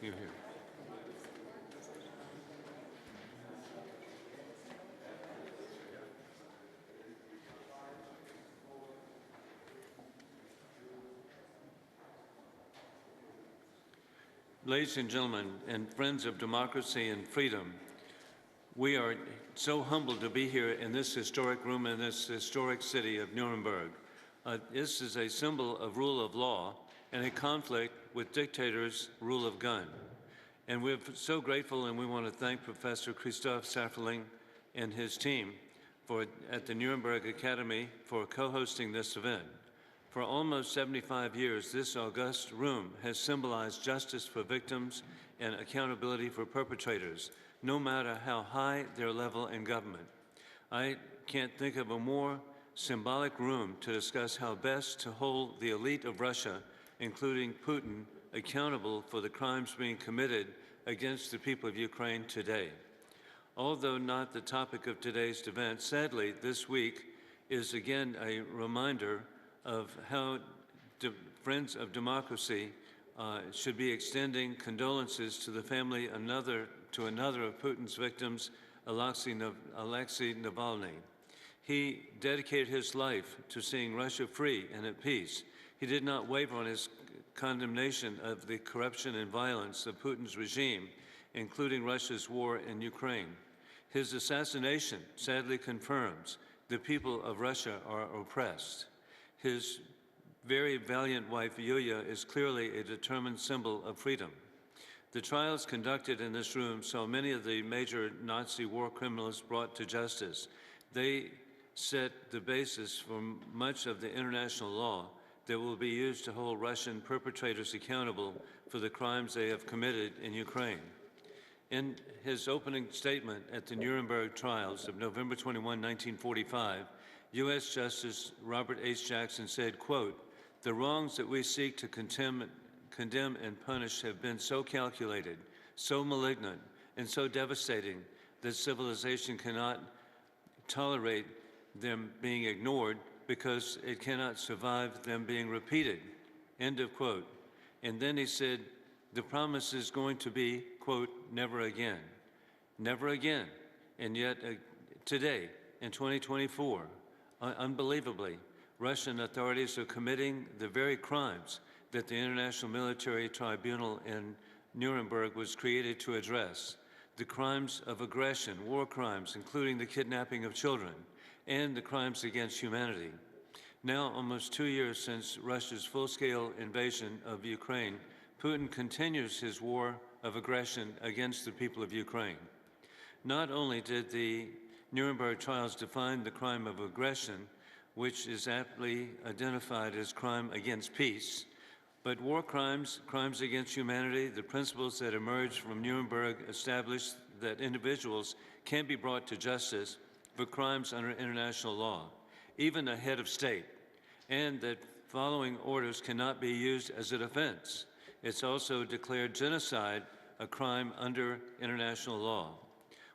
Here, here. Ladies and gentlemen, and friends of democracy and freedom, we are so humbled to be here in this historic room in this historic city of Nuremberg. This is a symbol of rule of law and a conflict with dictators' rule of gun. And we're so grateful, and we want to thank Professor Christoph Safferling and his team at the Nuremberg Academy for co-hosting this event. For almost 75 years, this august room has symbolized justice for victims and accountability for perpetrators, no matter how high their level in government. I can't think of a more symbolic room to discuss how best to hold the elite of Russia, including Putin, accountable for the crimes being committed against the people of Ukraine today. Although not the topic of today's event, sadly, this week is again a reminder of how friends of democracy should be extending condolences to the family of another of Putin's victims, Alexei Navalny. He dedicated his life to seeing Russia free and at peace. He did not waver on his condemnation of the corruption and violence of Putin's regime, including Russia's war in Ukraine. His assassination sadly confirms the people of Russia are oppressed. His very valiant wife, Yulia, is clearly a determined symbol of freedom. The trials conducted in this room saw many of the major Nazi war criminals brought to justice. They set the basis for much of the international law that will be used to hold Russian perpetrators accountable for the crimes they have committed in Ukraine. In his opening statement at the Nuremberg trials of November 21, 1945, U.S. Justice Robert H. Jackson said, quote, "The wrongs that we seek to condemn and punish have been so calculated, so malignant, and so devastating that civilization cannot tolerate them being ignored because it cannot survive them being repeated," end of quote. And then he said, the promise is going to be, quote, "never again." Never again. And yet today, in 2024, unbelievably, Russian authorities are committing the very crimes that the International Military Tribunal in Nuremberg was created to address. The crimes of aggression, war crimes, including the kidnapping of children, and the crimes against humanity. Now, almost 2 years since Russia's full-scale invasion of Ukraine, Putin continues his war of aggression against the people of Ukraine. Not only did the Nuremberg trials define the crime of aggression, which is aptly identified as crime against peace, but war crimes, crimes against humanity, the principles that emerged from Nuremberg established that individuals can be brought to justice for crimes under international law, even a head of state, and that following orders cannot be used as a defense. It's also declared genocide a crime under international law.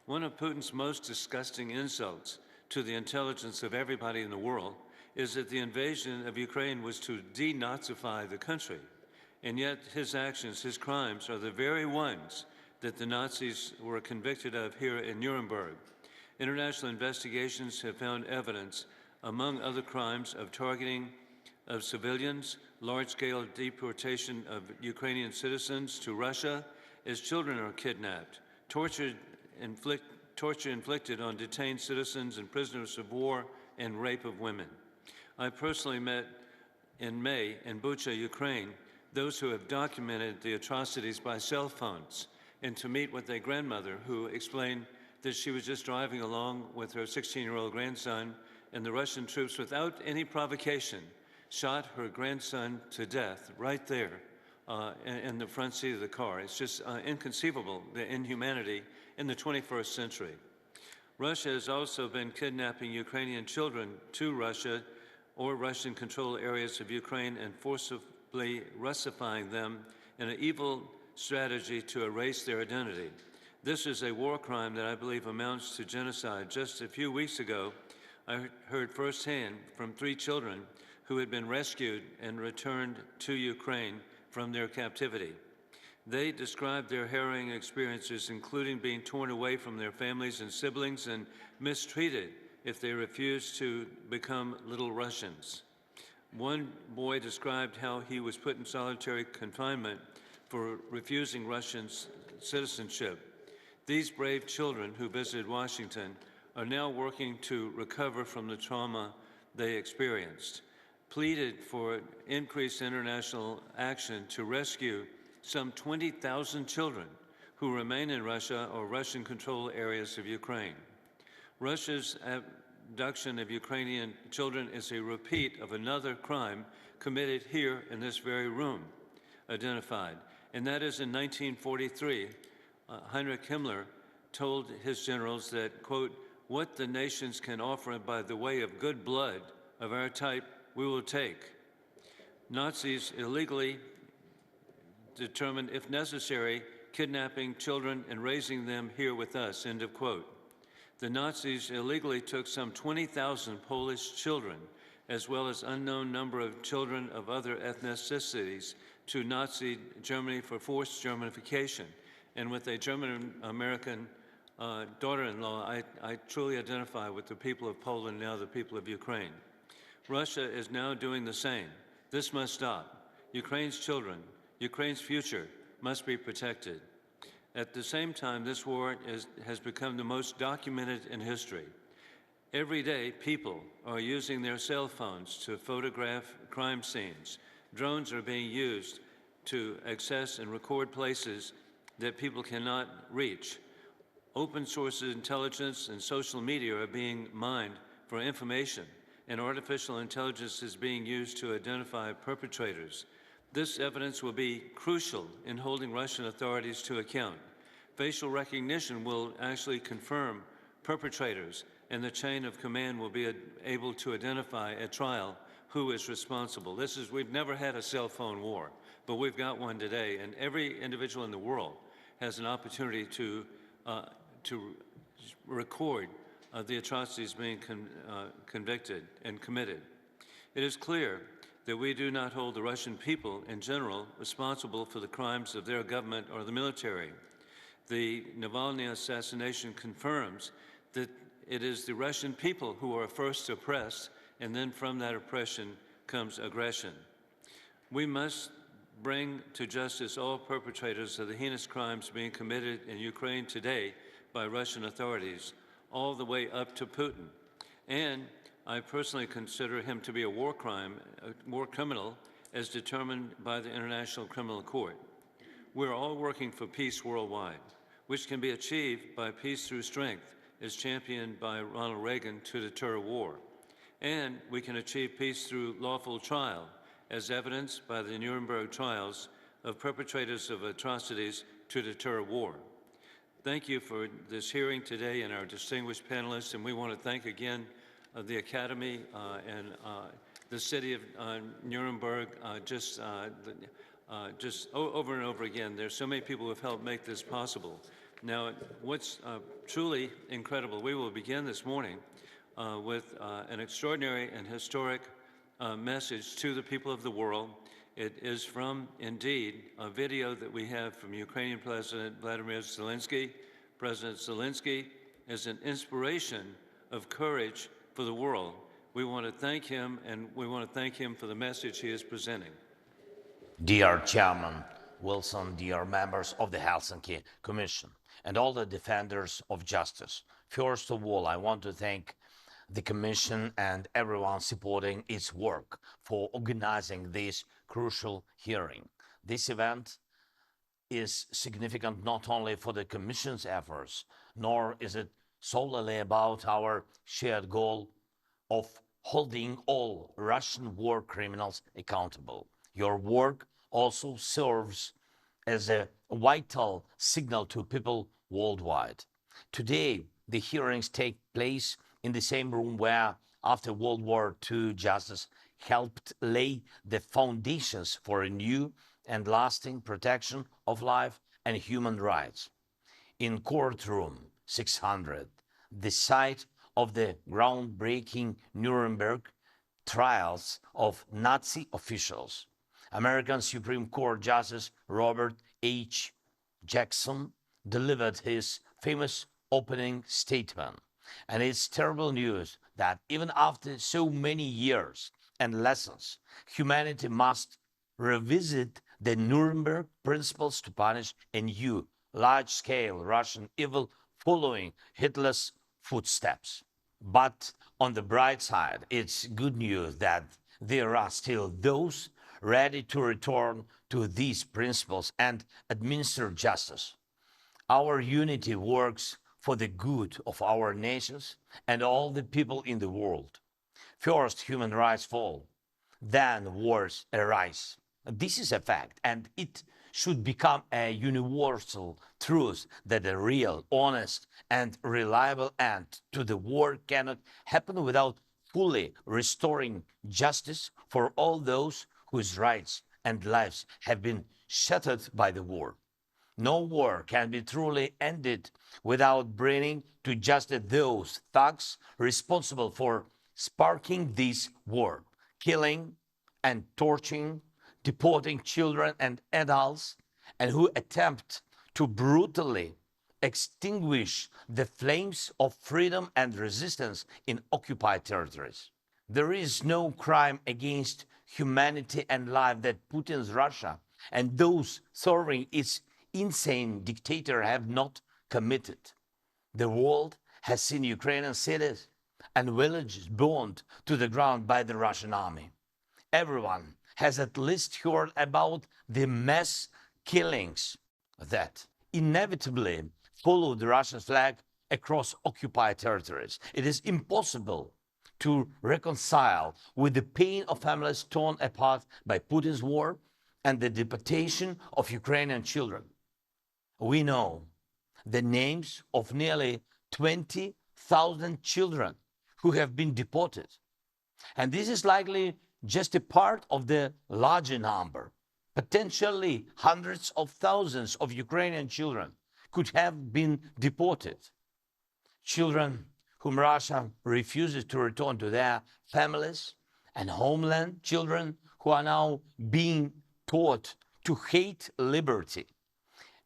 One of Putin's most disgusting insults to the intelligence of everybody in the world is that the invasion of Ukraine was to denazify the country. And yet his actions, his crimes, are the very ones that the Nazis were convicted of here in Nuremberg. International investigations have found evidence, among other crimes, of targeting of civilians, large-scale deportation of Ukrainian citizens to Russia as children are kidnapped, torture inflicted on detained citizens and prisoners of war, and rape of women. I personally met in May in Bucha, Ukraine, those who have documented the atrocities by cell phones, and to meet with a grandmother who explained that she was just driving along with her 16-year-old grandson, and the Russian troops, without any provocation, shot her grandson to death right there in the front seat of the car. It's just inconceivable, the inhumanity in the 21st century. Russia has also been kidnapping Ukrainian children to Russia or Russian-controlled areas of Ukraine and forcibly Russifying them in an evil strategy to erase their identity. This is a war crime that I believe amounts to genocide. Just a few weeks ago, I heard firsthand from 3 children who had been rescued and returned to Ukraine from their captivity. They described their harrowing experiences, including being torn away from their families and siblings and mistreated if they refused to become little Russians. One boy described how he was put in solitary confinement for refusing Russian citizenship. These brave children who visited Washington are now working to recover from the trauma they experienced, pleaded for increased international action to rescue some 20,000 children who remain in Russia or Russian-controlled areas of Ukraine. Russia's abduction of Ukrainian children is a repeat of another crime committed here in this very room, identified, and that is in 1943, Heinrich Himmler told his generals that, quote, "What the nations can offer by the way of good blood of our type, we will take." Nazis illegally determined, if necessary, kidnapping children and raising them here with us, end of quote. The Nazis illegally took some 20,000 Polish children, as well as unknown number of children of other ethnicities, to Nazi Germany for forced Germanification. And with a German-American daughter-in-law, I truly identify with the people of Poland, now the people of Ukraine. Russia is now doing the same. This must stop. Ukraine's children, Ukraine's future must be protected. At the same time, this war has become the most documented in history. Every day, people are using their cell phones to photograph crime scenes. Drones are being used to access and record places that people cannot reach. Open source intelligence and social media are being mined for information, and artificial intelligence is being used to identify perpetrators. This evidence will be crucial in holding Russian authorities to account. Facial recognition will actually confirm perpetrators, and the chain of command will be able to identify at trial who is responsible. We've never had a cell phone war, but we've got one today, and every individual in the world has an opportunity to record the atrocities being convicted and committed. It is clear that we do not hold the Russian people in general responsible for the crimes of their government or the military. The Navalny assassination confirms that it is the Russian people who are first oppressed, and then from that oppression comes aggression. We must bring to justice all perpetrators of the heinous crimes being committed in Ukraine today by Russian authorities, all the way up to Putin. And I personally consider him to be a war criminal, as determined by the International Criminal Court. We're all working for peace worldwide, which can be achieved by peace through strength, as championed by Ronald Reagan to deter war. And we can achieve peace through lawful trial, as evidenced by the Nuremberg trials of perpetrators of atrocities to deter war. Thank you for this hearing today and our distinguished panelists, and we want to thank again the Academy and the city of Nuremberg, just over and over again. There's so many people who have helped make this possible. Now, what's truly incredible, we will begin this morning with an extraordinary and historic message to the people of the world. It is from, indeed, a video that we have from Ukrainian President Vladimir Zelensky. President Zelensky is an inspiration of courage for the world. We want to thank him, and we want to thank him for the message he is presenting. Dear Chairman Wilson, dear members of the Helsinki Commission, and all the defenders of justice. First of all, I want to thank the Commission and everyone supporting its work for organizing this crucial hearing. This event is significant not only for the Commission's efforts, nor is it solely about our shared goal of holding all Russian war criminals accountable. Your work also serves as a vital signal to people worldwide. Today, the hearings take place in the same room where, after World War II, justice helped lay the foundations for a new and lasting protection of life and human rights. In courtroom 600, the site of the groundbreaking Nuremberg trials of Nazi officials, American Supreme Court Justice Robert H. Jackson delivered his famous opening statement. And it's terrible news that even after so many years and lessons, humanity must revisit the Nuremberg principles to punish a new large-scale Russian evil following Hitler's footsteps. But on the bright side, it's good news that there are still those ready to return to these principles and administer justice. Our unity works for the good of our nations and all the people in the world. First, human rights fall, then wars arise. This is a fact, and it should become a universal truth that a real, honest, and reliable end to the war cannot happen without fully restoring justice for all those whose rights and lives have been shattered by the war. No war can be truly ended without bringing to justice those thugs responsible for sparking this war, killing and torturing, deporting children and adults, and who attempt to brutally extinguish the flames of freedom and resistance in occupied territories. There is no crime against humanity and life that Putin's Russia and those serving its insane dictator have not committed. The world has seen Ukrainian cities and villages burned to the ground by the Russian army. Everyone has at least heard about the mass killings that inevitably followed the Russian flag across occupied territories. It is impossible to reconcile with the pain of families torn apart by Putin's war and the deportation of Ukrainian children. We know the names of nearly 20,000 children who have been deported. And this is likely just a part of the larger number. Potentially hundreds of thousands of Ukrainian children could have been deported. Children whom Russia refuses to return to their families and homeland, children who are now being taught to hate liberty.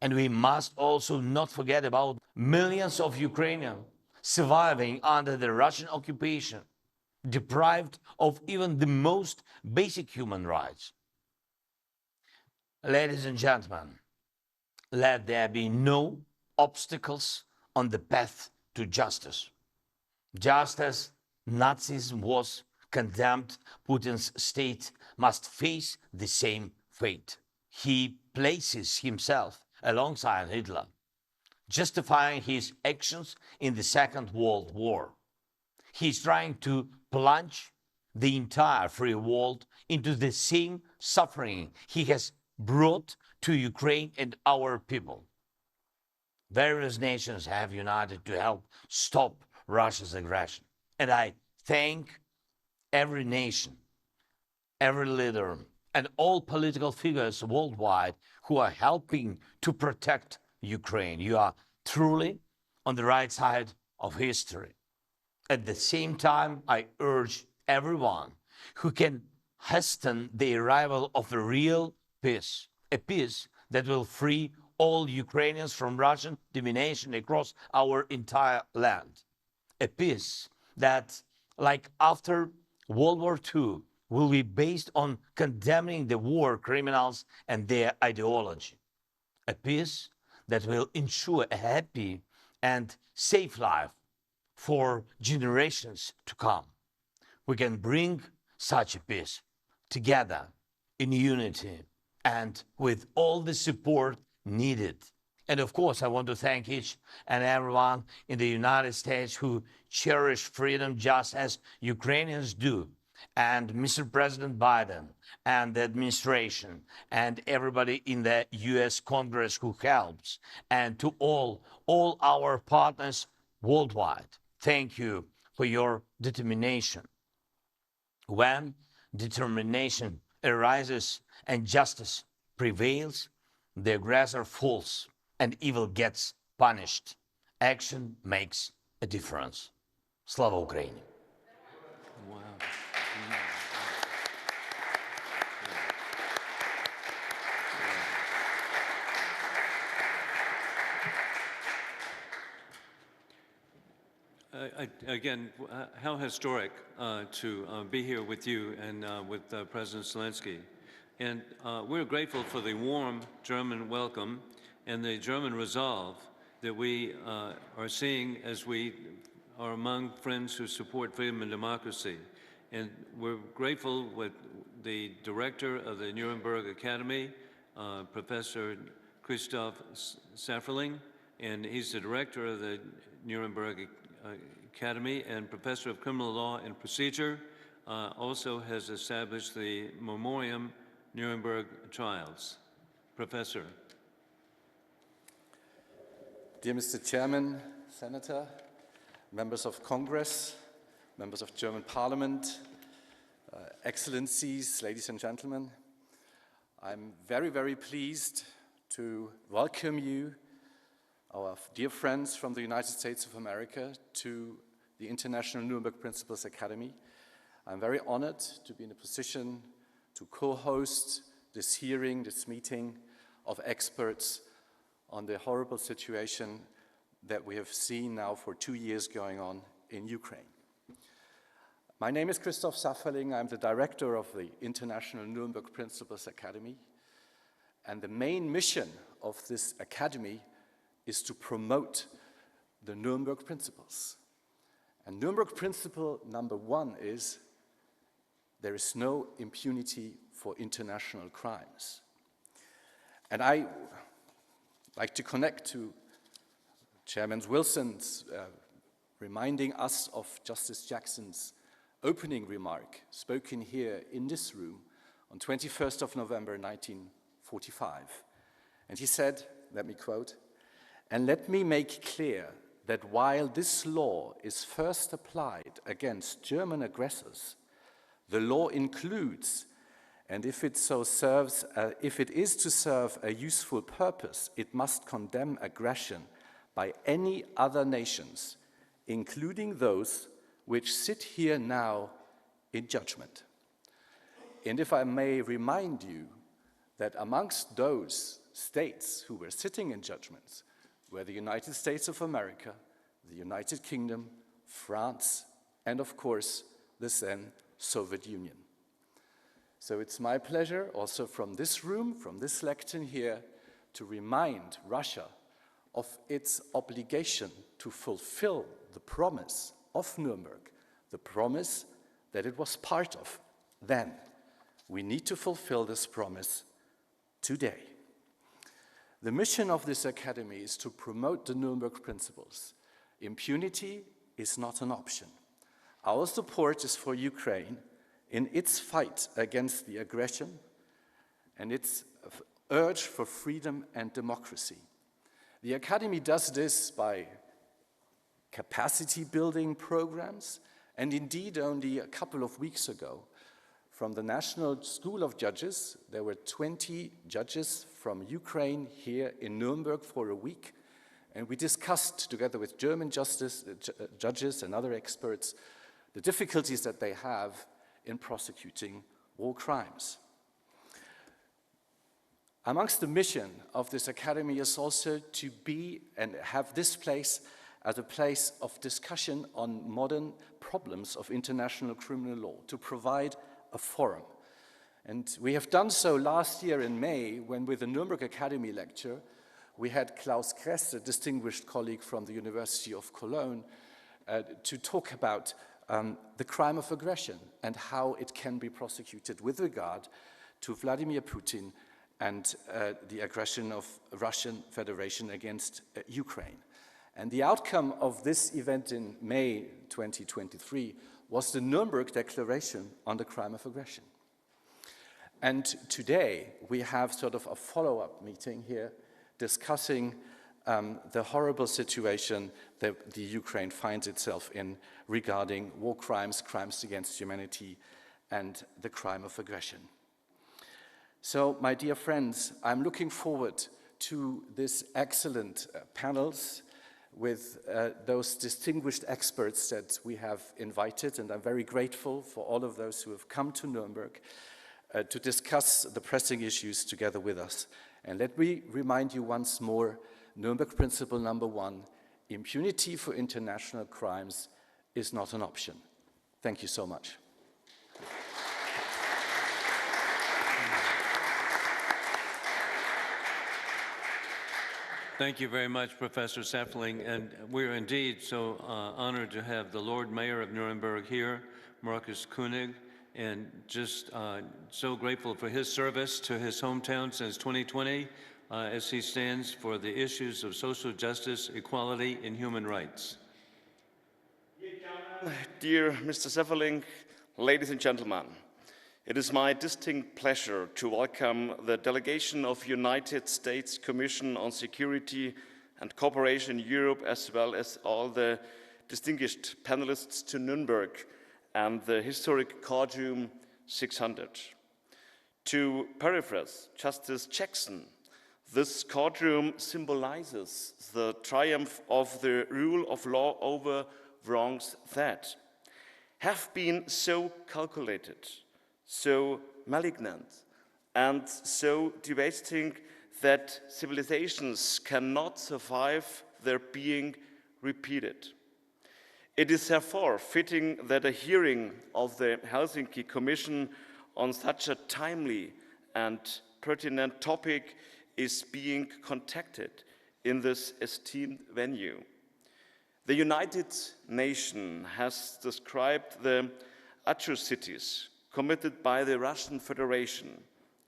And we must also not forget about millions of Ukrainians surviving under the Russian occupation, deprived of even the most basic human rights. Ladies and gentlemen, let there be no obstacles on the path to justice. Just as Nazism was condemned, Putin's state must face the same fate. He places himself alongside Hitler, justifying his actions in the Second World War. He's trying to plunge the entire free world into the same suffering he has brought to Ukraine and our people. Various nations have united to help stop Russia's aggression. And I thank every nation, every leader, and all political figures worldwide who are helping to protect Ukraine. You are truly on the right side of history. At the same time, I urge everyone who can hasten the arrival of a real peace, a peace that will free all Ukrainians from Russian domination across our entire land. A peace that, like after World War II, will be based on condemning the war criminals and their ideology. A peace that will ensure a happy and safe life for generations to come. We can bring such a peace together in unity and with all the support needed. And of course, I want to thank each and everyone in the United States who cherish freedom just as Ukrainians do. And Mr. President Biden and the administration and everybody in the US Congress who helps, and to all our partners worldwide. Thank you for your determination. When determination arises and justice prevails, the aggressor falls and evil gets punished. Action makes a difference. Slava Ukraini! Wow. Again, how historic to be here with you and with President Zelensky. And we're grateful for the warm German welcome and the German resolve that we are seeing as we are among friends who support freedom and democracy. And we're grateful with the director of the Nuremberg Academy, Professor Christoph Safferling, and he's the director of the Nuremberg Academy and professor of criminal law and procedure, also has established the Memoriam Nuremberg Trials. Professor. Dear Mr. Chairman, Senator, members of Congress, members of German Parliament, Excellencies, ladies and gentlemen, I'm very, very pleased to welcome you, our dear friends from the United States of America, to the International Nuremberg Principles Academy. I'm very honored to be in a position to co-host this hearing, this meeting of experts on the horrible situation that we have seen now for 2 years going on in Ukraine. My name is Christoph Safferling. I'm the director of the International Nuremberg Principles Academy. And the main mission of this academy is to promote the Nuremberg Principles. And Nuremberg Principle number 1 is there is no impunity for international crimes. And I like to connect to Chairman Wilson's reminding us of Justice Jackson's opening remark spoken here in this room on 21st of November 1945. And he said, let me quote, "And let me make clear that while this law is first applied against German aggressors, the law includes, and if it is to serve a useful purpose, it must condemn aggression by any other nations, including those which sit here now in judgment." And if I may remind you that amongst those states who were sitting in judgments were the United States of America, the United Kingdom, France, and of course, the then Soviet Union. So it's my pleasure also from this room, from this lectern here, to remind Russia of its obligation to fulfill the promise of Nuremberg, the promise that it was part of then. We need to fulfill this promise today. The mission of this academy is to promote the Nuremberg Principles. Impunity is not an option. Our support is for Ukraine in its fight against the aggression and its urge for freedom and democracy. The Academy does this by capacity building programs, and indeed only a couple of weeks ago, from the National School of Judges, there were 20 judges from Ukraine here in Nuremberg for a week, and we discussed together with German judges and other experts the difficulties that they have in prosecuting war crimes. Amongst the mission of this academy is also to be and have this place as a place of discussion on modern problems of international criminal law, to provide a forum. And we have done so last year in May, when with the Nuremberg Academy lecture, we had Klaus Kress, a distinguished colleague from the University of Cologne, to talk about the crime of aggression and how it can be prosecuted with regard to Vladimir Putin and the aggression of Russian Federation against Ukraine. And the outcome of this event in May 2023 was the Nuremberg Declaration on the crime of aggression. And today we have sort of a follow-up meeting here discussing the horrible situation that the Ukraine finds itself in regarding war crimes, crimes against humanity, and the crime of aggression. So, my dear friends, I'm looking forward to this excellent panels with those distinguished experts that we have invited, and I'm very grateful for all of those who have come to Nuremberg to discuss the pressing issues together with us. And let me remind you once more, Nuremberg Principle number 1, impunity for international crimes is not an option. Thank you so much. Thank you very much, Professor Sefling, and we're indeed so honored to have the Lord Mayor of Nuremberg here, Markus Koenig, and just so grateful for his service to his hometown since 2020 as he stands for the issues of social justice, equality, and human rights. Dear Mr. Sefling, ladies and gentlemen, it is my distinct pleasure to welcome the delegation of United States Commission on Security and Cooperation in Europe, as well as all the distinguished panelists to Nuremberg and the historic courtroom 600. To paraphrase Justice Jackson, this courtroom symbolizes the triumph of the rule of law over wrongs that have been so calculated, so malignant, and so devastating that civilizations cannot survive their being repeated. It is therefore fitting that a hearing of the Helsinki Commission on such a timely and pertinent topic is being conducted in this esteemed venue. The United Nations has described the atrocities committed by the Russian Federation,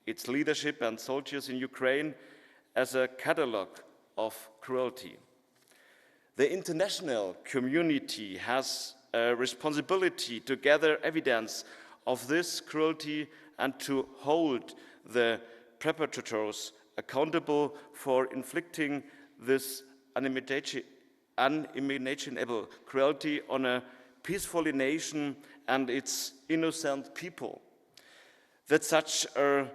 its leadership and soldiers in Ukraine as a catalogue of cruelty. The international community has a responsibility to gather evidence of this cruelty and to hold the perpetrators accountable for inflicting this unimaginable cruelty on a peaceful nation and its innocent people. That such a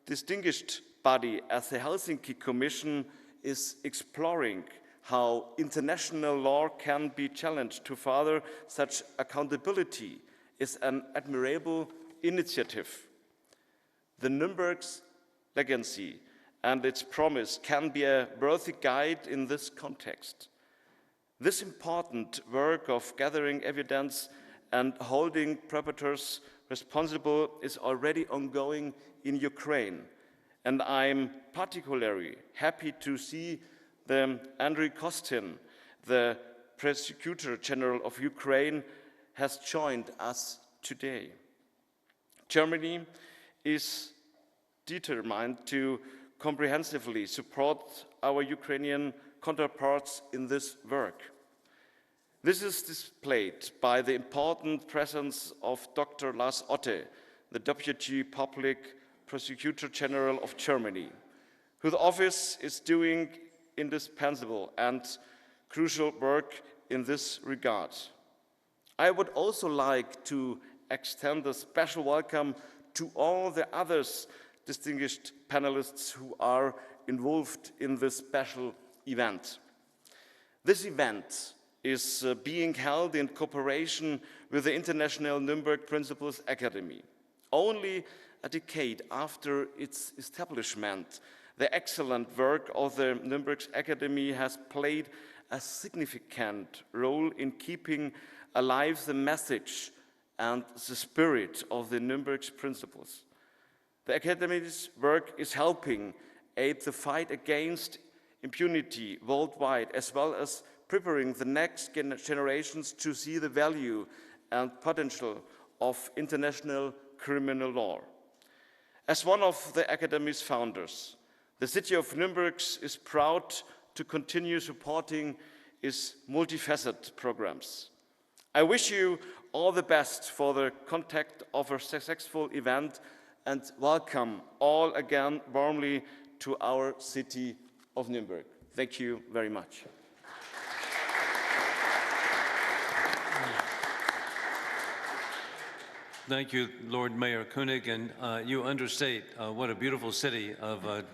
distinguished body as the Helsinki Commission is exploring how international law can be challenged to further such accountability is an admirable initiative. The Nuremberg's legacy and its promise can be a worthy guide in this context. This important work of gathering evidence and holding perpetrators responsible is already ongoing in Ukraine, and I'm particularly happy to see Andriy Kostin, the Prosecutor General of Ukraine, has joined us today. Germany is determined to comprehensively support our Ukrainian counterparts in this work. This is displayed by the important presence of Dr. Lars Otte, the Deputy Public Prosecutor General of Germany, whose office is doing indispensable and crucial work in this regard. I would also like to extend a special welcome to all the others distinguished panelists who are involved in this special event. This event is being held in cooperation with the International Nuremberg Principles Academy. Only a decade after its establishment, the excellent work of the Nuremberg Academy has played a significant role in keeping alive the message and the spirit of the Nuremberg principles. The Academy's work is helping aid the fight against impunity worldwide, as well as preparing the next generations to see the value and potential of international criminal law. As one of the Academy's founders, the city of Nuremberg is proud to continue supporting its multifaceted programs. I wish you all the best for the conduct of a successful event and welcome all again warmly to our city of Nuremberg. Thank you very much. Thank you, Lord Mayor Koenig, and you understate what a beautiful city of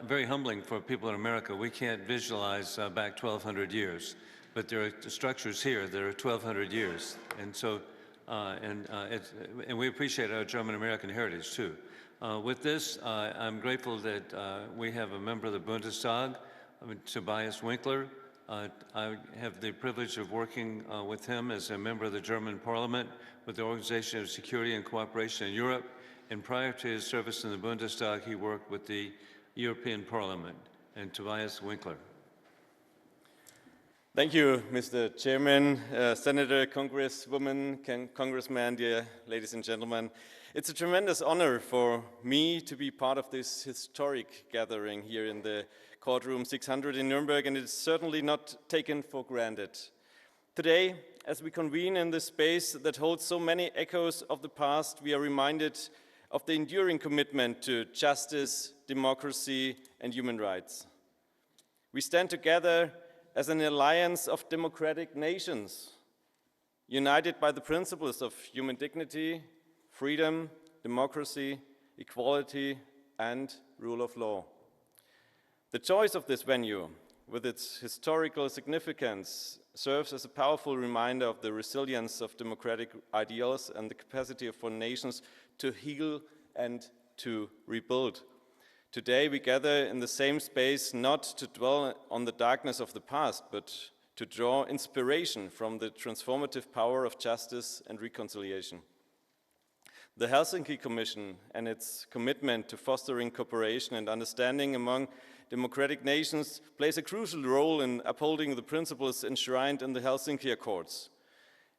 very humbling for people in America. We can't visualize back 1,200 years, but there are structures here that are 1,200 years, and so and we appreciate our German-American heritage too. With this, I'm grateful that we have a member of the Bundestag, Tobias Winkler, I have the privilege of working with him as a member of the German Parliament with the Organization of Security and Cooperation in Europe, and prior to his service in the Bundestag, he worked with the European Parliament. And Tobias Winkler. Thank you, Mr. Chairman, Senator, Congresswoman, Congressman, dear ladies and gentlemen. It's a tremendous honor for me to be part of this historic gathering here in the courtroom 600 in Nuremberg, and it's certainly not taken for granted. Today, as we convene in this space that holds so many echoes of the past, we are reminded of the enduring commitment to justice, democracy, and human rights. We stand together as an alliance of democratic nations, united by the principles of human dignity, freedom, democracy, equality, and rule of law. The choice of this venue, with its historical significance, serves as a powerful reminder of the resilience of democratic ideals and the capacity for nations to heal and to rebuild. Today we gather in the same space not to dwell on the darkness of the past, but to draw inspiration from the transformative power of justice and reconciliation. The Helsinki Commission and its commitment to fostering cooperation and understanding among democratic nations plays a crucial role in upholding the principles enshrined in the Helsinki Accords.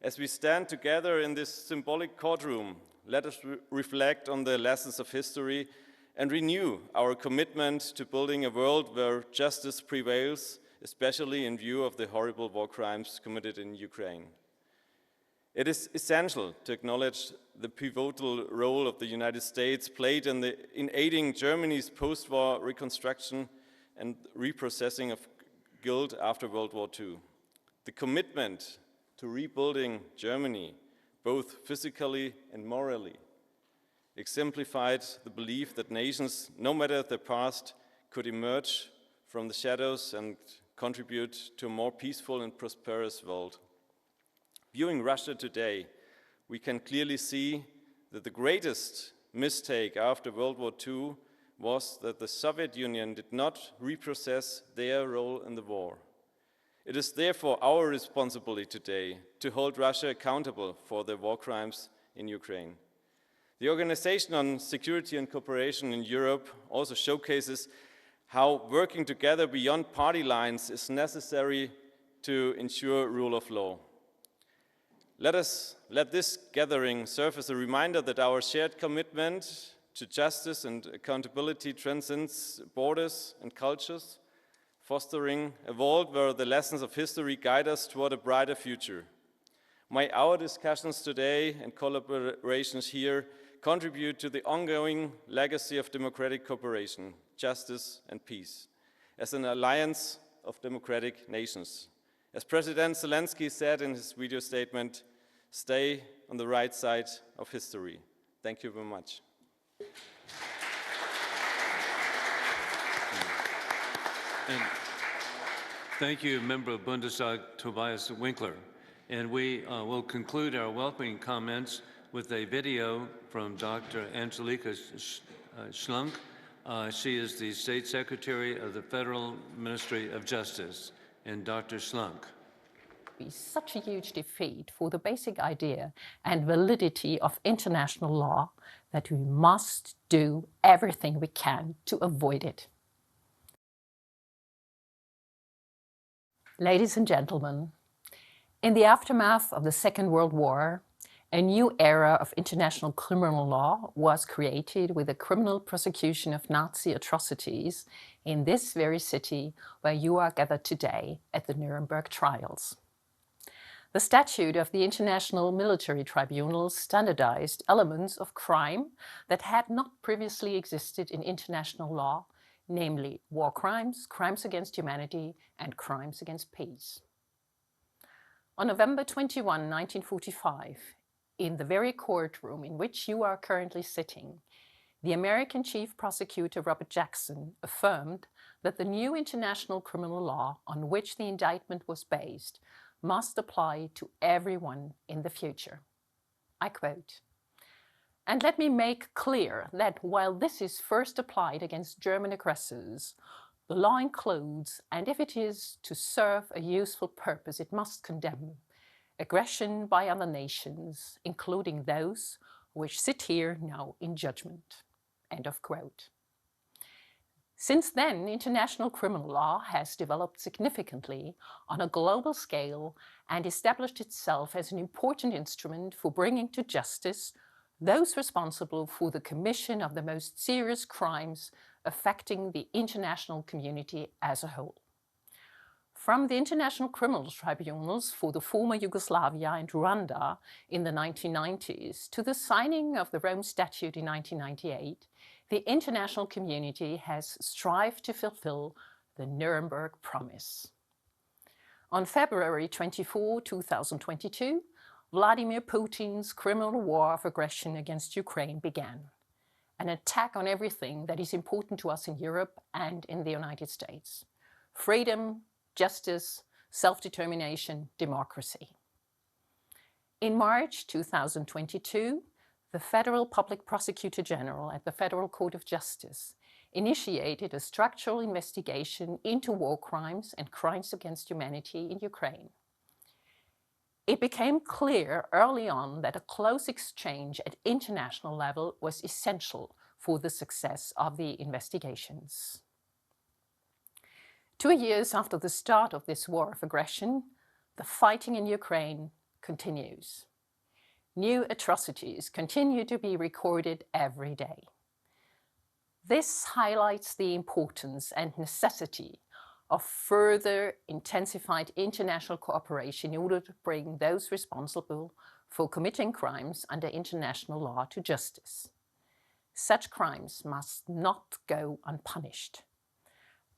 As we stand together in this symbolic courtroom, let us reflect on the lessons of history and renew our commitment to building a world where justice prevails, especially in view of the horrible war crimes committed in Ukraine. It is essential to acknowledge the pivotal role of the United States played in aiding Germany's post-war reconstruction and reprocessing of guilt after World War II. The commitment to rebuilding Germany, both physically and morally, exemplified the belief that nations, no matter their past, could emerge from the shadows and contribute to a more peaceful and prosperous world. Viewing Russia today, we can clearly see that the greatest mistake after World War II was that the Soviet Union did not reprocess their role in the war. It is therefore our responsibility today to hold Russia accountable for their war crimes in Ukraine. The Organization on Security and Cooperation in Europe also showcases how working together beyond party lines is necessary to ensure rule of law. Let this gathering serve as a reminder that our shared commitment to justice and accountability transcends borders and cultures, fostering a world where the lessons of history guide us toward a brighter future. May our discussions today and collaborations here contribute to the ongoing legacy of democratic cooperation, justice and peace, as an alliance of democratic nations. As President Zelensky said in his video statement, stay on the right side of history. Thank you very much. And thank you, Member of Bundestag Tobias Winkler. And we will conclude our welcoming comments with a video from Dr. Angelika Schlunk. She is the State Secretary of the Federal Ministry of Justice. And Dr. Schlunk. Be such a huge defeat for the basic idea and validity of international law that we must do everything we can to avoid it. Ladies and gentlemen, in the aftermath of the Second World War, a new era of international criminal law was created with the criminal prosecution of Nazi atrocities in this very city where you are gathered today at the Nuremberg trials. The statute of the International Military Tribunal standardized elements of crime that had not previously existed in international law, namely war crimes, crimes against humanity, and crimes against peace. On November 21, 1945, in the very courtroom in which you are currently sitting, the American Chief Prosecutor Robert Jackson affirmed that the new international criminal law on which the indictment was based must apply to everyone in the future. I quote, "And let me make clear that while this is first applied against German aggressors, The law includes, and if it is to serve a useful purpose, it must condemn aggression by other nations, including those which sit here now in judgment." End of quote. Since then, international criminal law has developed significantly on a global scale and established itself as an important instrument for bringing to justice those responsible for the commission of the most serious crimes affecting the international community as a whole. From the international criminal tribunals for the former Yugoslavia and Rwanda in the 1990s to the signing of the Rome Statute in 1998, the international community has strived to fulfill the Nuremberg Promise. On February 24, 2022, Vladimir Putin's criminal war of aggression against Ukraine began, an attack on everything that is important to us in Europe and in the United States: freedom, justice, self-determination, democracy. In March 2022, the Federal Public Prosecutor General at the Federal Court of Justice initiated a structural investigation into war crimes and crimes against humanity in Ukraine. It became clear early on that a close exchange at international level was essential for the success of the investigations. 2 years after the start of this war of aggression, the fighting in Ukraine continues. New atrocities continue to be recorded every day. This highlights the importance and necessity of further intensified international cooperation in order to bring those responsible for committing crimes under international law to justice. Such crimes must not go unpunished.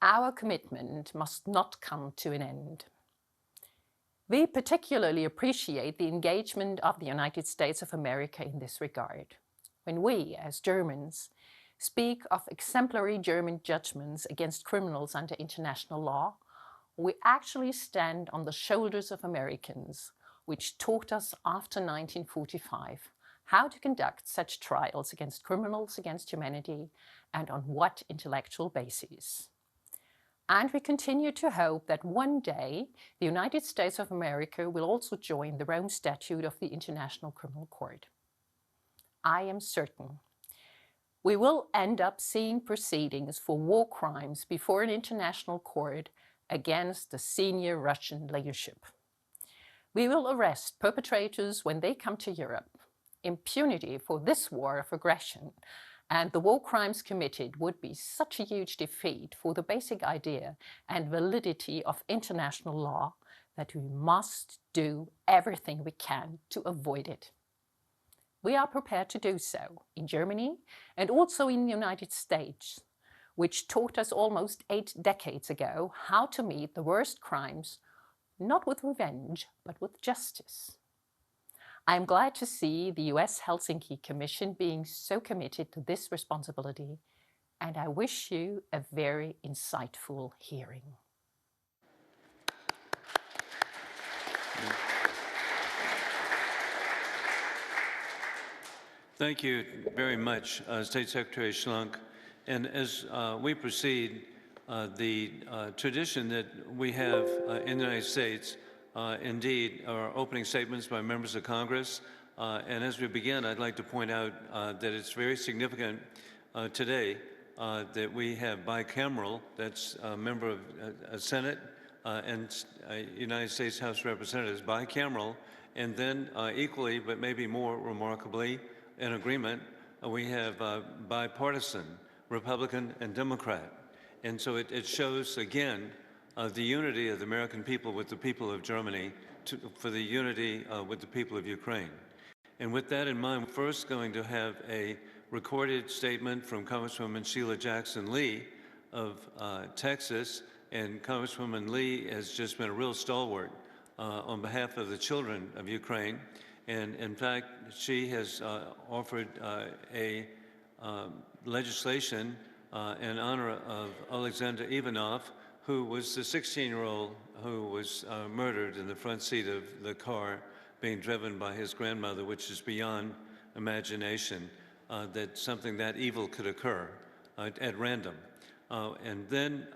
Our commitment must not come to an end. We particularly appreciate the engagement of the United States of America in this regard. When we, as Germans, speak of exemplary German judgments against criminals under international law, we actually stand on the shoulders of Americans, which taught us after 1945 how to conduct such trials against criminals against humanity and on what intellectual basis. And we continue to hope that one day the United States of America will also join the Rome Statute of the International Criminal Court. I am certain we will end up seeing proceedings for war crimes before an international court against the senior Russian leadership. We will arrest perpetrators when they come to Europe. Impunity for this war of aggression and the war crimes committed would be such a huge defeat for the basic idea and validity of international law that we must do everything we can to avoid it. We are prepared to do so in Germany and also in the United States, which taught us almost 8 decades ago how to meet the worst crimes, not with revenge, but with justice. I am glad to see the US Helsinki Commission being so committed to this responsibility, and I wish you a very insightful hearing. Thank you very much, State Secretary Schlunk. And as we proceed, the tradition that we have in the United States indeed are opening statements by members of Congress. And as we begin, I'd like to point out that it's very significant today that we have bicameral, that's a member of Senate and United States House of Representatives, bicameral, and then equally, but maybe more remarkably, in agreement, we have bipartisan, Republican and Democrat. And so it shows, again, the unity of the American people with the people of Germany for the unity with the people of Ukraine. And with that in mind, we're first going to have a recorded statement from Congresswoman Sheila Jackson Lee of Texas. And Congresswoman Lee has just been a real stalwart on behalf of the children of Ukraine. And in fact, she has offered a legislation in honor of Alexander Ivanov, who was the 16-year-old who was murdered in the front seat of the car being driven by his grandmother, which is beyond imagination that something that evil could occur at random. And then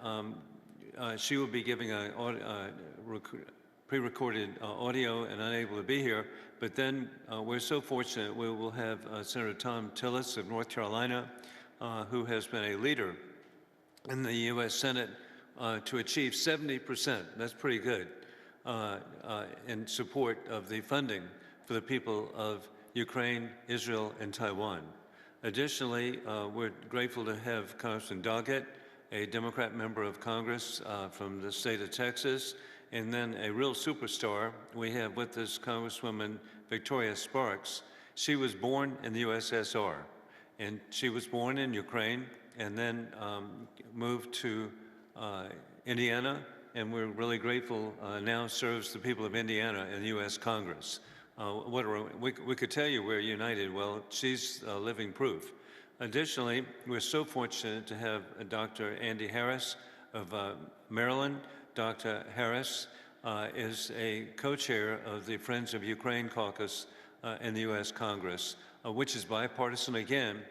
she will be giving a pre-recorded audio and unable to be here. But then we're so fortunate we will have Senator Tom Tillis of North Carolina, who has been a leader in the U.S. Senate to achieve 70%. That's pretty good in support of the funding for the people of Ukraine, Israel, and Taiwan. Additionally, we're grateful to have Congressman Doggett, a Democrat member of Congress from the state of Texas, and then a real superstar we have with us, Congresswoman Victoria Sparks. She was born in the USSR, and she was born in Ukraine, and then moved to Indiana, and we're really grateful now serves the people of Indiana in the U.S. Congress. We could tell you we're united. Well, she's living proof. Additionally, we're so fortunate to have Dr. Andy Harris of Maryland. Dr. Harris is a co-chair of the Friends of Ukraine caucus in the U.S. Congress, which is bipartisan again,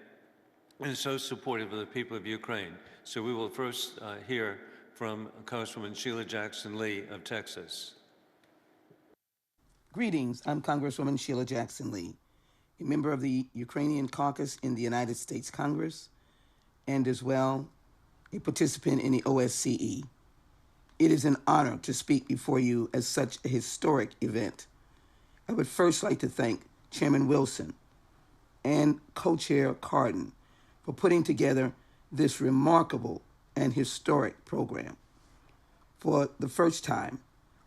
and so supportive of the people of Ukraine. So we will first hear from Congresswoman Sheila Jackson Lee of Texas. Greetings, I'm Congresswoman Sheila Jackson Lee, a member of the Ukrainian caucus in the United States Congress, and as well a participant in the OSCE. It is an honor to speak before you at such a historic event. I would first like to thank Chairman Wilson and Co-Chair Cardin for putting together this remarkable and historic program. For the first time,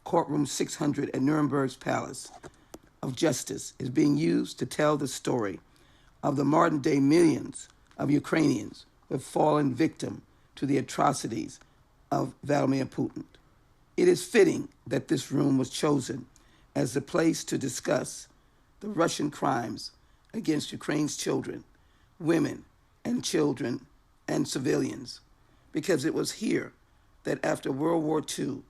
Courtroom 600 at Nuremberg's Palace of Justice is being used to tell the story of the modern-day millions of Ukrainians who have fallen victim to the atrocities of Vladimir Putin. It is fitting that this room was chosen as the place to discuss the Russian crimes against Ukraine's children, women, and children and civilians, because it was here that after World War II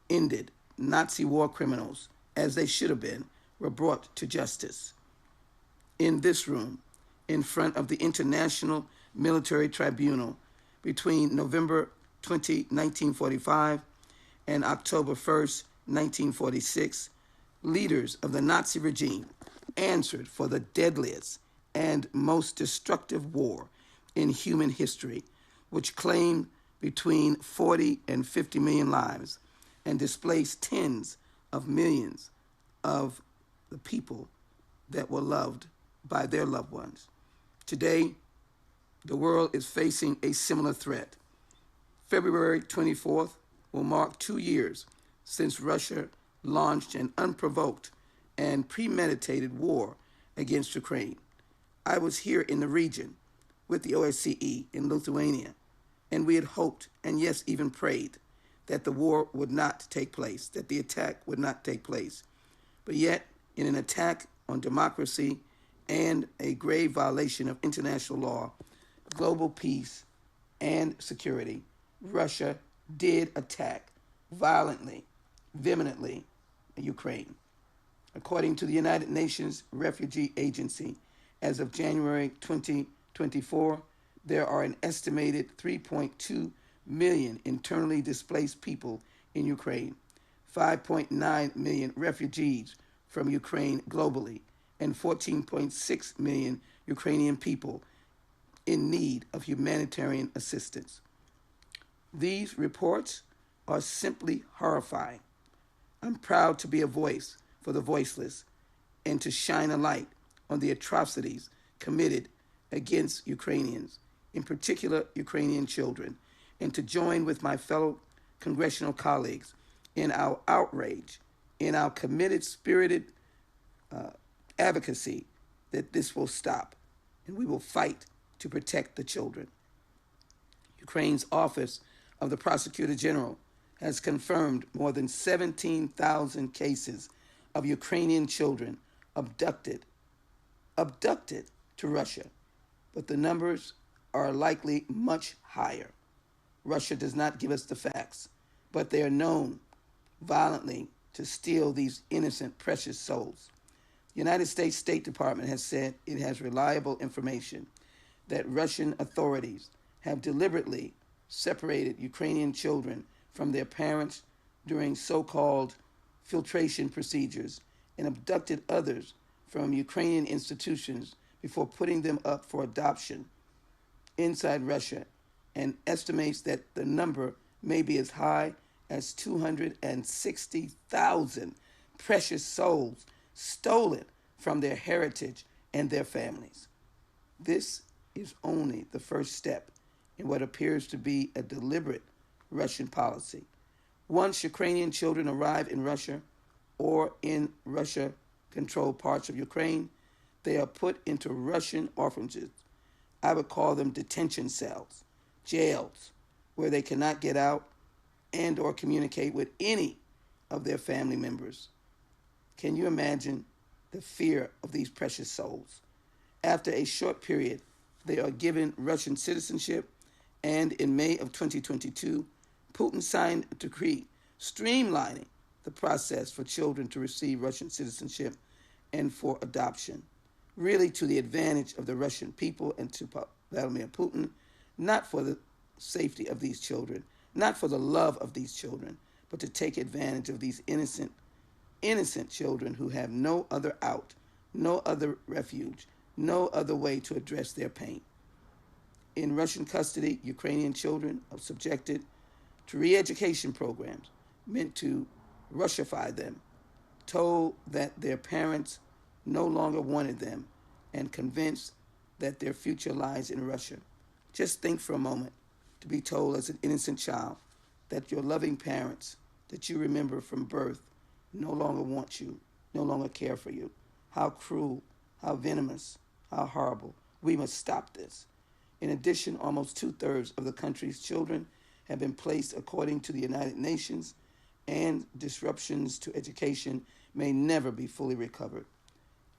ended, Nazi war criminals, as they should have been, were brought to justice. In this room, in front of the International Military Tribunal, between November 20, 1945 and October 1st, 1946, leaders of the Nazi regime answered for the deadliest and most destructive war in human history, which claimed between 40 and 50 million lives and displaced tens of millions of the people that were loved by their loved ones. Today, the world is facing a similar threat. February 24th will mark 2 years since Russia launched an unprovoked and premeditated war against Ukraine. I was here in the region with the OSCE in Lithuania, and we had hoped, and yes, even prayed, that the war would not take place, that the attack would not take place. But yet, in an attack on democracy and a grave violation of international law, global peace, and security, Russia did attack violently, vehemently, Ukraine. According to the United Nations Refugee Agency, as of January 2024, there are an estimated 3.2 million internally displaced people in Ukraine, 5.9 million refugees from Ukraine globally, and 14.6 million Ukrainian people in need of humanitarian assistance. These reports are simply horrifying. I'm proud to be a voice for the voiceless and to shine a light on the atrocities committed against Ukrainians, in particular Ukrainian children, and to join with my fellow congressional colleagues in our outrage, in our committed, spirited advocacy that this will stop, and we will fight to protect the children. Ukraine's Office of the Prosecutor General has confirmed more than 17,000 cases of Ukrainian children abducted to Russia, but the numbers are likely much higher. Russia does not give us the facts, but they are known violently to steal these innocent, precious souls. The United States State Department has said it has reliable information that Russian authorities have deliberately separated Ukrainian children from their parents during so-called filtration procedures and abducted others from Ukrainian institutions before putting them up for adoption inside Russia, and estimates that the number may be as high as 260,000 precious souls stolen from their heritage and their families. This is only the first step in what appears to be a deliberate Russian policy. Once Ukrainian children arrive in Russia or in Russia-controlled parts of Ukraine, they are put into Russian orphanages. I would call them detention cells, jails, where they cannot get out and or communicate with any of their family members. Can you imagine the fear of these precious souls? After a short period, they are given Russian citizenship, and in May of 2022, Putin signed a decree streamlining the process for children to receive Russian citizenship and for adoption, really to the advantage of the Russian people and to Vladimir Putin, not for the safety of these children, not for the love of these children, but to take advantage of these innocent children who have no other out, no other refuge, no other way to address their pain. In Russian custody, Ukrainian children are subjected to re-education programs meant to Russify them, told that their parents no longer wanted them, and convinced that their future lies in Russia. Just think for a moment to be told as an innocent child that your loving parents that you remember from birth no longer want you, no longer care for you. How cruel, how venomous, how horrible. We must stop this. In addition, almost 2/3 of the country's children have been placed according to the United Nations, and disruptions to education may never be fully recovered.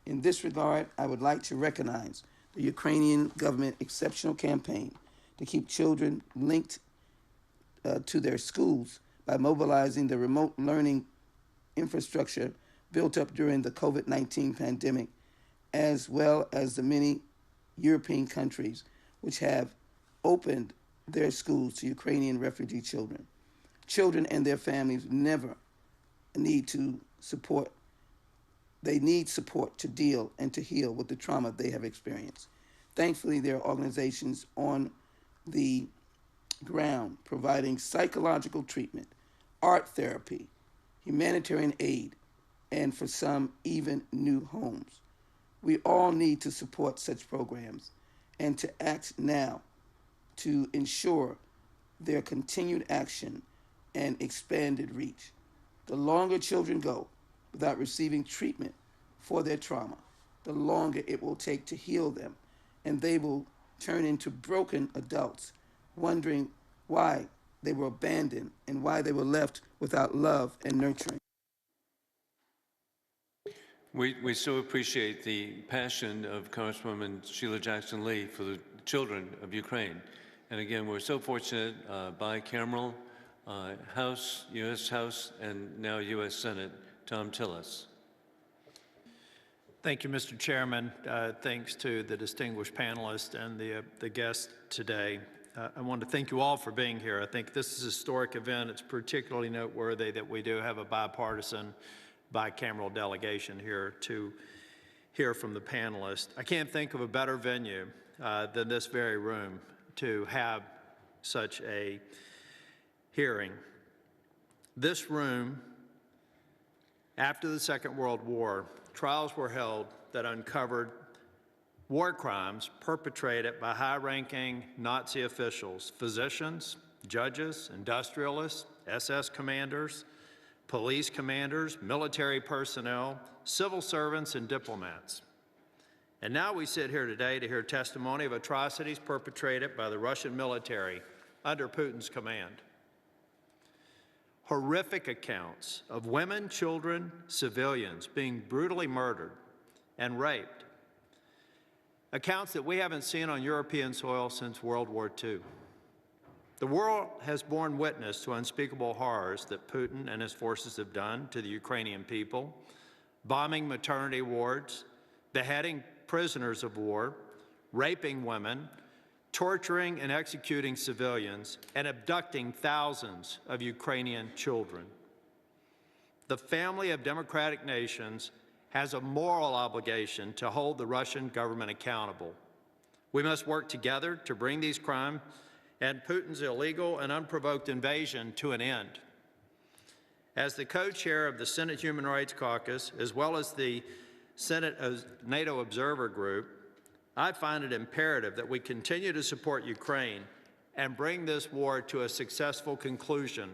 In this regard, I would like to recognize the Ukrainian government exceptional campaign to keep children linked to their schools by mobilizing the remote learning infrastructure built up during the COVID-19 pandemic, as well as the many European countries which have opened their schools to Ukrainian refugee children. Children and their families need support to deal and to heal with the trauma they have experienced. Thankfully, there are organizations on the ground providing psychological treatment, art therapy, humanitarian aid, and for some, even new homes. We all need to support such programs and to act now to ensure their continued action and expanded reach. The longer children go without receiving treatment for their trauma, the longer it will take to heal them, and they will turn into broken adults, wondering why they were abandoned and why they were left without love and nurturing. We so appreciate the passion of Congresswoman Sheila Jackson Lee for the children of Ukraine. And again, we're so fortunate, bicameral, House, U.S. House, and now U.S. Senate, Tom Tillis. Thank you, Mr. Chairman. Thanks to the distinguished panelists and the guests today. I want to thank you all for being here. I think this is a historic event. It's particularly noteworthy that we do have a bipartisan, bicameral delegation here to hear from the panelists. I can't think of a better venue than this very room to have such a hearing. This room, after the Second World War, trials were held that uncovered war crimes perpetrated by high-ranking Nazi officials, physicians, judges, industrialists, SS commanders, police commanders, military personnel, civil servants, and diplomats. And now we sit here today to hear testimony of atrocities perpetrated by the Russian military under Putin's command. Horrific accounts of women, children, civilians being brutally murdered and raped. Accounts that we haven't seen on European soil since World War II. The world has borne witness to unspeakable horrors that Putin and his forces have done to the Ukrainian people, bombing maternity wards, beheading prisoners of war, raping women, torturing and executing civilians, and abducting thousands of Ukrainian children. The family of democratic nations has a moral obligation to hold the Russian government accountable. We must work together to bring these crimes and Putin's illegal and unprovoked invasion to an end. As the co-chair of the Senate Human Rights Caucus, as well as the Senate NATO Observer Group, I find it imperative that we continue to support Ukraine and bring this war to a successful conclusion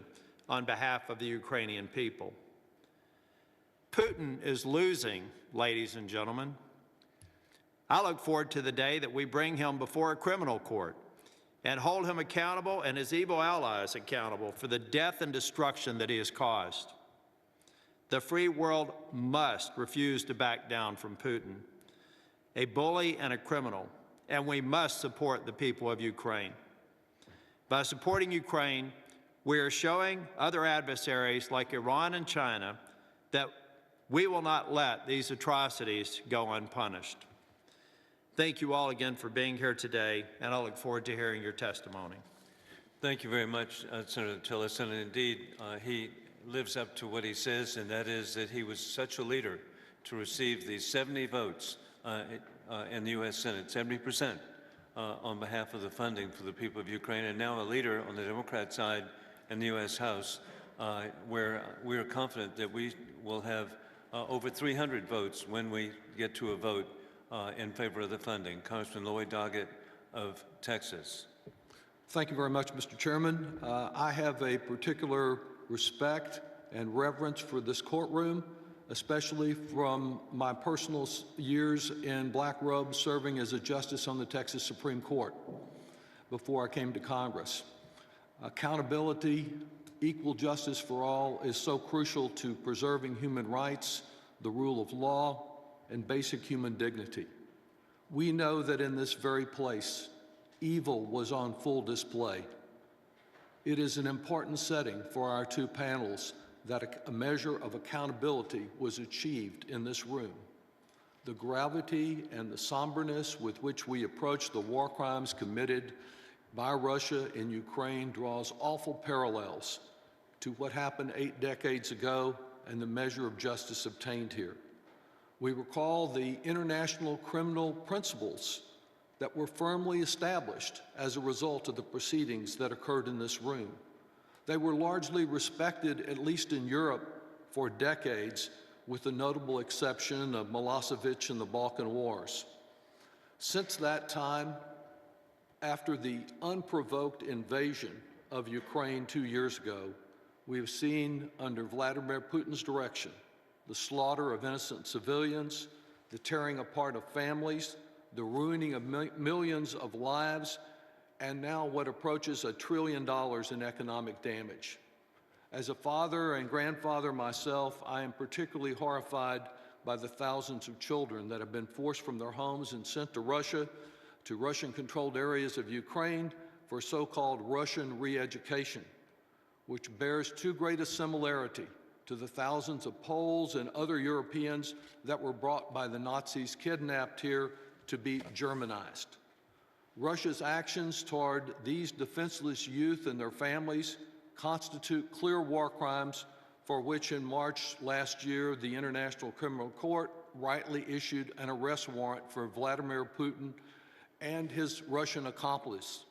on behalf of the Ukrainian people. Putin is losing, ladies and gentlemen. I look forward to the day that we bring him before a criminal court and hold him accountable and his evil allies accountable for the death and destruction that he has caused. The free world must refuse to back down from Putin, a bully and a criminal, and we must support the people of Ukraine. By supporting Ukraine, we are showing other adversaries like Iran and China that we will not let these atrocities go unpunished. Thank you all again for being here today, and I look forward to hearing your testimony. Thank you very much, Senator Tillerson. And indeed, he lives up to what he says, and that is that he was such a leader to receive the 70 votes in the U.S. Senate, 70% on behalf of the funding for the people of Ukraine, and now a leader on the Democrat side in the U.S. House, where we are confident that we will have over 300 votes when we get to a vote in favor of the funding. Congressman Lloyd Doggett of Texas. Thank you very much, Mr. Chairman. I have a particular respect and reverence for this courtroom, especially from my personal years in black robes serving as a justice on the Texas Supreme Court before I came to Congress. Accountability, equal justice for all is so crucial to preserving human rights, the rule of law, and basic human dignity. We know that in this very place, evil was on full display. It is an important setting for our two panels that a measure of accountability was achieved in this room. The gravity and the somberness with which we approach the war crimes committed by Russia in Ukraine draws awful parallels to what happened 8 decades ago and the measure of justice obtained here. We recall the international criminal principles that were firmly established as a result of the proceedings that occurred in this room. They were largely respected, at least in Europe, for decades, with the notable exception of Milosevic and the Balkan Wars. Since that time, after the unprovoked invasion of Ukraine 2 years ago, we have seen, under Vladimir Putin's direction, the slaughter of innocent civilians, the tearing apart of families, the ruining of millions of lives, and now what approaches $1 trillion in economic damage. As a father and grandfather myself, I am particularly horrified by the thousands of children that have been forced from their homes and sent to Russia, to Russian-controlled areas of Ukraine for so-called Russian re-education, which bears too great a similarity to the thousands of Poles and other Europeans that were brought by the Nazis, kidnapped here to be Germanized. Russia's actions toward these defenseless youth and their families constitute clear war crimes for which in March last year, the International Criminal Court rightly issued an arrest warrant for Vladimir Putin and his Russian accomplice.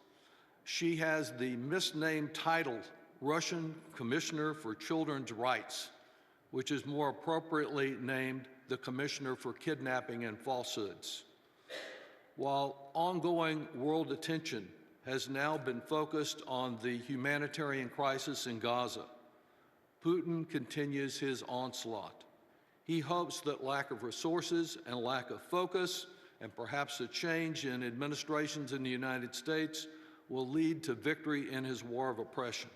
She has the misnamed title Russian Commissioner for Children's Rights, which is more appropriately named the Commissioner for Kidnapping and Falsehoods. While ongoing world attention has now been focused on the humanitarian crisis in Gaza, Putin continues his onslaught. He hopes that lack of resources and lack of focus, and perhaps a change in administrations in the United States, will lead to victory in his war of oppression.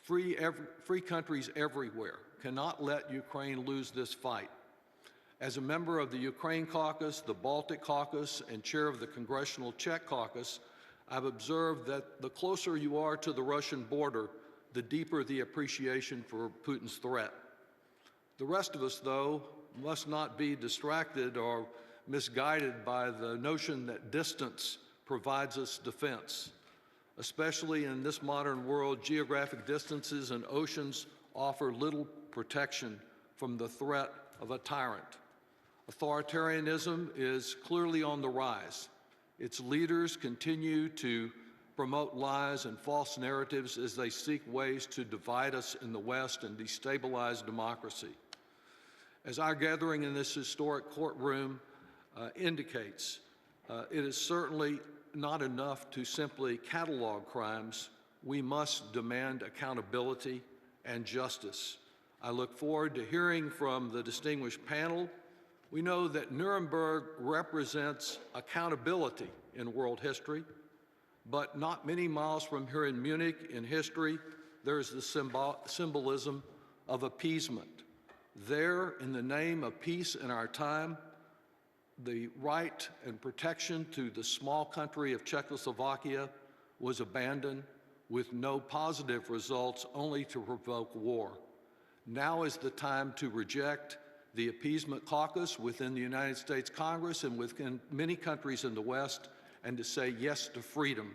Free countries everywhere cannot let Ukraine lose this fight. As a member of the Ukraine Caucus, the Baltic Caucus, and chair of the Congressional Czech Caucus, I've observed that the closer you are to the Russian border, the deeper the appreciation for Putin's threat. The rest of us, though, must not be distracted or misguided by the notion that distance provides us defense. Especially in this modern world, geographic distances and oceans offer little protection from the threat of a tyrant. Authoritarianism is clearly on the rise. Its leaders continue to promote lies and false narratives as they seek ways to divide us in the West and destabilize democracy. As our gathering in this historic courtroom indicates, it is certainly not enough to simply catalog crimes. We must demand accountability and justice. I look forward to hearing from the distinguished panel. We know that Nuremberg represents accountability in world history, but not many miles from here in Munich in history, there's the symbolism of appeasement. There, in the name of peace in our time, the right and protection to the small country of Czechoslovakia was abandoned with no positive results, only to provoke war. Now is the time to reject the appeasement caucus within the United States Congress and within many countries in the West, and to say yes to freedom.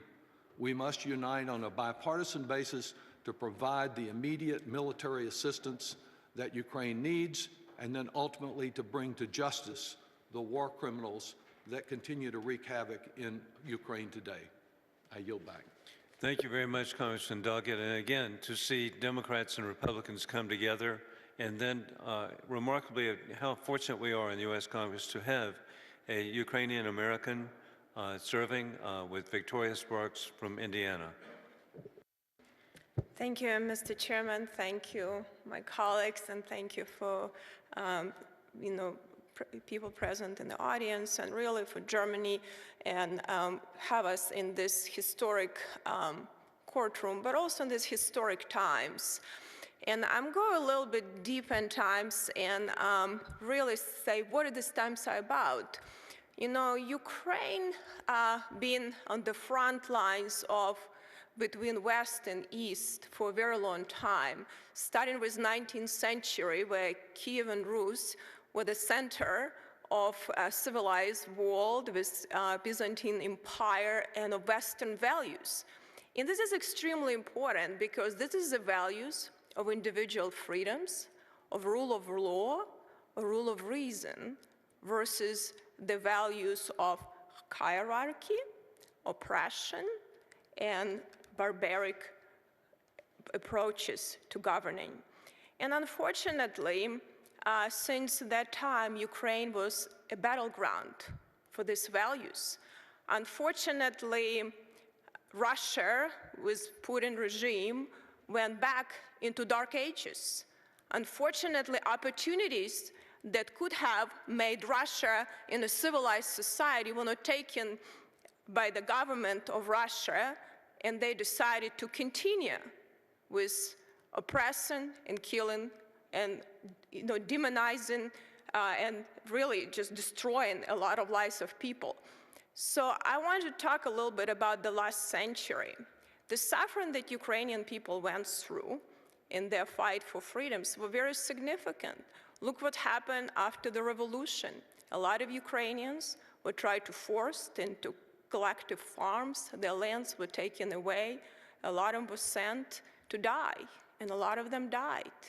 We must unite on a bipartisan basis to provide the immediate military assistance that Ukraine needs, and then ultimately to bring to justice the war criminals that continue to wreak havoc in Ukraine today. I yield back. Thank you very much, Congressman Doggett. And again, to see Democrats and Republicans come together, and then remarkably how fortunate we are in the U.S. Congress to have a Ukrainian American serving with Victoria Sparks from Indiana. Thank you, Mr. Chairman. Thank you, my colleagues, and thank you for, people present in the audience, and really for Germany, and have us in this historic courtroom, but also in these historic times. And I'm going a little bit deep in times and really say, what are these times about? You know, Ukraine been on the front lines of between West and East for a very long time, starting with 19th century, where Kiev and Rus were the center of a civilized world with Byzantine Empire and of Western values. And this is extremely important because this is the values of individual freedoms, of rule of law, a rule of reason, versus the values of hierarchy, oppression, and barbaric approaches to governing. And unfortunately, since that time, Ukraine was a battleground for these values. Unfortunately, Russia, with Putin regime, went back into dark ages. Unfortunately, opportunities that could have made Russia in a civilized society were not taken by the government of Russia, and they decided to continue with oppressing and killing and demonizing and really just destroying a lot of lives of people. So I want to talk a little bit about the last century. The suffering that Ukrainian people went through in their fight for freedoms were very significant. Look what happened after the revolution. A lot of Ukrainians were tried to force into collective farms. Their lands were taken away. A lot of them were sent to die, and a lot of them died.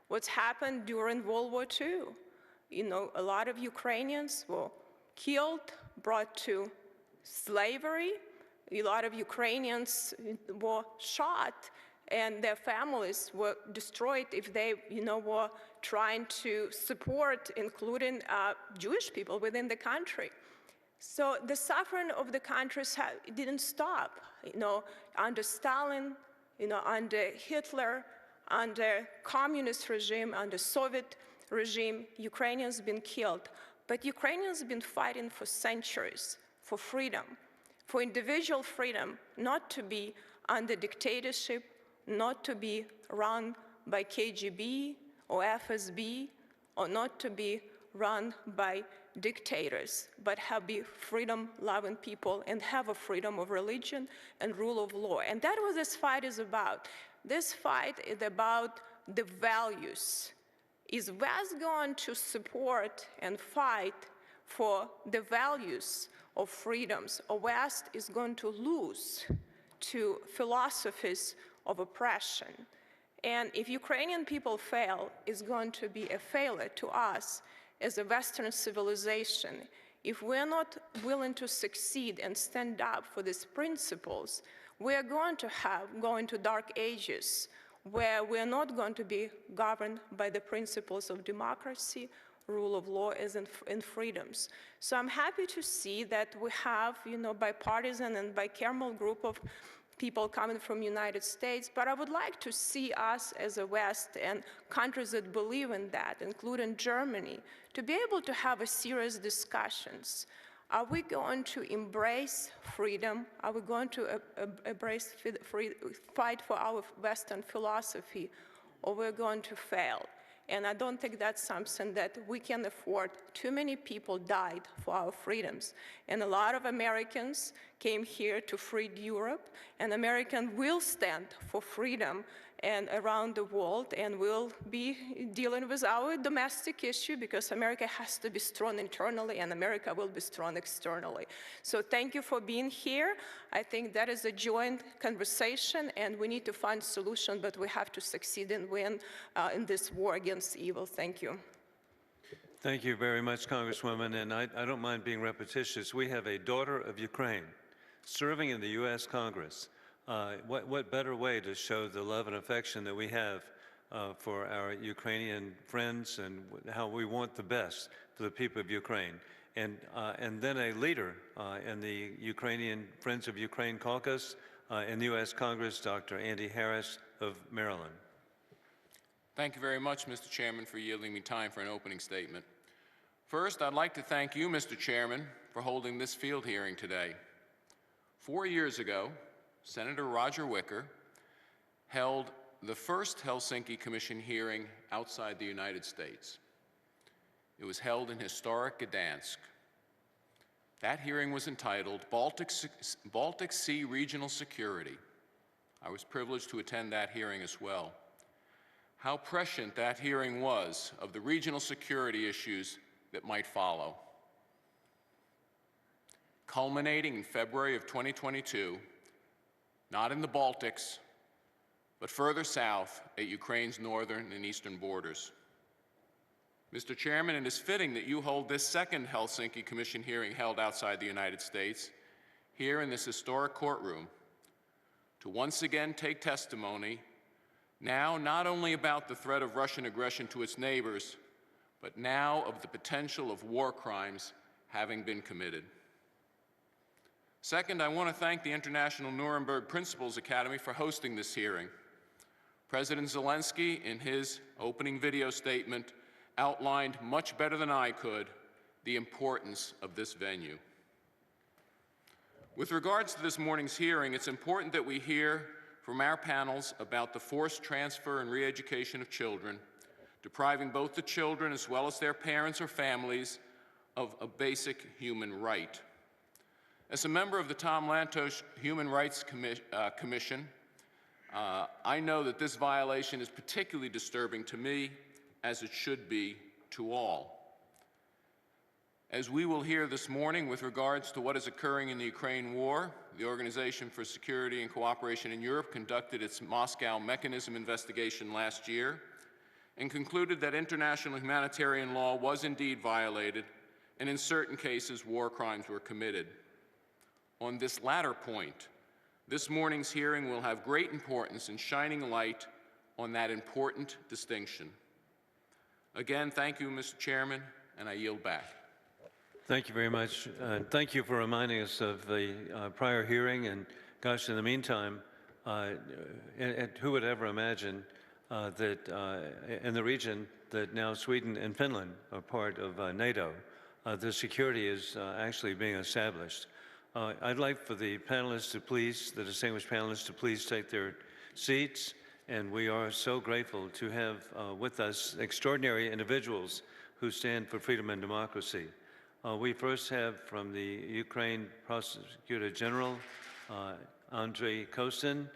What's happened during World War II? A lot of Ukrainians were killed, brought to slavery. A lot of Ukrainians were shot, and their families were destroyed if they, were trying to support, including Jewish people within the country. So the suffering of the countries didn't stop. Under Stalin, under Hitler, under communist regime, under Soviet regime, Ukrainians been killed. But Ukrainians have been fighting for centuries for freedom, for individual freedom, not to be under dictatorship, not to be run by KGB or FSB, or not to be run by dictators, but be freedom-loving people and have a freedom of religion and rule of law. And that's what this fight is about. This fight is about the values. Is West going to support and fight for the values of freedoms, a West is going to lose to philosophies of oppression. And if Ukrainian people fail, it's going to be a failure to us as a Western civilization. If we're not willing to succeed and stand up for these principles, we're going to go into dark ages where we're not going to be governed by the principles of democracy, rule of law, and freedoms. So I'm happy to see that we have, bipartisan and bicameral group of people coming from the United States, but I would like to see us as a West and countries that believe in that, including Germany, to be able to have a serious discussions. Are we going to embrace freedom? Are we going to fight for our Western philosophy, or we're going to fail? And I don't think that's something that we can afford. Too many people died for our freedoms. And a lot of Americans came here to free Europe, and Americans will stand for freedom and around the world, and we'll be dealing with our domestic issue because America has to be strong internally and America will be strong externally. So thank you for being here. I think that is a joint conversation and we need to find solution, but we have to succeed and win in this war against evil. Thank you. Thank you very much, Congresswoman, and I don't mind being repetitious. We have a daughter of Ukraine serving in the U.S. Congress. What better way to show the love and affection that we have for our Ukrainian friends and how we want the best for the people of Ukraine. And then a leader in the Ukrainian Friends of Ukraine caucus in the U.S. Congress, Dr. Andy Harris of Maryland. Thank you very much, Mr. Chairman, for yielding me time for an opening statement. First, I'd like to thank you, Mr. Chairman, for holding this field hearing today. 4 years ago, Senator Roger Wicker held the first Helsinki Commission hearing outside the United States. It was held in historic Gdansk. That hearing was entitled Baltic Sea Regional Security. I was privileged to attend that hearing as well. How prescient that hearing was of the regional security issues that might follow. Culminating in February of 2022, not in the Baltics, but further south at Ukraine's northern and eastern borders. Mr. Chairman, it is fitting that you hold this second Helsinki Commission hearing held outside the United States, here in this historic courtroom, to once again take testimony, now not only about the threat of Russian aggression to its neighbors, but now of the potential of war crimes having been committed. Second, I want to thank the International Nuremberg Principles Academy for hosting this hearing. President Zelensky, in his opening video statement, outlined much better than I could the importance of this venue. With regards to this morning's hearing, it's important that we hear from our panels about the forced transfer and re-education of children, depriving both the children as well as their parents or families of a basic human right. As a member of the Tom Lantos Human Rights Commission, I know that this violation is particularly disturbing to me, as it should be to all. As we will hear this morning with regards to what is occurring in the Ukraine war, the Organization for Security and Cooperation in Europe conducted its Moscow Mechanism investigation last year and concluded that international humanitarian law was indeed violated, and in certain cases, war crimes were committed. On this latter point, this morning's hearing will have great importance in shining light on that important distinction. Again, thank you, Mr. Chairman, and I yield back. Thank you very much. Thank you for reminding us of the prior hearing. And gosh, in the meantime, who would ever imagine that in the region that now Sweden and Finland are part of NATO, the security is actually being established. I'd like for the panelists to please, the distinguished panelists to please take their seats. And we are so grateful to have with us extraordinary individuals who stand for freedom and democracy. We first have from the Ukraine Prosecutor General, Andrei Kostin.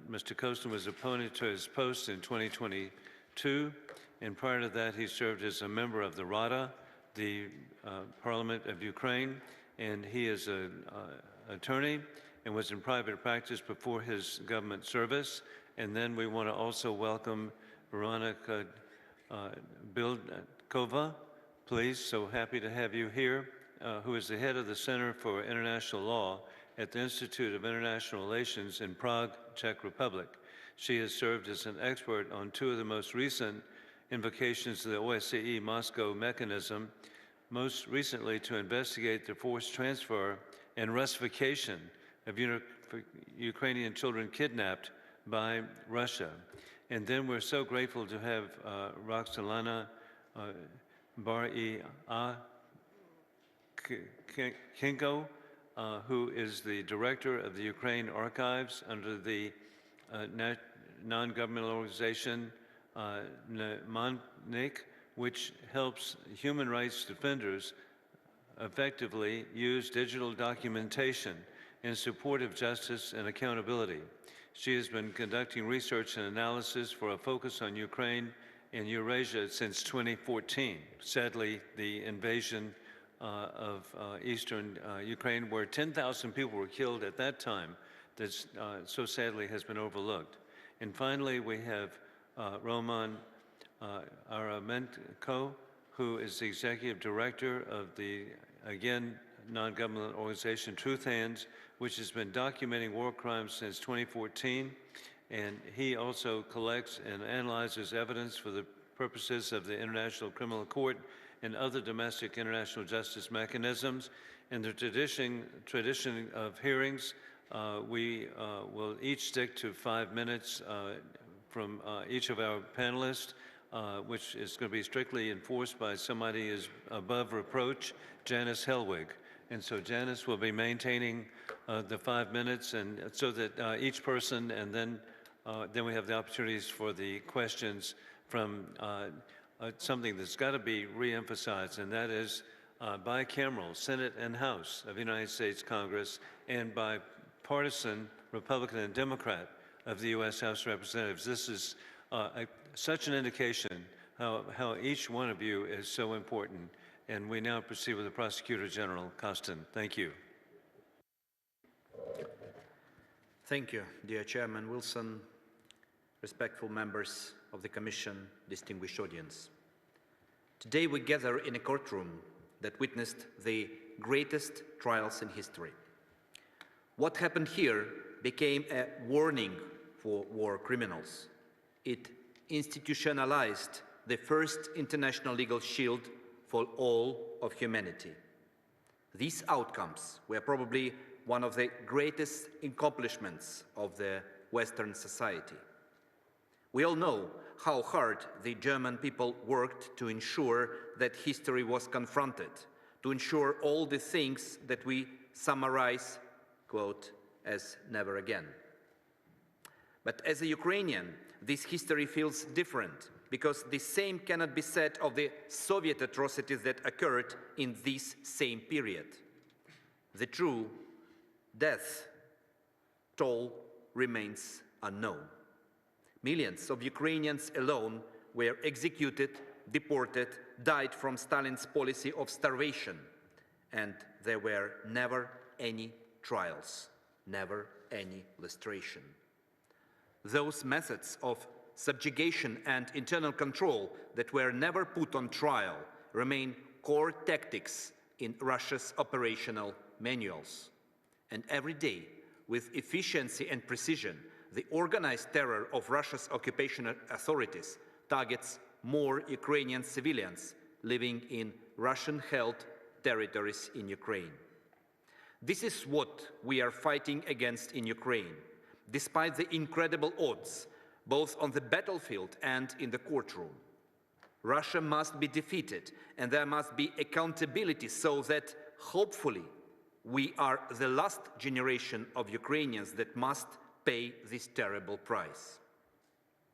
Mr. Kostin was appointed to his post in 2022, and prior to that he served as a member of the Rada, the Parliament of Ukraine, and he is an attorney and was in private practice before his government service. And then we want to also welcome Veronica Bildkova, please, so happy to have you here, who is the head of the Center for International Law at the Institute of International Relations in Prague, Czech Republic. She has served as an expert on two of the most recent invocations of the OSCE Moscow mechanism, most recently to investigate the forced transfer and Russification of Ukrainian children kidnapped by Russia. And then we're so grateful to have Roxalana Kinko, who is the director of the Ukraine Archives under the non-governmental organization Nuremberg, which helps human rights defenders effectively use digital documentation in support of justice and accountability. She has been conducting research and analysis for a focus on Ukraine and Eurasia since 2014. Sadly, the invasion of eastern Ukraine, where 10,000 people were killed at that time, that so sadly has been overlooked. And finally, we have Roman Aramenko, who is the executive director of the, again, non-governmental organization Truth Hands, which has been documenting war crimes since 2014. And he also collects and analyzes evidence for the purposes of the International Criminal Court and other domestic international justice mechanisms. In the tradition of hearings, we will each stick to 5 minutes from each of our panelists, which is going to be strictly enforced by somebody who's above reproach, Janice Hellwig. And so Janice will be maintaining the 5 minutes, and so that each person, and then we have the opportunities for the questions from something that's got to be re-emphasized, and that is bicameral, Senate and House of the United States Congress, and bipartisan Republican and Democrat of the U.S. House of Representatives. This is such an indication how each one of you is so important. And we now proceed with the Prosecutor General, Costin. Thank you. Thank you, dear Chairman Wilson, respectful members of the Commission, distinguished audience. Today we gather in a courtroom that witnessed the greatest trials in history. What happened here became a warning for war criminals. It institutionalized the first international legal shield for all of humanity. These outcomes were probably one of the greatest accomplishments of the Western society. We all know how hard the German people worked to ensure that history was confronted, to ensure all the things that we summarize, quote, as never again. But as a Ukrainian, this history feels different, because the same cannot be said of the Soviet atrocities that occurred in this same period. The true death toll remains unknown. Millions of Ukrainians alone were executed, deported, died from Stalin's policy of starvation, and there were never any trials, never any lustration. Those methods of subjugation and internal control that were never put on trial remain core tactics in Russia's operational manuals. And every day, with efficiency and precision, the organized terror of Russia's occupation authorities targets more Ukrainian civilians living in Russian-held territories in Ukraine. This is what we are fighting against in Ukraine, despite the incredible odds both on the battlefield and in the courtroom. Russia must be defeated, and there must be accountability so that, hopefully, we are the last generation of Ukrainians that must pay this terrible price.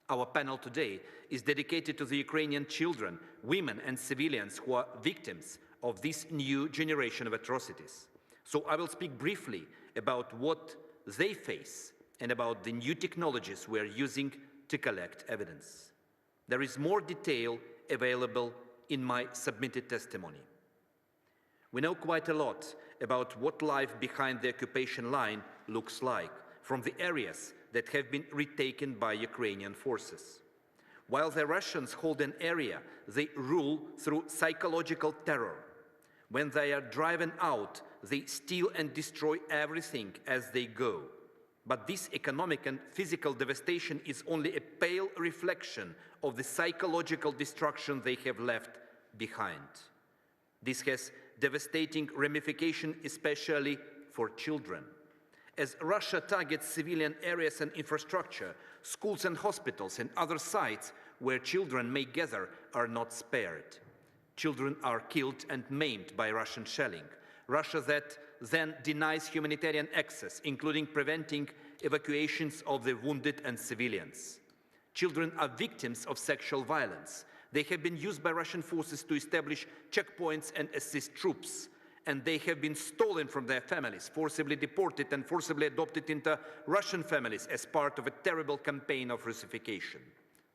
Our panel today is dedicated to the Ukrainian children, women, and civilians who are victims of this new generation of atrocities. So I will speak briefly about what they face and about the new technologies we are using to collect evidence. There is more detail available in my submitted testimony. We know quite a lot about what life behind the occupation line looks like from the areas that have been retaken by Ukrainian forces. While the Russians hold an area, they rule through psychological terror. When they are driven out, they steal and destroy everything as they go. But this economic and physical devastation is only a pale reflection of the psychological destruction they have left behind. This has devastating ramifications, especially for children. As Russia targets civilian areas and infrastructure, schools and hospitals and other sites where children may gather are not spared. Children are killed and maimed by Russian shelling. Russia that then denies humanitarian access, including preventing evacuations of the wounded and civilians. Children are victims of sexual violence. They have been used by Russian forces to establish checkpoints and assist troops, and they have been stolen from their families, forcibly deported and forcibly adopted into Russian families as part of a terrible campaign of Russification.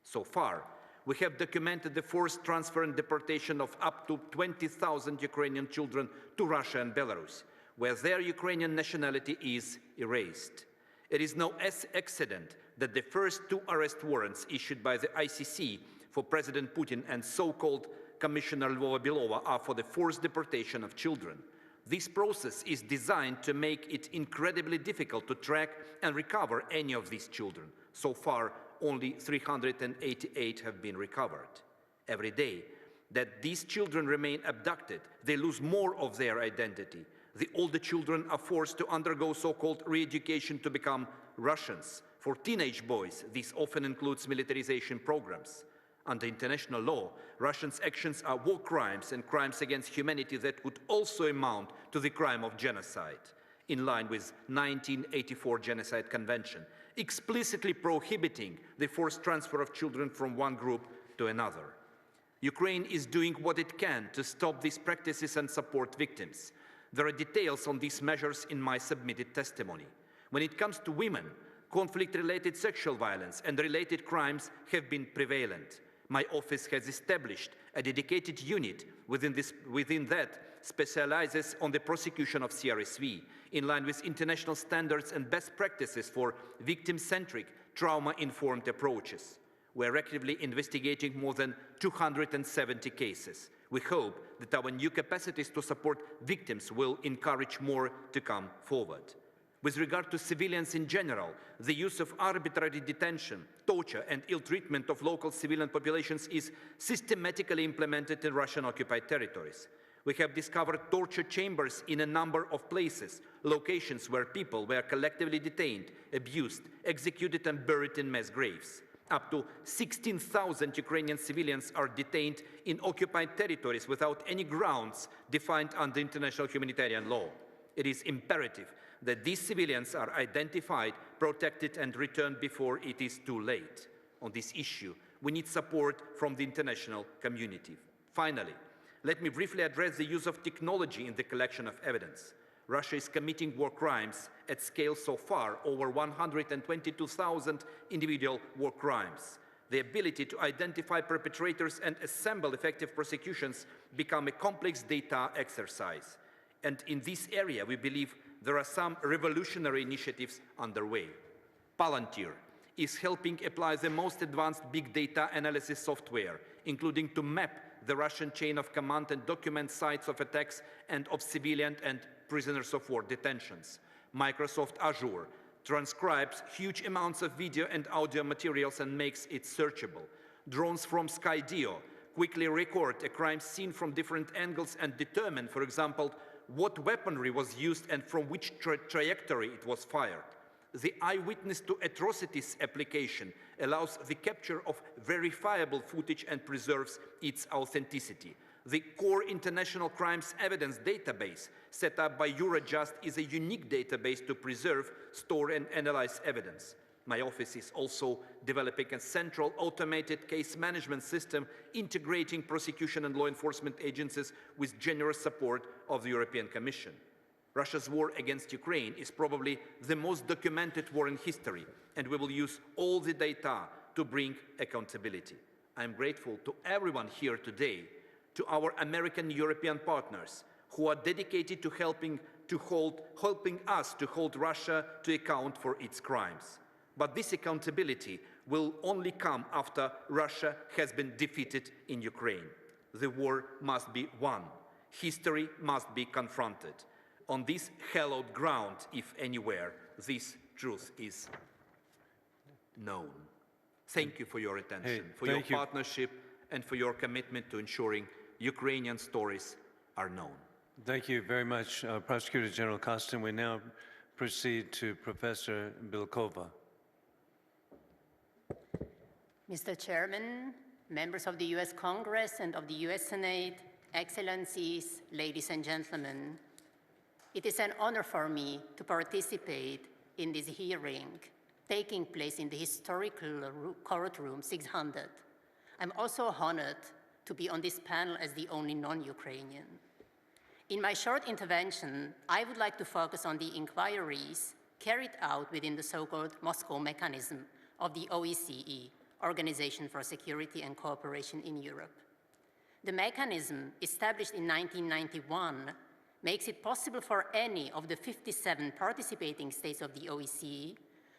So far, we have documented the forced transfer and deportation of up to 20,000 Ukrainian children to Russia and Belarus, where their Ukrainian nationality is erased. It is no accident that the first 2 arrest warrants issued by the ICC for President Putin and so-called Commissioner Lvova-Belova are for the forced deportation of children. This process is designed to make it incredibly difficult to track and recover any of these children. So far, only 388 have been recovered. Every day that these children remain abducted, they lose more of their identity. The older children are forced to undergo so-called re-education to become Russians. For teenage boys, this often includes militarization programs. Under international law, Russians' actions are war crimes and crimes against humanity that could also amount to the crime of genocide, in line with 1984 Genocide Convention, explicitly prohibiting the forced transfer of children from one group to another. Ukraine is doing what it can to stop these practices and support victims. There are details on these measures in my submitted testimony. When it comes to women, conflict-related sexual violence and related crimes have been prevalent. My office has established a dedicated unit within that specializes on the prosecution of CRSV, in line with international standards and best practices for victim-centric, trauma-informed approaches. We're actively investigating more than 270 cases. We hope that our new capacities to support victims will encourage more to come forward. With regard to civilians in general, the use of arbitrary detention, torture, and ill treatment of local civilian populations is systematically implemented in Russian-occupied territories. We have discovered torture chambers in a number of places, locations where people were collectively detained, abused, executed, and buried in mass graves. Up to 16,000 Ukrainian civilians are detained in occupied territories without any grounds defined under international humanitarian law. It is imperative that these civilians are identified, protected, and returned before it is too late. On this issue, we need support from the international community. Finally, let me briefly address the use of technology in the collection of evidence. Russia is committing war crimes at scale so far, over 122,000 individual war crimes. The ability to identify perpetrators and assemble effective prosecutions become a complex data exercise. And in this area, we believe there are some revolutionary initiatives underway. Palantir is helping apply the most advanced big data analysis software, including to map the Russian chain of command and document sites of attacks and of civilian and prisoners of war detentions. Microsoft Azure transcribes huge amounts of video and audio materials and makes it searchable. Drones from Skydio quickly record a crime scene from different angles and determine, for example, what weaponry was used and from which trajectory it was fired. The Eyewitness to Atrocities application allows the capture of verifiable footage and preserves its authenticity. The Core International Crimes Evidence Database, set up by Eurojust, is a unique database to preserve, store, and analyze evidence. My office is also developing a central automated case management system integrating prosecution and law enforcement agencies with generous support of the European Commission. Russia's war against Ukraine is probably the most documented war in history, and we will use all the data to bring accountability. I am grateful to everyone here today, to our American and European partners who are dedicated to helping us to hold Russia to account for its crimes. But this accountability will only come after Russia has been defeated in Ukraine. The war must be won. History must be confronted. On this hallowed ground, if anywhere, this truth is known. Thank you for your attention, for your partnership, and for your commitment to ensuring Ukrainian stories are known. Thank you very much, Prosecutor General Kostin. We now proceed to Professor Bilkova. Mr. Chairman, members of the U.S. Congress and of the U.S. Senate, Excellencies, ladies and gentlemen, it is an honor for me to participate in this hearing taking place in the historical courtroom 600. I'm also honored to be on this panel as the only non-Ukrainian. In my short intervention, I would like to focus on the inquiries carried out within the so-called Moscow mechanism of the OSCE, Organization for Security and Cooperation in Europe. The mechanism, established in 1991, makes it possible for any of the 57 participating states of the OSCE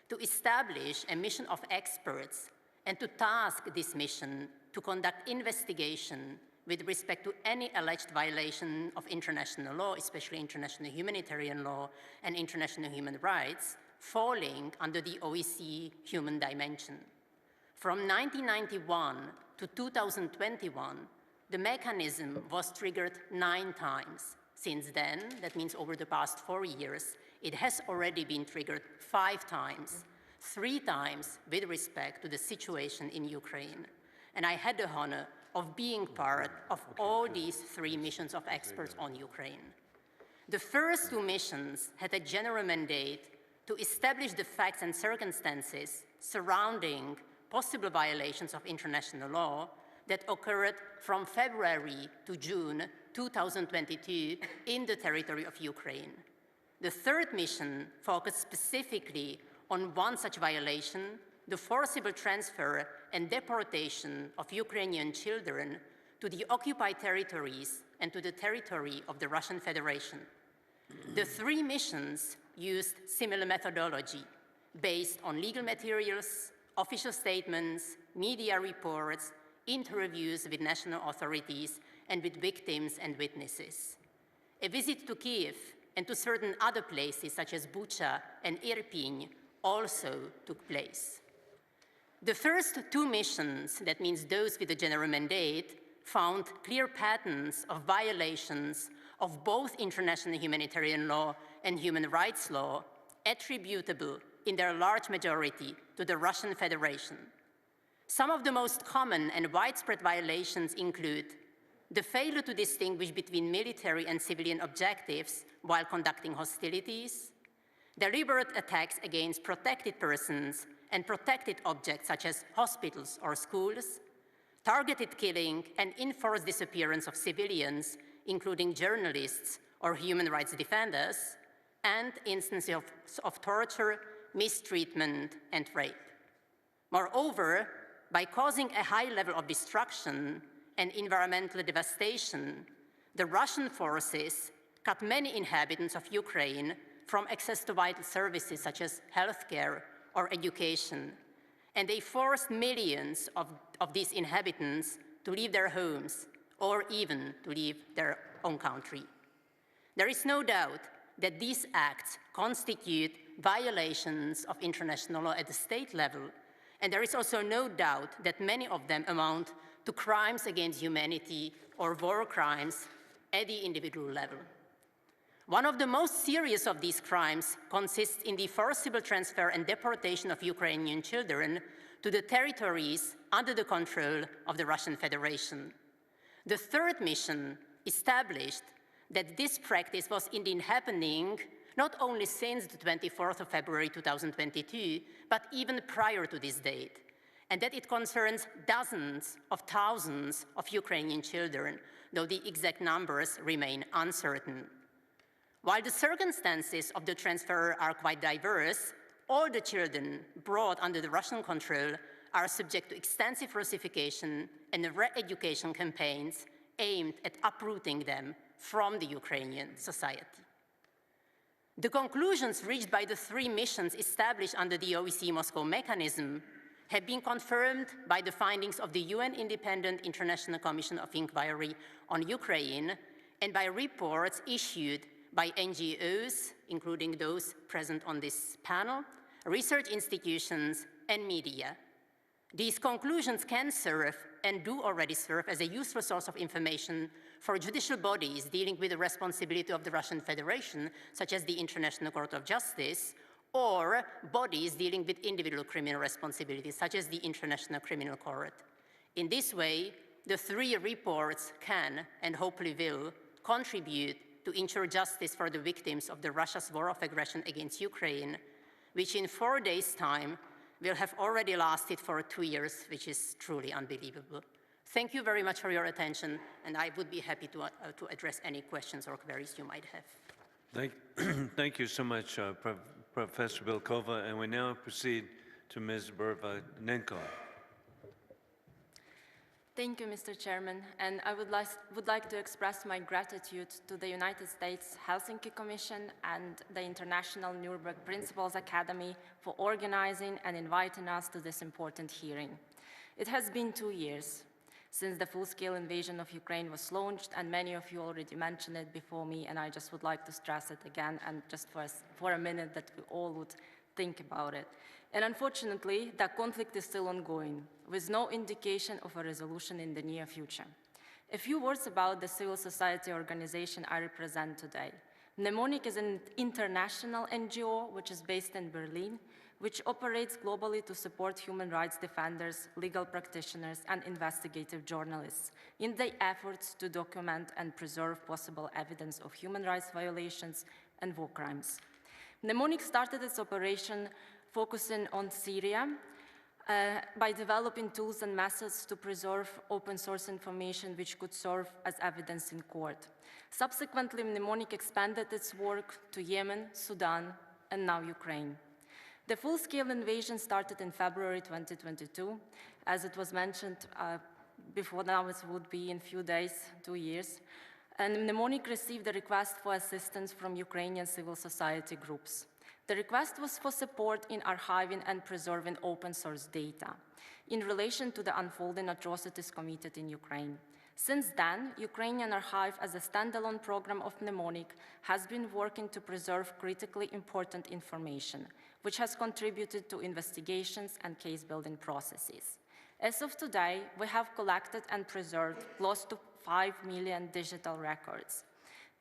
to establish a mission of experts and to task this mission to conduct investigation with respect to any alleged violation of international law, especially international humanitarian law and international human rights, falling under the OSCE human dimension. From 1991 to 2021, the mechanism was triggered 9 times. Since then, that means over the past 4 years, it has already been triggered 5 times, 3 times with respect to the situation in Ukraine. And I had the honor of being part of all these 3 missions of experts on Ukraine. The first 2 missions had a general mandate to establish the facts and circumstances surrounding possible violations of international law that occurred from February to June 2022 in the territory of Ukraine. The third mission focused specifically on one such violation, the forcible transfer and deportation of Ukrainian children to the occupied territories and to the territory of the Russian Federation. The 3 missions used similar methodology based on legal materials, official statements, media reports, interviews with national authorities, and with victims and witnesses. A visit to Kiev and to certain other places, such as Bucha and Irpin, also took place. The first 2 missions, that means those with a general mandate, found clear patterns of violations of both international humanitarian law and human rights law, attributable in their large majority to the Russian Federation. Some of the most common and widespread violations include the failure to distinguish between military and civilian objectives while conducting hostilities, deliberate attacks against protected persons and protected objects such as hospitals or schools, targeted killing and enforced disappearance of civilians, including journalists or human rights defenders, and instances of torture, mistreatment, and rape. Moreover, by causing a high level of destruction and environmental devastation, the Russian forces cut many inhabitants of Ukraine from access to vital services such as healthcare or education, and they forced millions of these inhabitants to leave their homes or even to leave their own country. There is no doubt that these acts constitute violations of international law at the state level, and there is also no doubt that many of them amount to crimes against humanity or war crimes at the individual level. One of the most serious of these crimes consists in the forcible transfer and deportation of Ukrainian children to the territories under the control of the Russian Federation. The third mission established that this practice was indeed happening not only since the 24th of February 2022, but even prior to this date, and that it concerns dozens of thousands of Ukrainian children, though the exact numbers remain uncertain. While the circumstances of the transfer are quite diverse, all the children brought under the Russian control are subject to extensive Russification and re-education campaigns aimed at uprooting them from the Ukrainian society. The conclusions reached by the 3 missions established under the OEC Moscow mechanism have been confirmed by the findings of the UN Independent International Commission of Inquiry on Ukraine and by reports issued by NGOs, including those present on this panel, research institutions, and media. These conclusions can serve and do already serve as a useful source of information for judicial bodies dealing with the responsibility of the Russian Federation, such as the International Court of Justice, or bodies dealing with individual criminal responsibilities, such as the International Criminal Court. In this way, the 3 reports can, and hopefully will, contribute to ensure justice for the victims of Russia's war of aggression against Ukraine, which in 4 days' time will have already lasted for 2 years, which is truly unbelievable. Thank you very much for your attention, and I would be happy to address any questions or queries you might have. Thank you so much, Professor Bilkova, and we now proceed to Ms. Burvanenko. Thank you, Mr. Chairman, and I would like to express my gratitude to the United States Helsinki Commission and the International Nuremberg Principles Academy for organizing and inviting us to this important hearing. It has been 2 years since the full-scale invasion of Ukraine was launched, and many of you already mentioned it before me, and I just would like to stress it again, and just for a minute that we all would think about it. And unfortunately, the conflict is still ongoing, with no indication of a resolution in the near future. A few words about the civil society organization I represent today. Mnemonic is an international NGO which is based in Berlin, which operates globally to support human rights defenders, legal practitioners, and investigative journalists in their efforts to document and preserve possible evidence of human rights violations and war crimes. Mnemonic started its operation focusing on Syria by developing tools and methods to preserve open source information which could serve as evidence in court. Subsequently, Mnemonic expanded its work to Yemen, Sudan, and now Ukraine. The full-scale invasion started in February 2022. As it was mentioned before, now it would be in few days, 2 years. And Mnemonic received a request for assistance from Ukrainian civil society groups. The request was for support in archiving and preserving open source data in relation to the unfolding atrocities committed in Ukraine. Since then, Ukrainian Archive, as a standalone program of Mnemonic, has been working to preserve critically important information, which has contributed to investigations and case-building processes. As of today, we have collected and preserved close to 5 million digital records.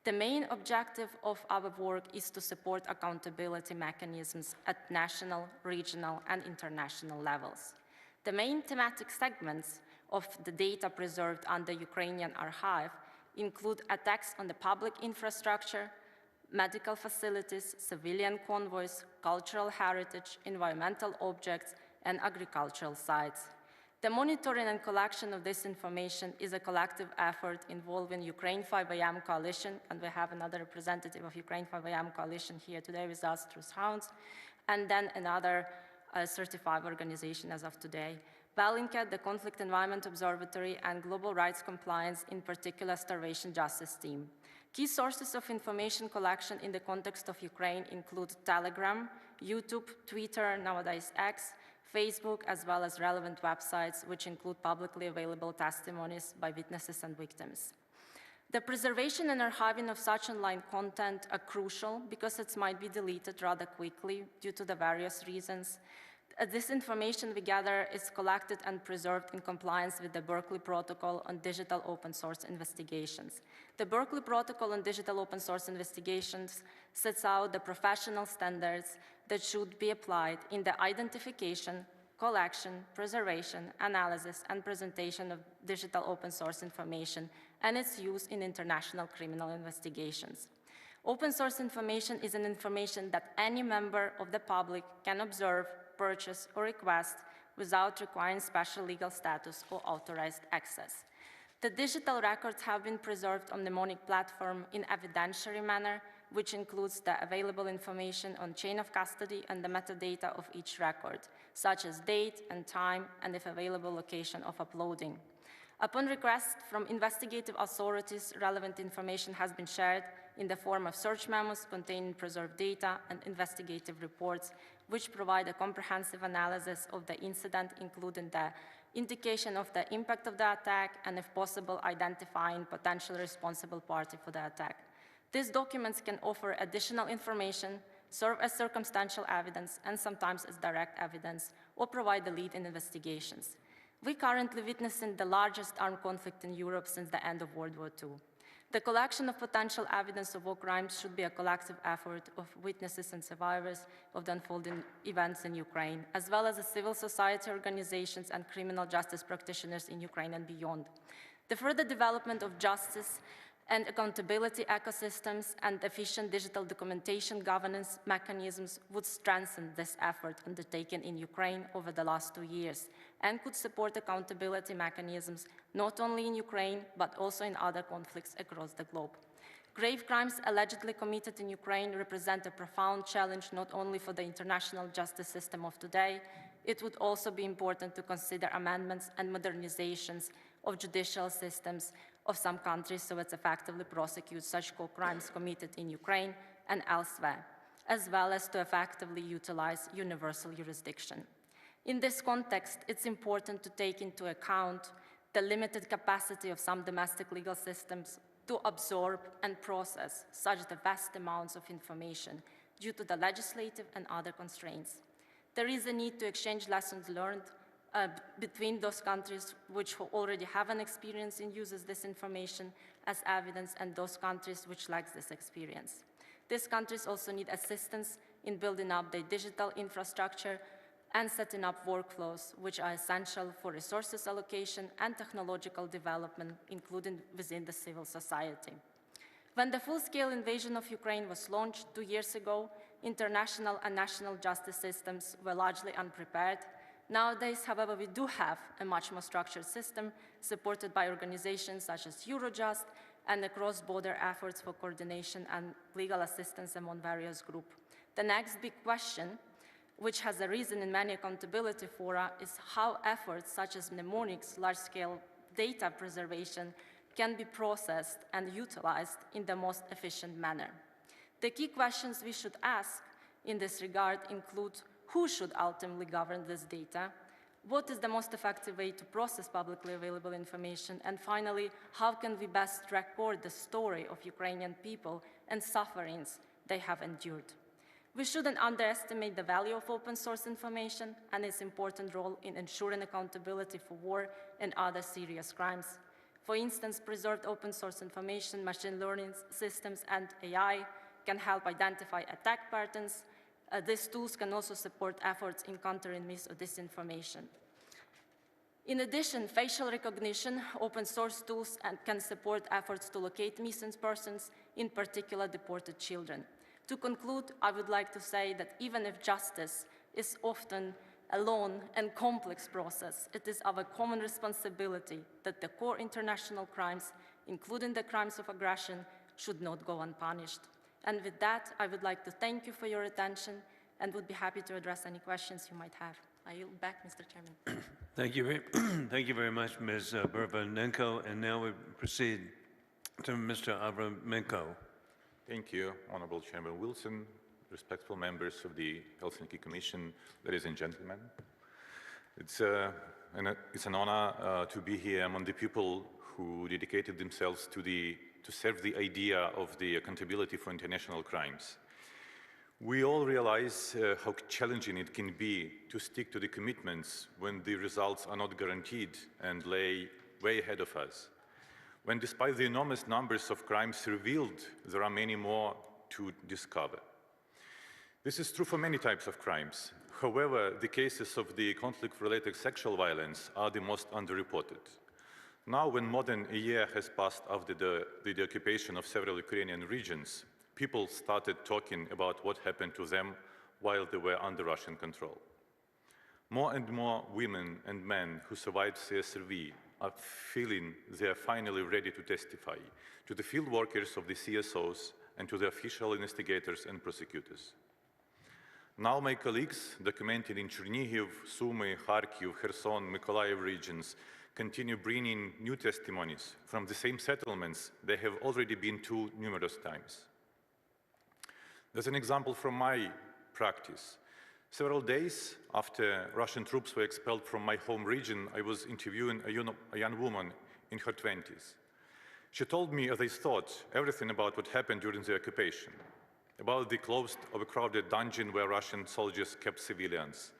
The main objective of our work is to support accountability mechanisms at national, regional, and international levels. The main thematic segments of the data preserved under Ukrainian Archive include attacks on the public infrastructure, medical facilities, civilian convoys, cultural heritage, environmental objects, and agricultural sites. The monitoring and collection of this information is a collective effort involving Ukraine 5 AM Coalition, and we have another representative of Ukraine 5 AM Coalition here today with us through sounds, and then another certified organization as of today. Bellingcat, the Conflict Environment Observatory, and Global Rights Compliance, in particular Starvation Justice Team. Key sources of information collection in the context of Ukraine include Telegram, YouTube, Twitter, nowadays X, Facebook, as well as relevant websites, which include publicly available testimonies by witnesses and victims. The preservation and archiving of such online content are crucial because it might be deleted rather quickly due to the various reasons. This information we gather is collected and preserved in compliance with the Berkeley Protocol on Digital Open Source Investigations. The Berkeley Protocol on Digital Open Source Investigations sets out the professional standards that should be applied in the identification, collection, preservation, analysis, and presentation of digital open source information and its use in international criminal investigations. Open source information is an information that any member of the public can observe, purchase, or request without requiring special legal status or authorized access. The digital records have been preserved on the Mnemonic platform in evidentiary manner, which includes the available information on chain of custody and the metadata of each record, such as date and time, and if available, location of uploading. Upon request from investigative authorities, relevant information has been shared in the form of search memos containing preserved data and investigative reports, which provide a comprehensive analysis of the incident, including the indication of the impact of the attack and, if possible, identifying potential responsible party for the attack. These documents can offer additional information, serve as circumstantial evidence, and sometimes as direct evidence, or provide the lead in investigations. We currently witnessing the largest armed conflict in Europe since the end of World War II. The collection of potential evidence of war crimes should be a collective effort of witnesses and survivors of the unfolding events in Ukraine, as well as the civil society organizations and criminal justice practitioners in Ukraine and beyond. The further development of justice and accountability ecosystems and efficient digital documentation governance mechanisms would strengthen this effort undertaken in Ukraine over the last 2 years and could support accountability mechanisms not only in Ukraine but also in other conflicts across the globe. Grave crimes allegedly committed in Ukraine represent a profound challenge not only for the international justice system of today, it would also be important to consider amendments and modernizations of judicial systems of some countries so as effectively prosecute such crimes committed in Ukraine and elsewhere, as well as to effectively utilize universal jurisdiction. In this context, it's important to take into account the limited capacity of some domestic legal systems to absorb and process such vast amounts of information due to the legislative and other constraints. There is a need to exchange lessons learned between those countries which already have an experience in uses this information as evidence and those countries which lack this experience. These countries also need assistance in building up their digital infrastructure and setting up workflows which are essential for resources allocation and technological development, including within the civil society. When the full-scale invasion of Ukraine was launched 2 years ago, international and national justice systems were largely unprepared. Nowadays, however, we do have a much more structured system supported by organizations such as Eurojust and the cross-border efforts for coordination and legal assistance among various groups. The next big question, which has arisen in many accountability fora, is how efforts such as mnemonics, large-scale data preservation, can be processed and utilized in the most efficient manner. The key questions we should ask in this regard include: who should ultimately govern this data? What is the most effective way to process publicly available information? And finally, how can we best record the story of Ukrainian people and sufferings they have endured? We shouldn't underestimate the value of open source information and its important role in ensuring accountability for war and other serious crimes. For instance, preserved open source information, machine learning systems, and AI can help identify attack patterns. These tools can also support efforts in countering mis- or disinformation. In addition, facial recognition, open source tools can support efforts to locate missing persons, in particular deported children. To conclude, I would like to say that even if justice is often a long and complex process, it is our common responsibility that the core international crimes, including the crimes of aggression, should not go unpunished. And with that, I would like to thank you for your attention and would be happy to address any questions you might have. I yield back, Mr. Chairman. Thank you very much, Ms. Burbanenko. And now we proceed to Mr. Avramenko. Thank you, Honorable Chairman Wilson, respectful members of the Helsinki Commission, ladies and gentlemen. It's an honor to be here among the people who dedicated themselves to serve the idea of the accountability for international crimes. We all realize how challenging it can be to stick to the commitments when the results are not guaranteed and lay way ahead of us. When despite the enormous numbers of crimes revealed, there are many more to discover. This is true for many types of crimes. However, the cases of the conflict-related sexual violence are the most underreported. Now, when more than a year has passed after the occupation of several Ukrainian regions, people started talking about what happened to them while they were under Russian control. More and more women and men who survived CSRV are feeling they are finally ready to testify to the field workers of the CSOs and to the official investigators and prosecutors. Now my colleagues, documented in Chernihiv, Sumy, Kharkiv, Kherson, Mykolaiv regions, continue bringing new testimonies from the same settlements they have already been to numerous times. There's an example from my practice. Several days after Russian troops were expelled from my home region, I was interviewing a young woman in her 20s. She told me, as I thought, everything about what happened during the occupation, about the closed, overcrowded dungeon where Russian soldiers kept civilians.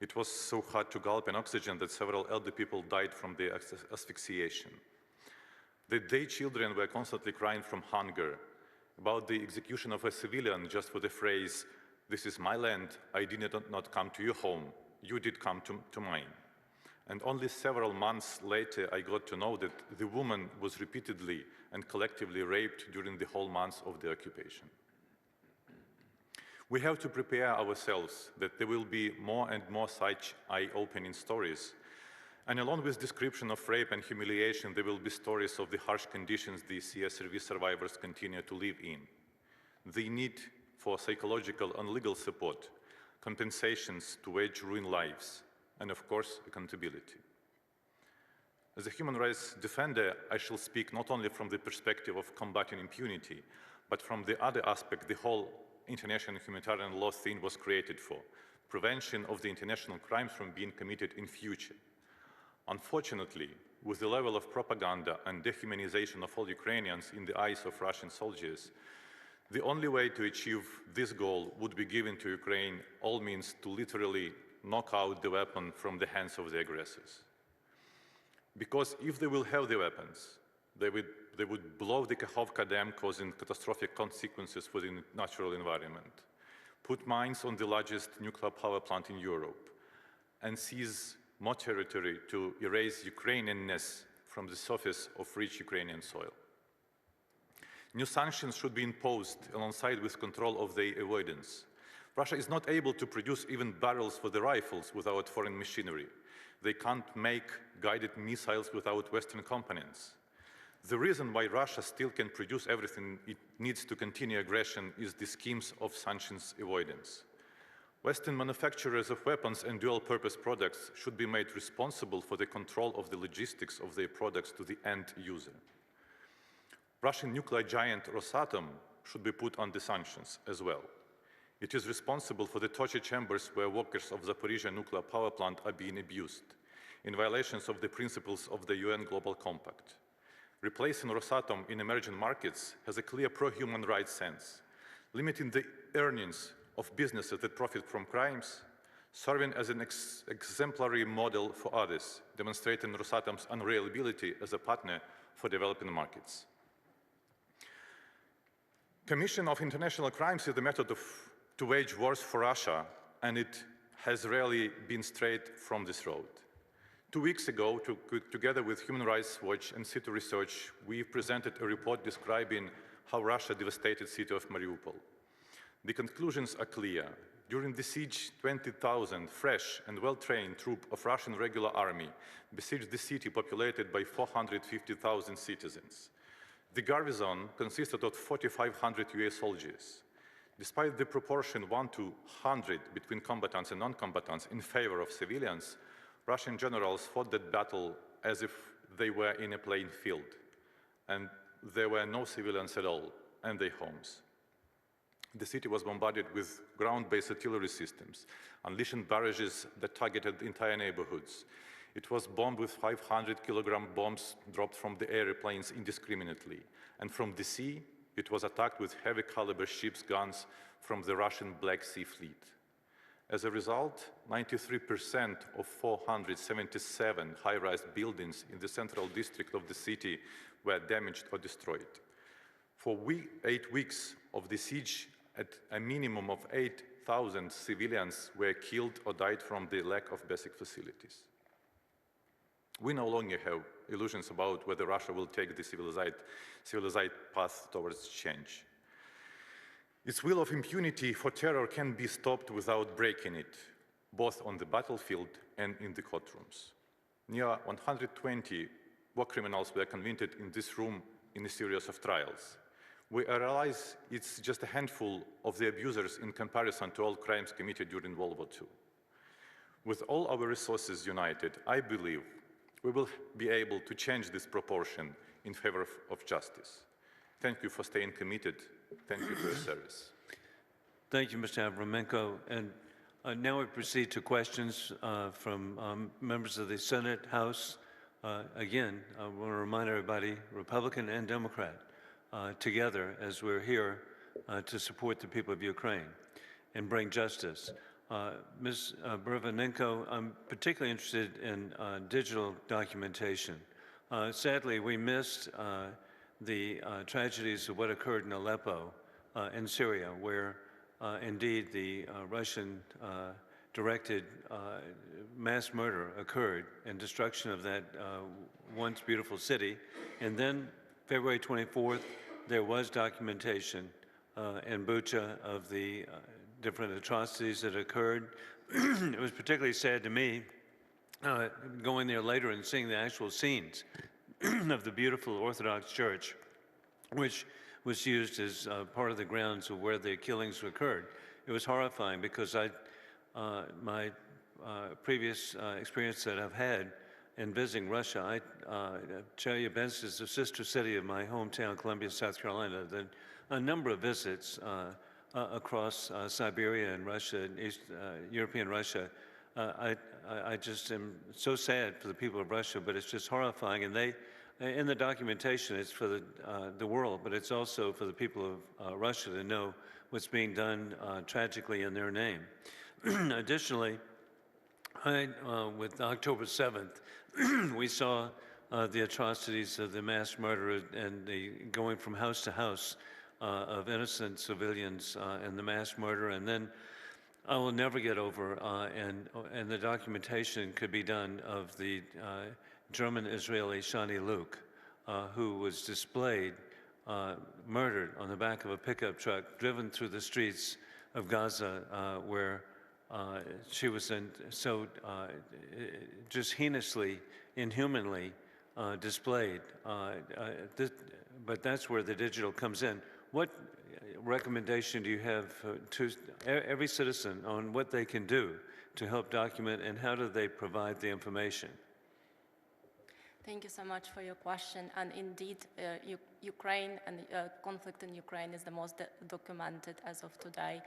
It was so hard to gulp in oxygen that several elder people died from the asphyxiation. That their children were constantly crying from hunger, about the execution of a civilian just for the phrase, "This is my land, I did not come to your home, you did come to mine." And only several months later, I got to know that the woman was repeatedly and collectively raped during the whole months of the occupation. We have to prepare ourselves that there will be more and more such eye-opening stories. And along with description of rape and humiliation, there will be stories of the harsh conditions the CSRV survivors continue to live in. The need for psychological and legal support, compensations to wage ruined lives, and of course, accountability. As a human rights defender, I shall speak not only from the perspective of combating impunity, but from the other aspect the whole international humanitarian law thing was created for, prevention of the international crimes from being committed in future. Unfortunately, with the level of propaganda and dehumanization of all Ukrainians in the eyes of Russian soldiers, the only way to achieve this goal would be giving to Ukraine all means to literally knock out the weapon from the hands of the aggressors. Because if they will have the weapons, they would blow the Kakhovka Dam, causing catastrophic consequences for the natural environment, put mines on the largest nuclear power plant in Europe, and seize more territory to erase Ukrainianness from the surface of rich Ukrainian soil. New sanctions should be imposed alongside with control of their avoidance. Russia is not able to produce even barrels for the rifles without foreign machinery. They can't make guided missiles without Western components. The reason why Russia still can produce everything it needs to continue aggression is the schemes of sanctions avoidance. Western manufacturers of weapons and dual-purpose products should be made responsible for the control of the logistics of their products to the end user. Russian nuclear giant Rosatom should be put under sanctions as well. It is responsible for the torture chambers where workers of Zaporizhzhia nuclear power plant are being abused, in violations of the principles of the UN Global Compact. Replacing Rosatom in emerging markets has a clear pro-human rights sense, limiting the earnings of businesses that profit from crimes, serving as an exemplary model for others, demonstrating Rosatom's unreliability as a partner for developing markets. Commission of international crimes is the method to wage wars for Russia, and it has rarely been strayed from this road. 2 weeks ago, together with Human Rights Watch and City Research, we presented a report describing how Russia devastated the city of Mariupol. The conclusions are clear. During the siege, 20,000 fresh and well-trained troops of Russian regular army besieged the city populated by 450,000 citizens. The garrison consisted of 4,500 US soldiers. Despite the proportion 1 to 100 between combatants and non-combatants in favor of civilians, Russian generals fought that battle as if they were in a playing field, and there were no civilians at all, and their homes. The city was bombarded with ground-based artillery systems, unleashing barrages that targeted entire neighborhoods. It was bombed with 500-kilogram bombs dropped from the airplanes indiscriminately, and from the sea, it was attacked with heavy-caliber ships' guns from the Russian Black Sea Fleet. As a result, 93% of 477 high-rise buildings in the central district of the city were damaged or destroyed. For 8 weeks of the siege, at a minimum of 8,000 civilians were killed or died from the lack of basic facilities. We no longer have illusions about whether Russia will take the civilized path towards change. Its will of impunity for terror can be stopped without breaking it, both on the battlefield and in the courtrooms. Near 120 war criminals were convicted in this room in a series of trials. we realize it's just a handful of the abusers in comparison to all crimes committed during World War II. With all our resources united, I believe we will be able to change this proportion in favor of justice. Thank you for staying committed. Thank you for your service. Thank you, Mr. Avramenko. And now we proceed to questions from members of the Senate, House. Again, I want to remind everybody, Republican and Democrat, together as we're here to support the people of Ukraine and bring justice. Ms. Burvanenko, I'm particularly interested in digital documentation. Sadly, we missed the tragedies of what occurred in Aleppo in Syria, where indeed the Russian directed mass murder occurred and destruction of that once beautiful city. And then February 24th, there was documentation in Bucha of the different atrocities that occurred. It was particularly sad to me going there later and seeing the actual scenes of the beautiful Orthodox Church, which was used as part of the grounds of where the killings occurred. It was horrifying because my previous experience that I've had in visiting Russia, Chelyabinsk is the sister city of my hometown, Columbia, South Carolina. A number of visits across Siberia and Russia, and East European Russia. I just am so sad for the people of Russia, but it's just horrifying. And they, in the documentation, it's for the world, but it's also for the people of Russia to know what's being done tragically in their name. Additionally, with October 7th, we saw the atrocities of the mass murder and the going from house to house of innocent civilians and the mass murder. And then I will never get over, and the documentation could be done of the German-Israeli Shani Luke, who was displayed, murdered on the back of a pickup truck, driven through the streets of Gaza, where she was just heinously, inhumanly displayed. But that's where the digital comes in. What recommendation do you have to every citizen on what they can do to help document, and how do they provide the information? Thank you so much for your question. And indeed, Ukraine and conflict in Ukraine is the most documented as of today.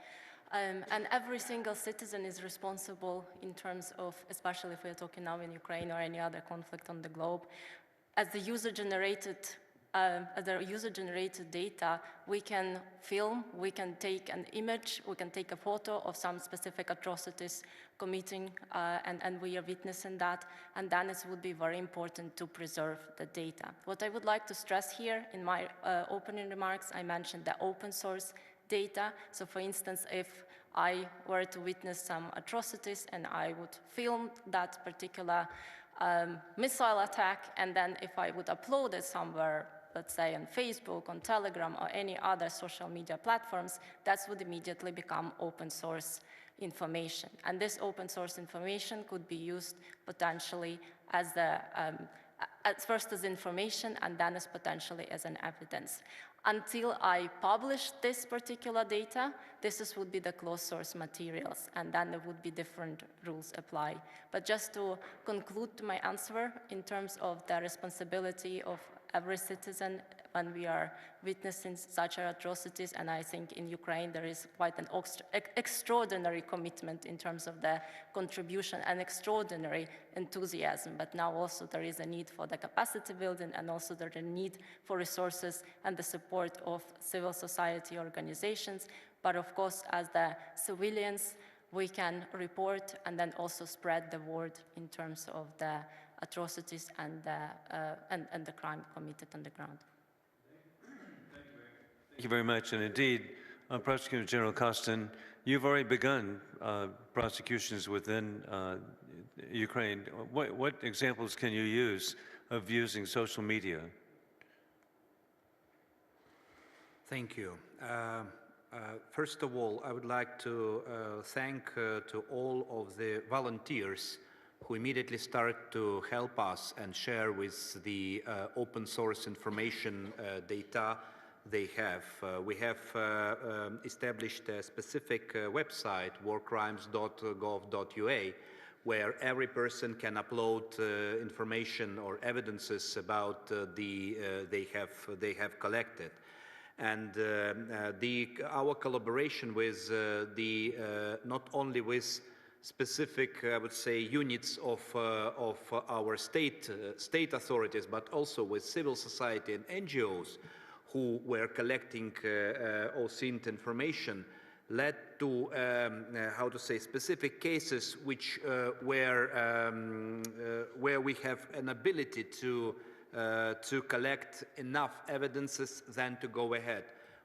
And every single citizen is responsible in terms of, especially if we're talking now in Ukraine or any other conflict on the globe, as the user-generated data, we can film, we can take an image, we can take a photo of some specific atrocities committing, and we are witnessing that, and then it would be very important to preserve the data. What I would like to stress here in my opening remarks, I mentioned the open source data. So for instance, if I were to witness some atrocities and I would film that particular missile attack, and then if I would upload it somewhere, let's say on Facebook, on Telegram, or any other social media platforms, that would immediately become open source information. And this open source information could be used potentially as at first as information and then as potentially as an evidence. Until I publish this particular data, this would be the closed source materials, and then there would be different rules apply. But just to conclude my answer in terms of the responsibility of every citizen when we are witnessing such atrocities, and I think in Ukraine there is quite an extraordinary commitment in terms of the contribution and extraordinary enthusiasm, but now also there is a need for the capacity building, and also there is a need for resources and the support of civil society organizations. But of course, as the civilians, we can report and then also spread the word in terms of the atrocities and the crime committed on the ground. Thank you very much. And indeed, Prosecutor General Kostin, you've already begun prosecutions within Ukraine. What examples can you use of using social media? Thank you. First of all, I would like to thank to all of the volunteers who immediately start to help us and share with the open source information data they have. We have established a specific website, warcrimes.gov.ua, where every person can upload information or evidences about they have collected. And our collaboration with not only with specific, I would say, units of our state authorities, but also with civil society and NGOs who were collecting OSINT information, led to, how to say, specific cases which where we have an ability to collect enough evidences then to go ahead.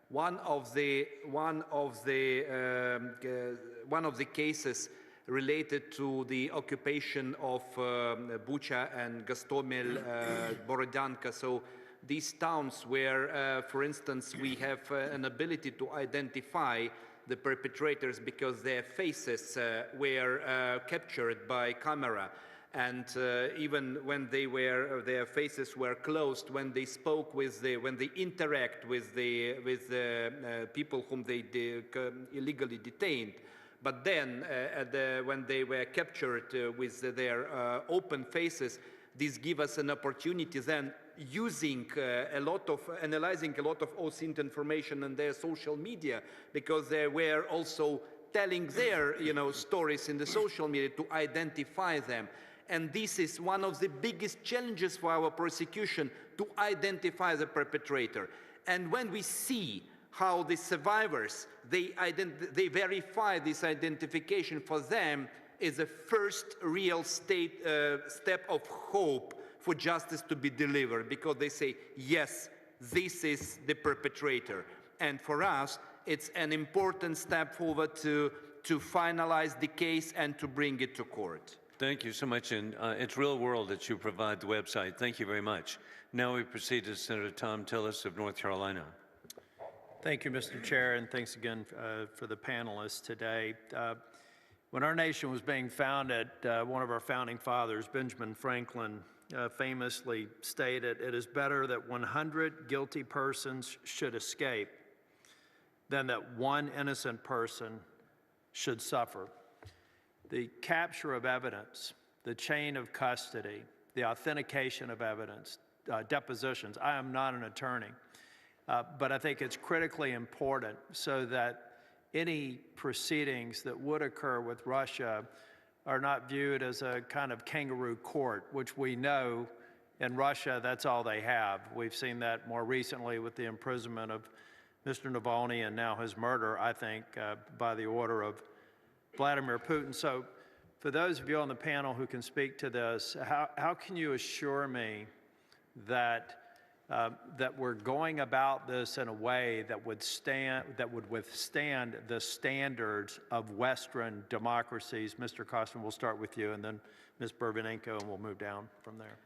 One of the cases related to the occupation of Bucha and Gostomel, Borodyanka. So these towns where, for instance, we have an ability to identify the perpetrators because their faces were captured by camera. And even when their faces were closed, when they spoke with when they interact with the people whom they illegally detained, but then when they were captured with their open faces, this gives us an opportunity then analyzing a lot of OSINT information on their social media, because they were also telling their stories in the social media to identify them. And this is one of the biggest challenges for our prosecution, to identify the perpetrator. And when we see how the survivors, they verify this identification, for them is a first real step of hope for justice to be delivered, because they say, yes, this is the perpetrator. And for us, it's an important step forward to finalize the case and to bring it to court. Thank you so much, and it's real world that you provide the website. Thank you very much. Now we proceed to Senator Tom Tillis of North Carolina. Thank you, Mr. Chair, and thanks again for the panelists today. When our nation was being founded, one of our founding fathers, Benjamin Franklin, famously stated, "It is better that 100 guilty persons should escape than that one innocent person should suffer." The capture of evidence, the chain of custody, the authentication of evidence, depositions. I am not an attorney, but I think it's critically important so that any proceedings that would occur with Russia are not viewed as a kind of kangaroo court, which we know in Russia, that's all they have. We've seen that more recently with the imprisonment of Mr. Navalny and now his murder, I think, by the order of Vladimir Putin. So for those of you on the panel who can speak to this, how can you assure me that that we're going about this in a way that would withstand the standards of Western democracies? Mr. Kostin, we'll start with you, and then Ms. Burbanenko, and we'll move down from there.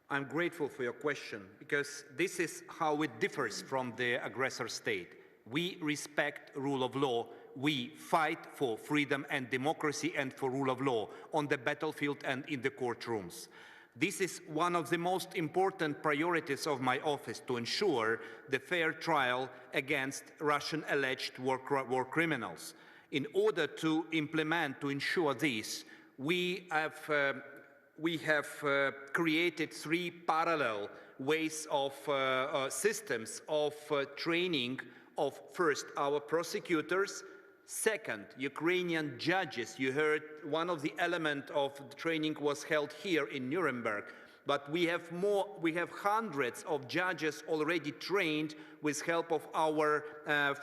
I'm grateful for your question, because this is how it differs from the aggressor state. We respect rule of law. We fight for freedom and democracy and for rule of law on the battlefield and in the courtrooms. This is one of the most important priorities of my office, to ensure the fair trial against Russian alleged war criminals. In order to ensure this, we have created 3 parallel ways of systems of training of, first, our prosecutors, second, Ukrainian judges. You heard one of the elements of the training was held here in Nuremberg, but we have hundreds of judges already trained with help of our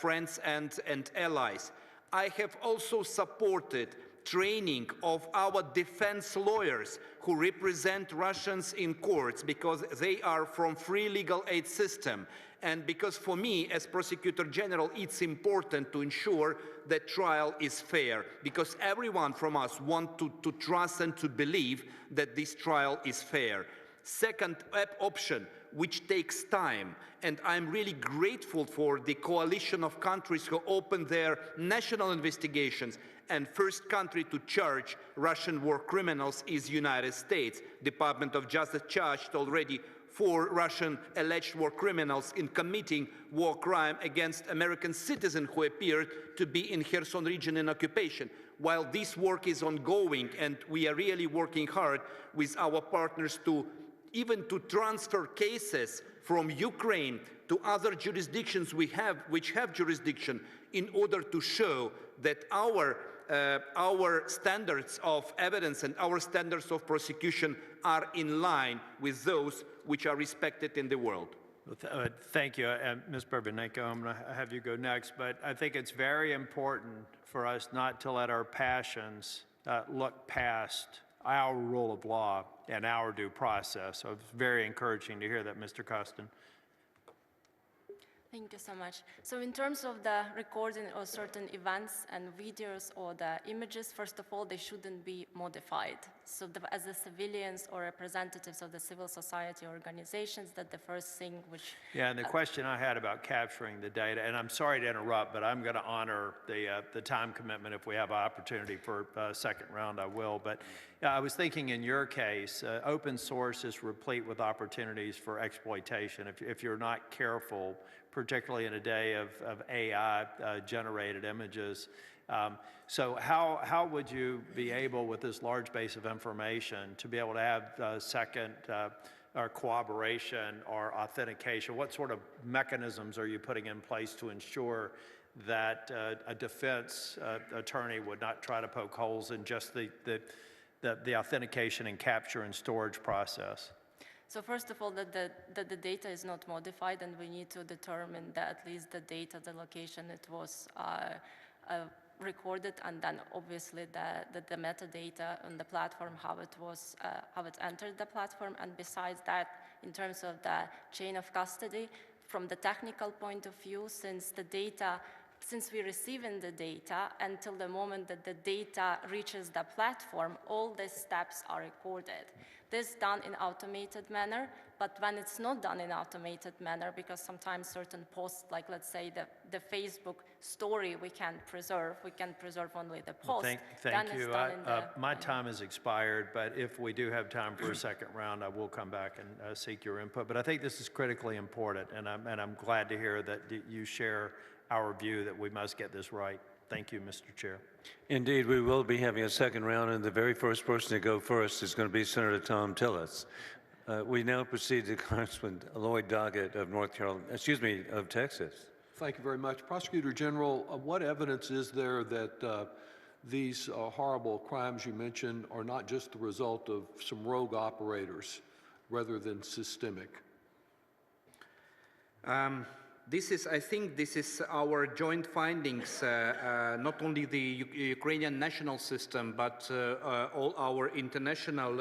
friends and allies. I have also supported training of our defense lawyers who represent Russians in courts, because they are from free legal aid system. And because for me, as Prosecutor General, it's important to ensure that trial is fair, because everyone from us wants to trust and to believe that this trial is fair. Second option, which takes time, and I'm really grateful for the coalition of countries who opened their national investigations, and first country to charge Russian war criminals is United States. Department of Justice charged already 4 Russian alleged war criminals in committing war crime against American citizens who appeared to be in Kherson region in occupation. While this work is ongoing, and we are really working hard with our partners to even to transfer cases from Ukraine to other jurisdictions which have jurisdiction, in order to show that our standards of evidence and our standards of prosecution are in line with those which are respected in the world. Thank you. Ms. Burbanenko, I'm going to have you go next, but I think it's very important for us not to let our passions look past our rule of law and our due process. So it's very encouraging to hear that, Mr. Costin. Thank you so much. So in terms of the recording of certain events and videos or the images, first of all, they shouldn't be modified. So as the civilians or representatives of the civil society organizations, that the first thing which... Yeah, and the question I had about capturing the data, and I'm sorry to interrupt, but I'm going to honor the time commitment. If we have an opportunity for a second round, I will. But I was thinking in your case, open source is replete with opportunities for exploitation. If you're not careful, particularly in a day of AI-generated images. So how would you be able, with this large base of information, to be able to have second or corroboration or authentication? What sort of mechanisms are you putting in place to ensure that a defense attorney would not try to poke holes in just the authentication and capture and storage process? So first of all, that the data is not modified, and we need to determine that at least the data, the location it was recorded, and then obviously the metadata on the platform, how it entered the platform. And besides that, in terms of the chain of custody, from the technical point of view, since we receive in the data until the moment that the data reaches the platform, all these steps are recorded. This is done in automated manner, but when it's not done in automated manner, because sometimes certain posts, like let's say the Facebook story, we can preserve only the post. Well, thank you. My time has expired, but if we do have time for a second round, I will come back and seek your input. But I think this is critically important, and I'm glad to hear that you share our view that we must get this right. Thank you, Mr. Chair. Indeed, we will be having a second round, and the very first person to go first is going to be Senator Tom Tillis. We now proceed to Congressman Lloyd Doggett of Texas. Thank you very much. Prosecutor General, what evidence is there that these horrible crimes you mentioned are not just the result of some rogue operators rather than systemic? I think this is our joint findings, not only the Ukrainian national system, but all our international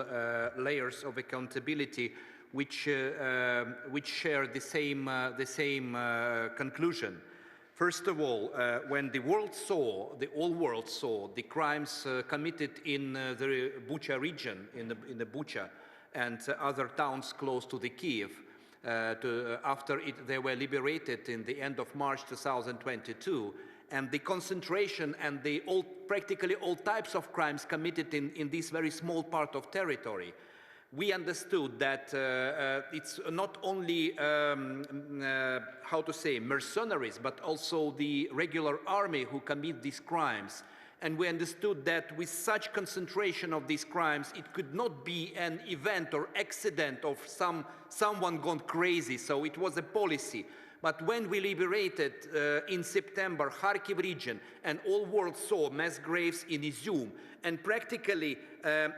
layers of accountability, which share the same conclusion. First of all, when the whole world saw the crimes committed in the Bucha region, in the Bucha and other towns close to the Kiev, after they were liberated in the end of March 2022, and the concentration and practically all types of crimes committed in this very small part of territory, we understood that it's not only, mercenaries, but also the regular army who commit these crimes. And we understood that with such concentration of these crimes, it could not be an event or accident of someone gone crazy, so it was a policy. But when we liberated in September Kharkiv region, and all world saw mass graves in Izium, and practically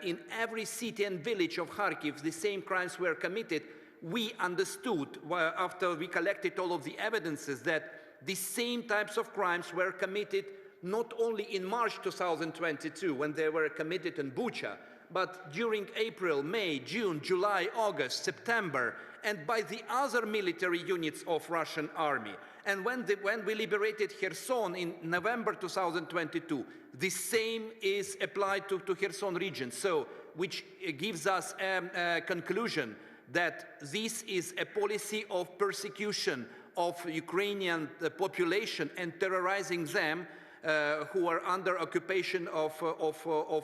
in every city and village of Kharkiv the same crimes were committed, we understood, after we collected all of the evidences, that the same types of crimes were committed not only in March 2022, when they were committed in Bucha, but during April, May, June, July, August, September, and by the other military units of Russian army. And when we liberated Kherson in November 2022, the same is applied to Kherson region. So which gives us a conclusion that this is a policy of persecution of Ukrainian population and terrorizing them who are under occupation of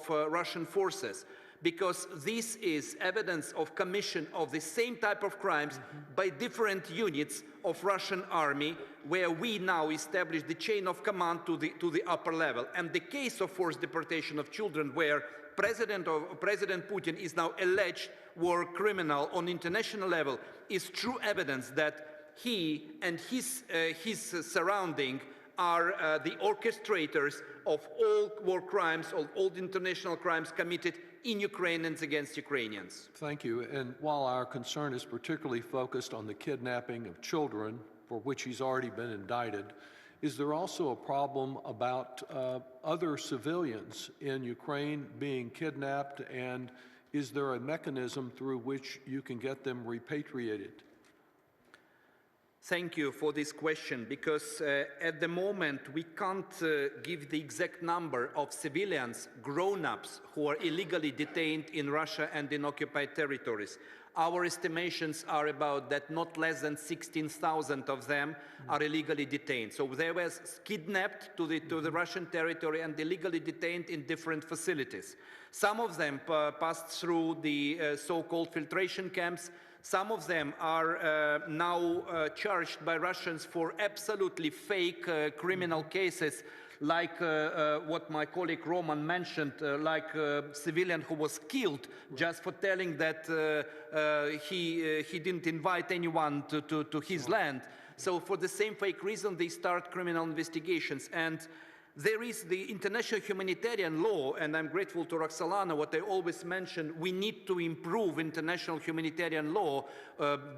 Russian forces. Because this is evidence of commission of the same type of crimes by different units of Russian army, where we now establish the chain of command to the upper level. And the case of forced deportation of children, where President Putin is now alleged war criminal on international level, is true evidence that he and his surrounding are the orchestrators of all war crimes, of all international crimes committed in Ukraine and against Ukrainians. Thank you. And while our concern is particularly focused on the kidnapping of children, for which he's already been indicted, is there also a problem about other civilians in Ukraine being kidnapped, and is there a mechanism through which you can get them repatriated? Thank you for this question, because at the moment we can't give the exact number of civilians, grown-ups, who are illegally detained in Russia and in occupied territories. Our estimations are about that not less than 16,000 of them are illegally detained. So they were kidnapped to the Russian territory and illegally detained in different facilities. Some of them passed through the so-called filtration camps. Some of them are now charged by Russians for absolutely fake criminal cases, like what my colleague Roman mentioned, like a civilian who was killed just for telling that he didn't invite anyone to his land. So for the same fake reason, they start criminal investigations. And there is the international humanitarian law, and I'm grateful to Roxolana, what I always mention, we need to improve international humanitarian law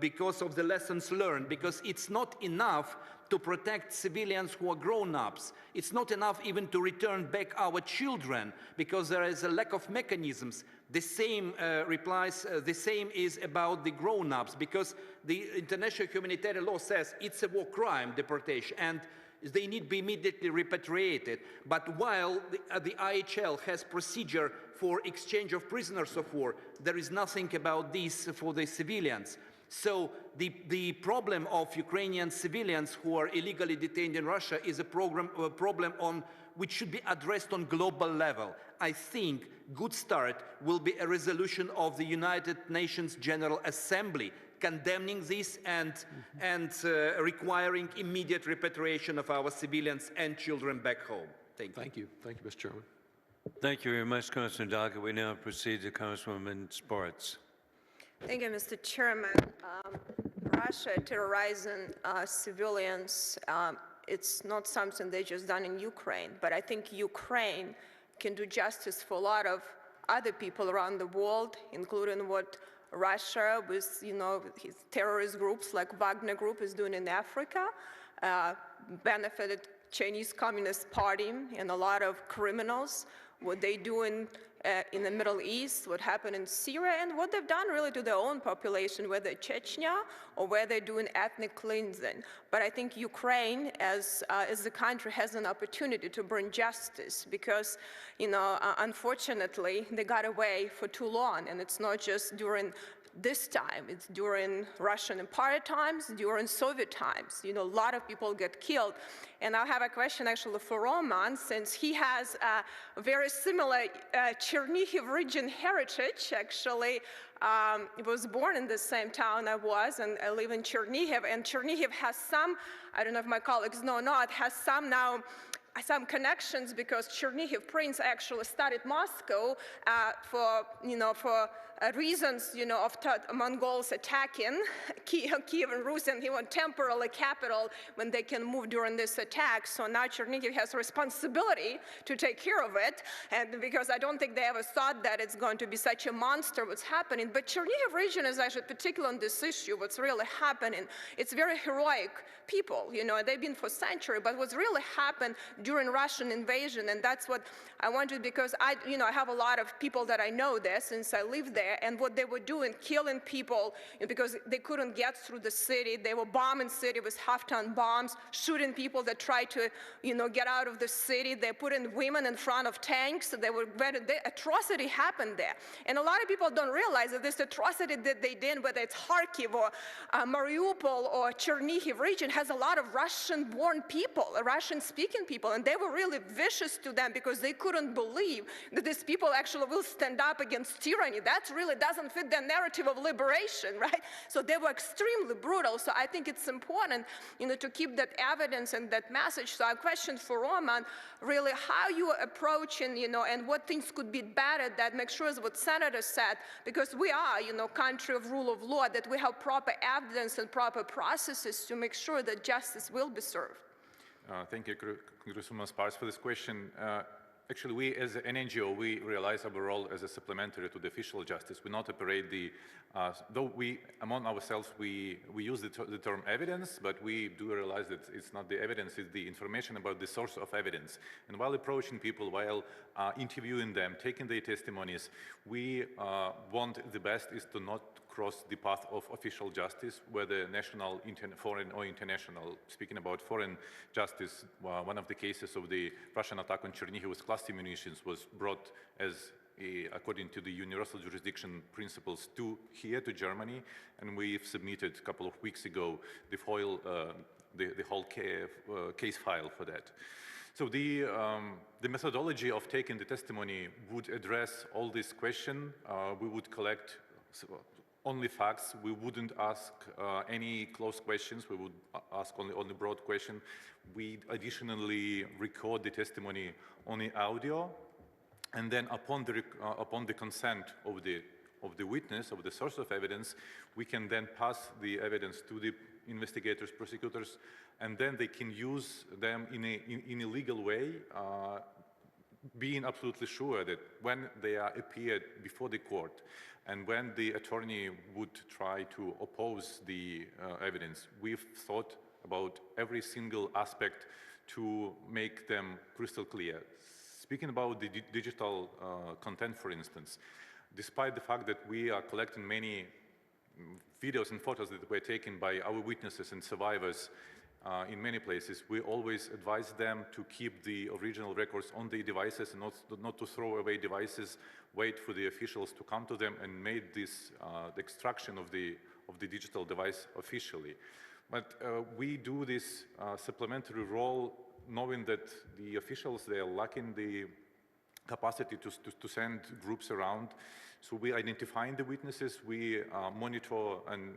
because of the lessons learned, because it's not enough to protect civilians who are grown-ups. It's not enough even to return back our children, because there is a lack of mechanisms. The same the same is about the grown-ups, because the international humanitarian law says it's a war crime, deportation, and they need to be immediately repatriated. But while the IHL has procedure for exchange of prisoners of war, there is nothing about this for the civilians. So the problem of Ukrainian civilians who are illegally detained in Russia is a problem which should be addressed on global level. I think good start will be a resolution of the United Nations General Assembly condemning this and requiring immediate repatriation of our civilians and children back home. Thank you. Thank you. Thank you, Mr. Chairman. Thank you very much, Congressman Daga. We now proceed to Congresswoman Sports. Thank you, Mr. Chairman. Russia terrorizing civilians, it's not something they just done in Ukraine, but I think Ukraine can do justice for a lot of other people around the world, including what Russia with, his terrorist groups like Wagner Group is doing in Africa, benefited Chinese Communist Party and a lot of criminals, what they do in the Middle East, what happened in Syria, and what they've done really to their own population, whether Chechnya or where they're doing ethnic cleansing. But I think Ukraine, as the country, has an opportunity to bring justice because, unfortunately, they got away for too long, and it's not just during this time, it's during Russian Empire times, during Soviet times. A lot of people get killed. And I have a question actually for Roman, since he has a very similar Chernihiv region heritage, actually. He was born in the same town I was, and I live in Chernihiv. And Chernihiv has some, I don't know if my colleagues know or not, has some now some connections because Chernihiv Prince actually studied Moscow for reasons, of Mongols attacking Kiev and Rus, and he went temporarily capital when they can move during this attack. So now Chernihiv has responsibility to take care of it, and because I don't think they ever thought that it's going to be such a monster what's happening. But Chernihiv region is actually particular on this issue, what's really happening. It's very heroic people, they've been for centuries, but what's really happened during Russian invasion, and that's what I wanted, because I have a lot of people that I know there since I lived there, there, and what they were doing, killing people because they couldn't get through the city. They were bombing the city with half-ton bombs, shooting people that tried to, get out of the city. They're putting women in front of tanks. The atrocity happened there. And a lot of people don't realize that this atrocity that they did, whether it's Kharkiv or Mariupol or Chernihiv region, has a lot of Russian-born people, Russian-speaking people, and they were really vicious to them because they couldn't believe that these people actually will stand up against tyranny. That really doesn't fit their narrative of liberation, right? So they were extremely brutal. So I think it's important, to keep that evidence and that message. So I question for Roman, really how you are approaching, and what things could be better that make sure is what Senator said, because we are, country of rule of law, that we have proper evidence and proper processes to make sure that justice will be served. Thank you, Congresswoman Sparks, for this question. Actually, we as an NGO, we realize our role as a supplementary to the official justice. We not operate the, though we, among ourselves, we use the term evidence, but we do realize that it's not the evidence, it's the information about the source of evidence. And while approaching people, while interviewing them, taking their testimonies, we want the best is to not cross the path of official justice, whether national, foreign or international. Speaking about foreign justice, one of the cases of the Russian attack on Chernihiv with cluster munitions was brought as according to the universal jurisdiction principles here to Germany, and we've submitted a couple of weeks ago the whole case file for that. So the methodology of taking the testimony would address all this question. We would collect only facts. We wouldn't ask any close questions. We would ask only broad questions. We additionally record the testimony on the audio, and then upon the consent of the witness, of the source of evidence, we can then pass the evidence to the investigators, prosecutors, and then they can use them in a legal way, being absolutely sure that when they are appeared before the court and when the attorney would try to oppose the evidence, we've thought about every single aspect to make them crystal clear. Speaking about the digital content, for instance, despite the fact that we are collecting many videos and photos that were taken by our witnesses and survivors in many places, we always advise them to keep the original records on their devices and not to throw away devices, wait for the officials to come to them and make this the extraction of the digital device officially. But we do this supplementary role knowing that the officials, they are lacking the capacity to send groups around. So we identify the witnesses, we monitor and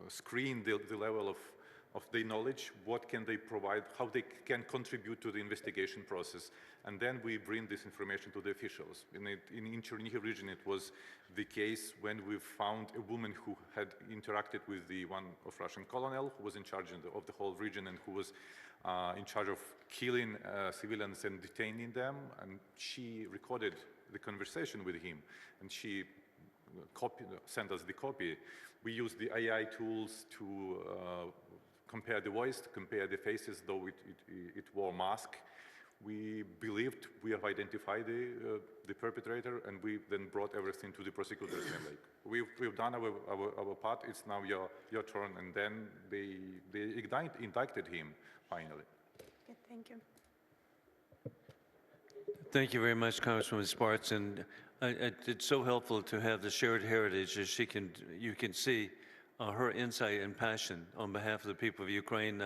screen the level of their knowledge, what can they provide, how they can contribute to the investigation process, and then we bring this information to the officials. In Chernihiv region, it was the case when we found a woman who had interacted with the one of Russian colonel who was in charge of the whole region and who was in charge of killing civilians and detaining them, and she recorded the conversation with him, and she sent us the copy. We use the AI tools to compare the voice, to compare the faces, though it wore a mask. We believed we have identified the perpetrator, and we then brought everything to the prosecutors. And we've done our part. It's now your turn, and then they indicted him finally. Okay, thank you. Thank you very much, Congresswoman Sparks, and it's so helpful to have the shared heritage as you can see her insight and passion on behalf of the people of Ukraine.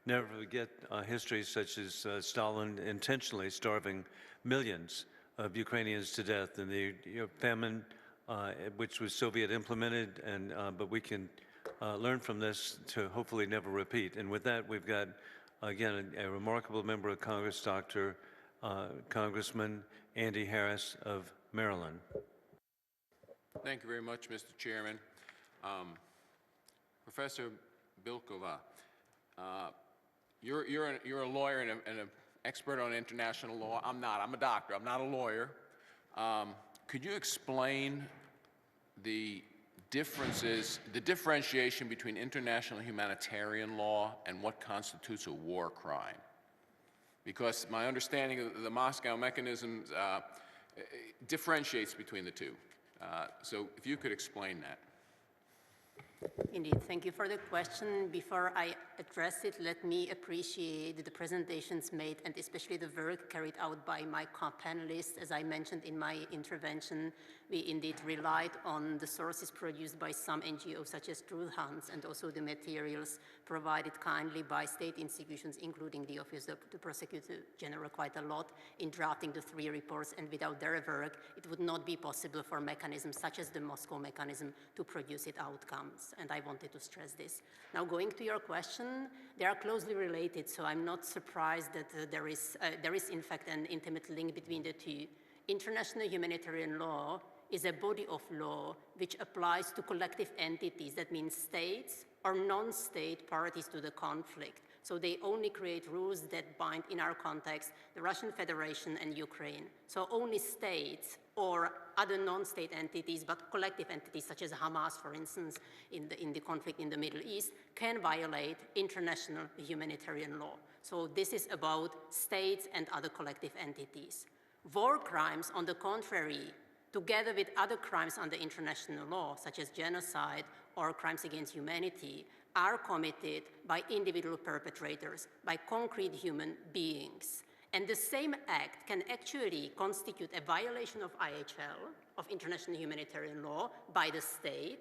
Never forget histories such as Stalin intentionally starving millions of Ukrainians to death in the famine, which was Soviet implemented, and but we can learn from this to hopefully never repeat. And with that, we've got, again, a remarkable member of Congress, Congressman Andy Harris of Maryland. Thank you very much, Mr. Chairman. Professor Bilkova, you're a lawyer and an expert on international law. I'm not. I'm a doctor. I'm not a lawyer. Could you explain the differences, the differentiation between international humanitarian law and what constitutes a war crime? Because my understanding of the Moscow mechanism differentiates between the two. So if you could explain that. Indeed, thank you for the question. Before I address it, let me appreciate the presentations made and especially the work carried out by my co-panelists. As I mentioned in my intervention, we indeed relied on the sources produced by some NGOs such as Truth Hunts and also the materials provided kindly by state institutions, including the Office of the Prosecutor General quite a lot in drafting the 3 reports, and without their work, it would not be possible for mechanisms such as the Moscow mechanism to produce its outcomes. And I wanted to stress this. Now, going to your question, they are closely related, so I'm not surprised that there is in fact an intimate link between the two. International humanitarian law is a body of law which applies to collective entities, that means states or non-state parties to the conflict. So they only create rules that bind, in our context, the Russian Federation and Ukraine. So only states or other non-state entities, but collective entities such as Hamas, for instance, in the conflict in the Middle East, can violate international humanitarian law. So this is about states and other collective entities. War crimes, on the contrary, together with other crimes under international law, such as genocide or crimes against humanity, are committed by individual perpetrators, by concrete human beings. And the same act can actually constitute a violation of IHL, of international humanitarian law, by the state,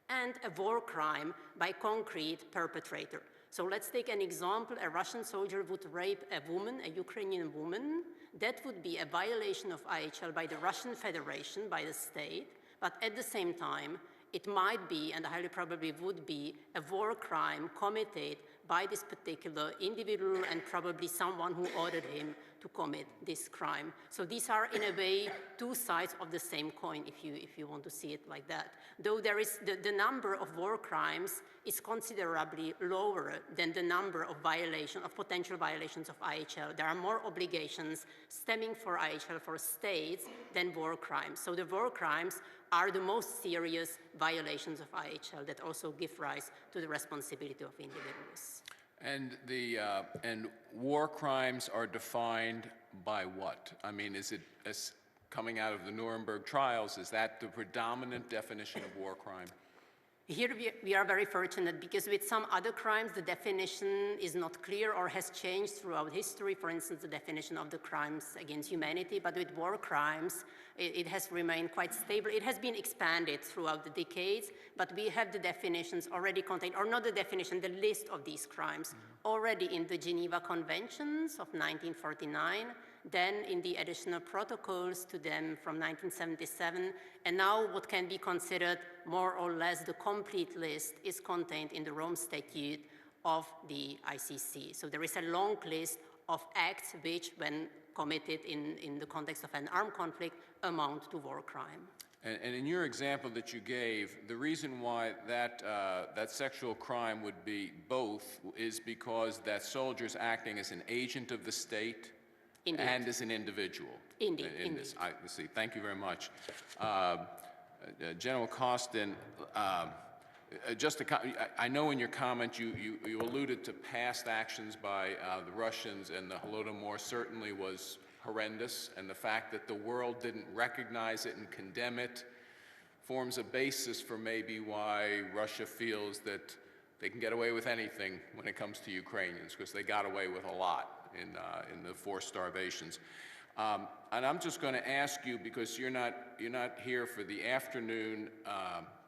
and a war crime by concrete perpetrator. So let's take an example. A Russian soldier would rape a woman, a Ukrainian woman. That would be a violation of IHL by the Russian Federation, by the state, but at the same time, it might be, and highly probably would be, a war crime committed by this particular individual and probably someone who ordered him to commit this crime. So these are, in a way, two sides of the same coin, if you want to see it like that. Though there is the number of war crimes is considerably lower than the number of potential violations of IHL. There are more obligations stemming for IHL for states than war crimes. So the war crimes are the most serious violations of IHL that also give rise to the responsibility of individuals. And war crimes are defined by what? I mean, is it as coming out of the Nuremberg trials? Is that the predominant definition of war crime? Here we are very fortunate because with some other crimes, the definition is not clear or has changed throughout history. For instance, the definition of the crimes against humanity, but with war crimes, it has remained quite stable. It has been expanded throughout the decades, but we have the definitions already contained, or not the definition, the list of these crimes already in the Geneva Conventions of 1949, then in the additional protocols to them from 1977, and now what can be considered more or less the complete list is contained in the Rome Statute of the ICC. So there is a long list of acts which, when committed in the context of an armed conflict, amount to war crime. And in your example that you gave, the reason why that sexual crime would be both is because that soldier's acting as an agent of the state. Indeed. And as an individual. Indeed. In this, I see. Thank you very much. General Kostin, I know in your comment you alluded to past actions by the Russians, and the Holodomor certainly was horrendous, and the fact that the world didn't recognize it and condemn it forms a basis for maybe why Russia feels that they can get away with anything when it comes to Ukrainians, because they got away with a lot in the forced starvations. And I'm just going to ask you, because you're not here for the afternoon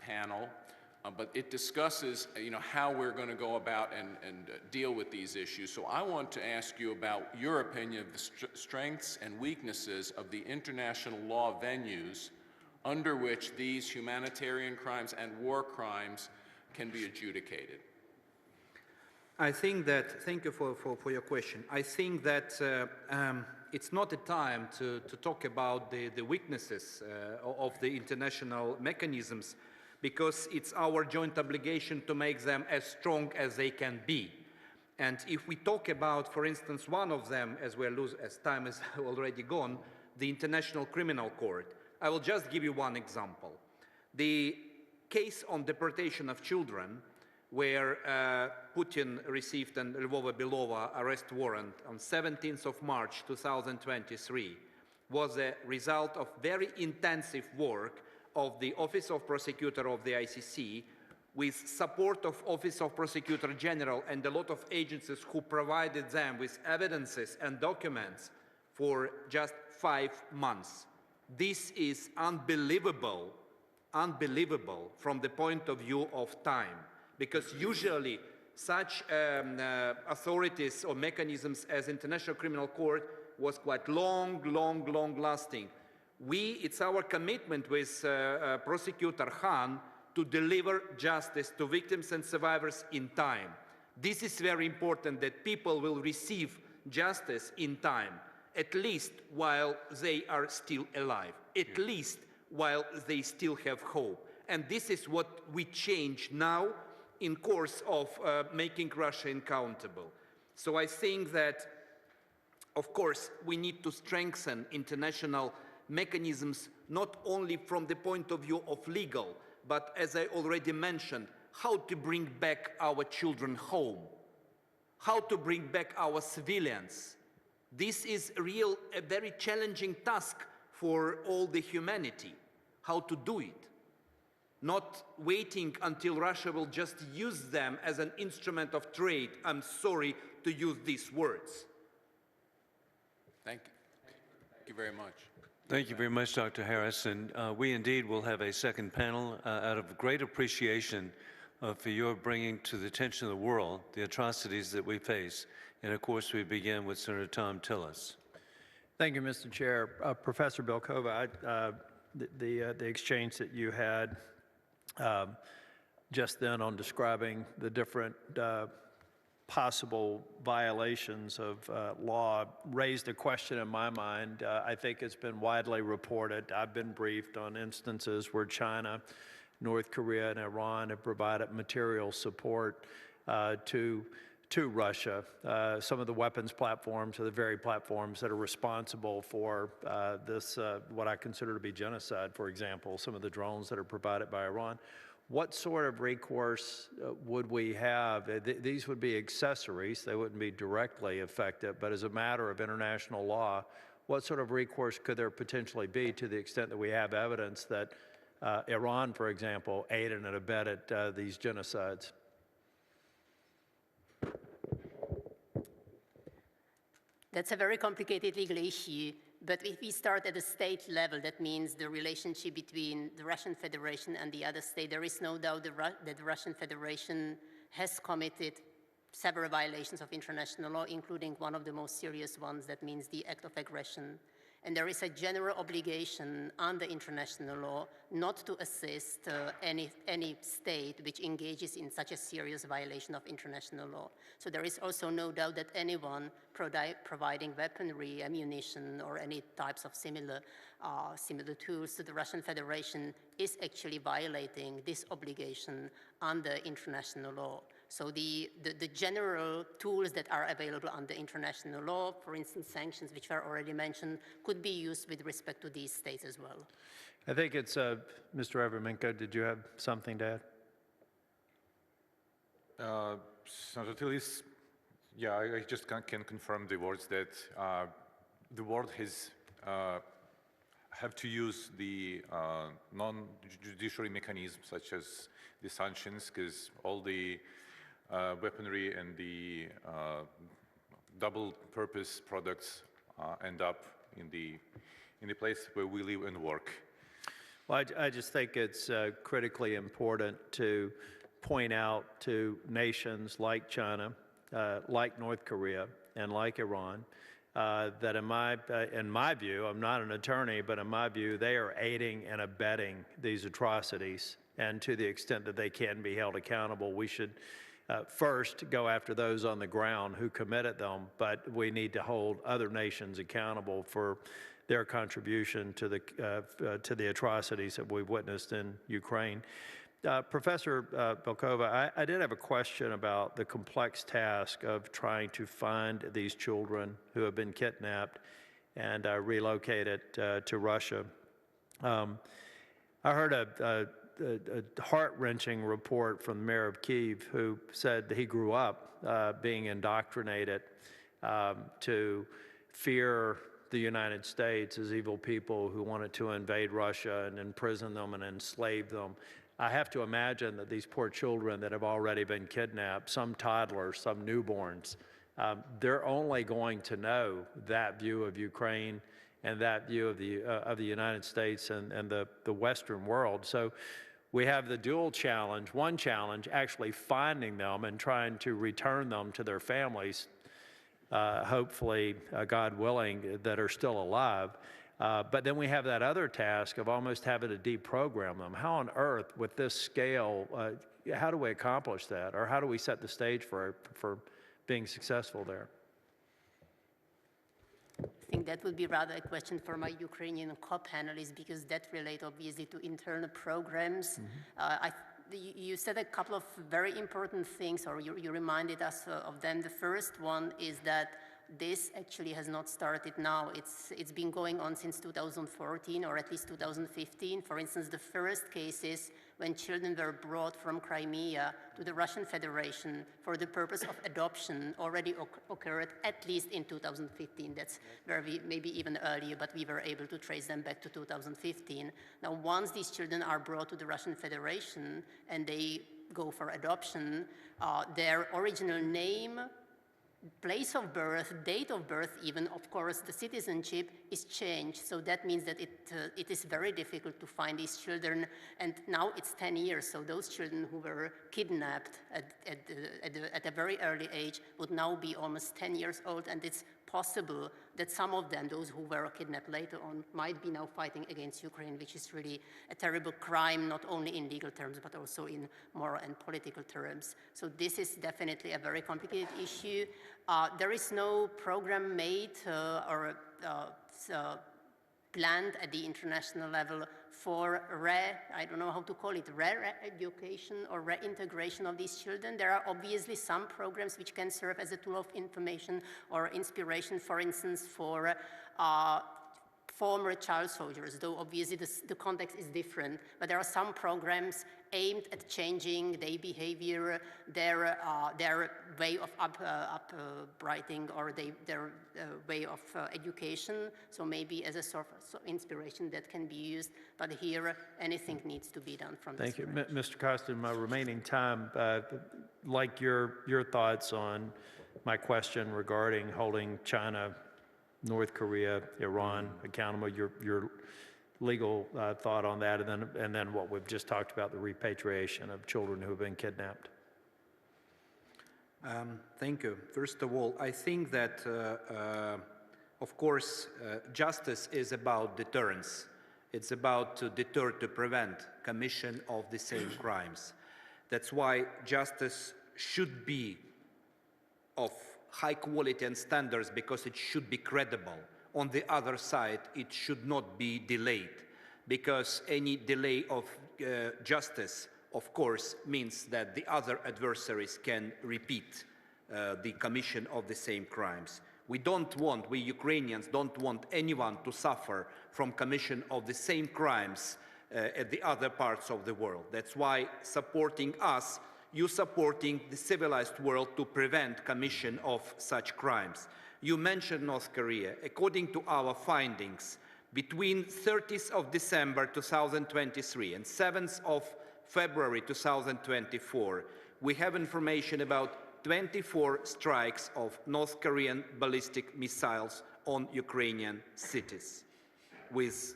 panel, but it discusses how we're going to go about and deal with these issues. So I want to ask you about your opinion of the strengths and weaknesses of the international law venues under which these humanitarian crimes and war crimes can be adjudicated. I think that, thank you for your question. I think that it's not a time to talk about the weaknesses of the international mechanisms, because it's our joint obligation to make them as strong as they can be. And if we talk about, for instance, one of them, as time is already gone, the International Criminal Court, I will just give you one example. The case on deportation of children, where Putin received an Lvova-Belova arrest warrant on 17th of March 2023, was a result of very intensive work of the Office of Prosecutor of the ICC, with support of Office of Prosecutor General and a lot of agencies who provided them with evidences and documents for just 5 months. This is unbelievable, unbelievable from the point of view of time, because usually such authorities or mechanisms as International Criminal Court was quite long lasting. It's our commitment with Prosecutor Khan to deliver justice to victims and survivors in time. This is very important, that people will receive justice in time, at least while they are still alive, at least while they still have hope. And this is what we change now in course of making Russia accountable. So I think that, of course, we need to strengthen international mechanisms, not only from the point of view of legal, but as I already mentioned, how to bring back our children home, how to bring back our civilians. This is a very challenging task for all the humanity, how to do it. Not waiting until Russia will just use them as an instrument of trade. I'm sorry to use these words. Thank you. Thank you very much. Thank you very much, Dr. Harris. And we indeed will have a second panel out of great appreciation for your bringing to the attention of the world the atrocities that we face. And of course, we begin with Senator Tom Tillis. Thank you, Mr. Chair. Professor Belkova, the exchange that you had just then on describing the different possible violations of law raised a question in my mind. I think it's been widely reported. I've been briefed on instances where China, North Korea, and Iran have provided material support to Russia. Some of the weapons platforms are the very platforms that are responsible for this, what I consider to be genocide, for example, some of the drones that are provided by Iran. What sort of recourse would we have? These would be accessories. They wouldn't be directly effective, but as a matter of international law, what sort of recourse could there potentially be to the extent that we have evidence that Iran, for example, aided and abetted these genocides? That's a very complicated legal issue, but if we start at the state level, that means the relationship between the Russian Federation and the other state, there is no doubt that the Russian Federation has committed several violations of international law, including one of the most serious ones, that means the act of aggression. And there is a general obligation under international law not to assist any state which engages in such a serious violation of international law. So there is also no doubt that anyone providing weaponry, ammunition, or any types of similar tools to the Russian Federation is actually violating this obligation under international law. So the general tools that are available under international law, for instance, sanctions, which were already mentioned, could be used with respect to these states as well. I think it's, Mr. Evermenko, did you have something to add? Senator Tillis, yeah, I just can confirm the words that the world has have to use the non-judiciary mechanisms such as the sanctions, because all the weaponry and the double-purpose products end up in the place where we live and work. Well, I just think it's critically important to point out to nations like China, like North Korea, and like Iran, that in my view, I'm not an attorney, but in my view, they are aiding and abetting these atrocities. And to the extent that they can be held accountable, we should first go after those on the ground who committed them, but we need to hold other nations accountable for their contribution to the atrocities that we've witnessed in Ukraine. Professor Belkova, I did have a question about the complex task of trying to find these children who have been kidnapped and relocated to Russia. I heard a heart-wrenching report from the mayor of Kyiv, who said that he grew up being indoctrinated to fear the United States as evil people who wanted to invade Russia and imprison them and enslave them. I have to imagine that these poor children that have already been kidnapped, some toddlers, some newborns, they're only going to know that view of Ukraine and that view of the United States and the Western world. So we have the dual challenge, one challenge, actually finding them and trying to return them to their families, hopefully, God willing, that are still alive. But then we have that other task of almost having to deprogram them. How on earth, with this scale, how do we accomplish that? Or how do we set the stage for being successful there? I think that would be rather a question for my Ukrainian co-panelists, because that relates obviously to internal programs. You said a couple of very important things, or you reminded us of them. The first one is that this actually has not started now. It's been going on since 2014, or at least 2015. For instance, the first cases when children were brought from Crimea to the Russian Federation for the purpose of adoption already occurred at least in 2015. That's where we, maybe even earlier, but we were able to trace them back to 2015. Now, once these children are brought to the Russian Federation and they go for adoption, their original name, place of birth, date of birth even, of course, the citizenship is changed. So that means that it is very difficult to find these children. And now it's 10 years. So those children who were kidnapped at a very early age would now be almost 10 years old. And it's possible that some of them, those who were kidnapped later on, might be now fighting against Ukraine, which is really a terrible crime, not only in legal terms, but also in moral and political terms. So this is definitely a very complicated issue. There is no program made or planned at the international level for I don't know how to call it, re-education or reintegration of these children. There are obviously some programs which can serve as a tool of information or inspiration, for instance, for former child soldiers, though obviously the context is different. But there are some programs aimed at changing their behavior, their way of upbringing, or their way of education. So maybe as a sort of inspiration that can be used. But here, anything needs to be done from this. Thank you. Mr. Costa, in my remaining time, like your thoughts on my question regarding holding China, North Korea, Iran accountable, your legal thought on that, and then what we've just talked about, the repatriation of children who have been kidnapped. Thank you. First of all, I think that, of course, justice is about deterrence. It's about to deter, to prevent commission of the same crimes. That's why justice should be of high quality and standards, because it should be credible. On the other side, it should not be delayed, because any delay of justice, of course, means that the other adversaries can repeat the commission of the same crimes. We Ukrainians don't want anyone to suffer from commission of the same crimes at the other parts of the world. That's why supporting us, you supporting the civilized world to prevent commission of such crimes. You mentioned North Korea. According to our findings, between 30th of December 2023 and 7th of February 2024, we have information about 24 strikes of North Korean ballistic missiles on Ukrainian cities, with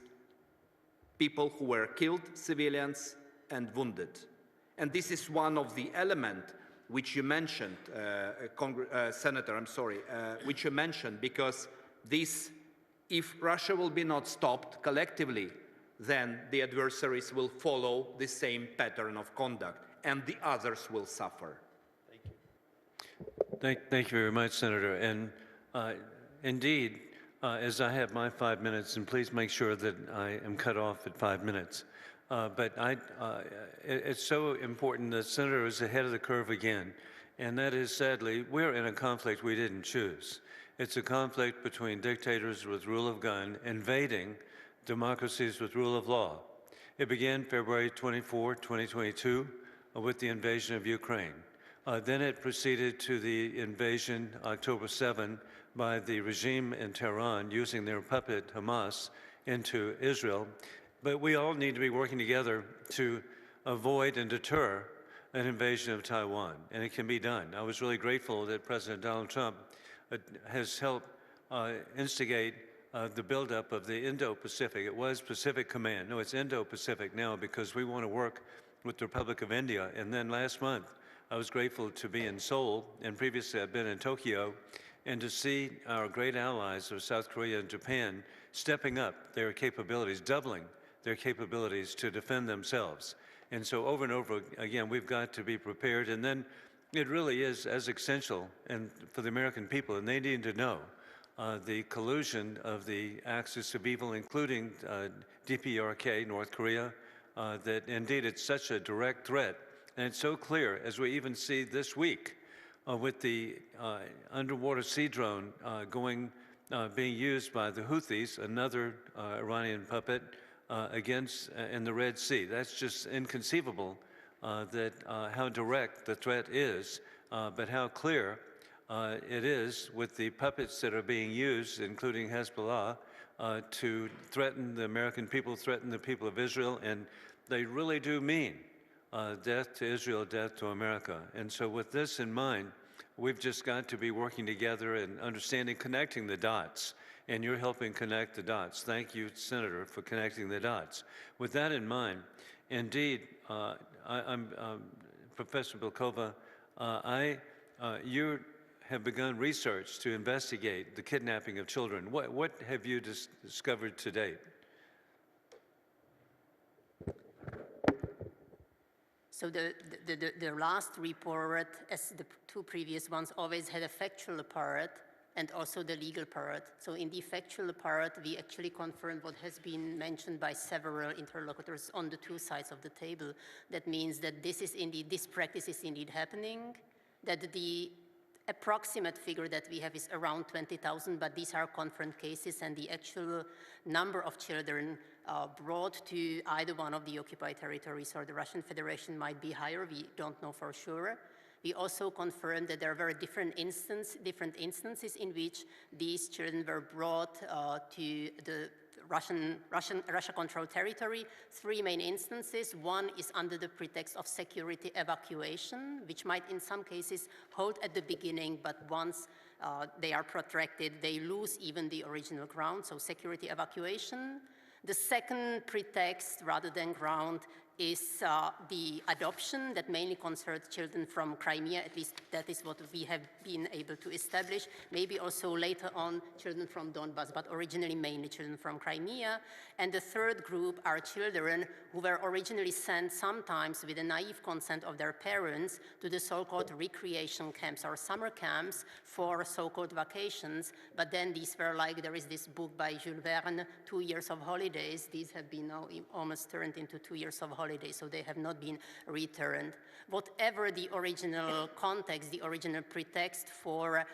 people who were killed, civilians, and wounded. And this is one of the elements which you mentioned, Senator, which you mentioned, because this, if Russia will be not stopped collectively, then the adversaries will follow the same pattern of conduct, and the others will suffer. Thank you very much, Senator. And indeed, as I have my 5 minutes, and please make sure that I am cut off at 5 minutes. But it's so important that Senator is ahead of the curve again, and that is, sadly, we're in a conflict we didn't choose. It's a conflict between dictators with rule of gun invading democracies with rule of law. It began February 24, 2022, with the invasion of Ukraine. Then it proceeded to the invasion October 7 by the regime in Tehran using their puppet Hamas into Israel. But we all need to be working together to avoid and deter an invasion of Taiwan, and it can be done. I was really grateful that President Donald Trump has helped instigate the buildup of the Indo-Pacific. It was Pacific Command. No, it's Indo-Pacific now because we want to work with the Republic of India. And then last month, I was grateful to be in Seoul, and previously I've been in Tokyo, and to see our great allies of South Korea and Japan stepping up their capabilities, doubling their capabilities to defend themselves. And so over and over again, we've got to be prepared. And then it really is as essential and for the American people, and they need to know the collusion of the axis of evil, including DPRK, North Korea, that indeed it's such a direct threat. And it's so clear, as we even see this week, with the underwater sea drone being used by the Houthis, another Iranian puppet, in the Red Sea. That's just inconceivable that how direct the threat is, but how clear it is with the puppets that are being used, including Hezbollah, to threaten the American people, threaten the people of Israel, and they really do mean death to Israel, death to America. And so with this in mind, we've just got to be working together and understanding, connecting the dots. And you're helping connect the dots. Thank you, Senator, for connecting the dots. With that in mind, indeed, I'm Professor Bilkova, you have begun research to investigate the kidnapping of children. What have you discovered to date? So the last report, as the two previous ones, always had a factual part and also the legal part. So in the factual part, we actually confirmed what has been mentioned by several interlocutors on the two sides of the table. That means that this practice is indeed happening, that the approximate figure that we have is around 20,000, but these are confirmed cases, and the actual number of children brought to either one of the occupied territories or the Russian Federation might be higher. We don't know for sure. We also confirmed that there were different instances in which these children were brought to the Russia-controlled territory. Three main instances. One is under the pretext of security evacuation, which might in some cases hold at the beginning, but once they are protracted, they lose even the original ground, so security evacuation. The second pretext, rather than ground, is the adoption that mainly concerns children from Crimea. At least that is what we have been able to establish. Maybe also later on children from Donbass, but originally mainly children from Crimea. And the third group are children who were originally sent sometimes with the naive consent of their parents to the so-called recreation camps or summer camps for so-called vacations. But then these were like, there is this book by Jules Verne, 2 years of holidays. These have been now almost turned into 2 years of holidays, so they have not been returned. Whatever the original context, the original pretext for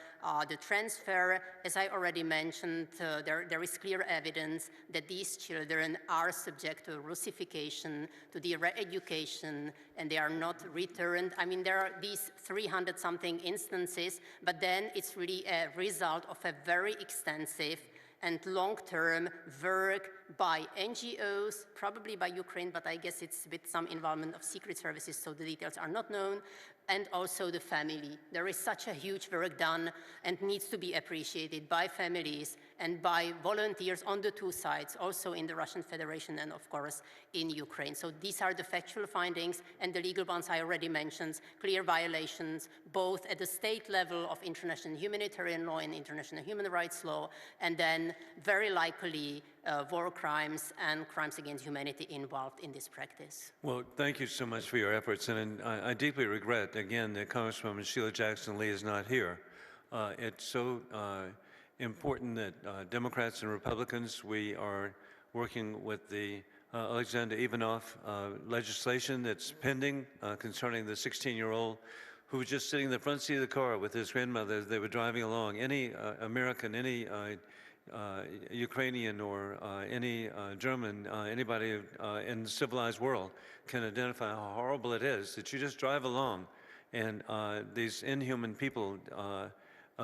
the transfer, as I already mentioned, there is clear evidence that these children are subject to Russification, to the re-education, and they are not returned. I mean, there are these 300-something instances, but then it's really a result of a very extensive and long-term work by NGOs, probably by Ukraine, but I guess it's with some involvement of secret services, so the details are not known, and also the family. There is such a huge work done and needs to be appreciated by families and by volunteers on the two sides, also in the Russian Federation and, of course, in Ukraine. So these are the factual findings, and the legal ones I already mentioned, clear violations, both at the state level of international humanitarian law and international human rights law, and then very likely war crimes and crimes against humanity involved in this practice. Well, thank you so much for your efforts, and I deeply regret, again, that Congresswoman Sheila Jackson-Lee is not here. It's so important that Democrats and Republicans, we are working with the Alexander Ivanov legislation that's pending concerning the 16-year-old who was just sitting in the front seat of the car with his grandmother. They were driving along. Any American, any Ukrainian or any German, anybody in the civilized world can identify how horrible it is that you just drive along and these inhuman people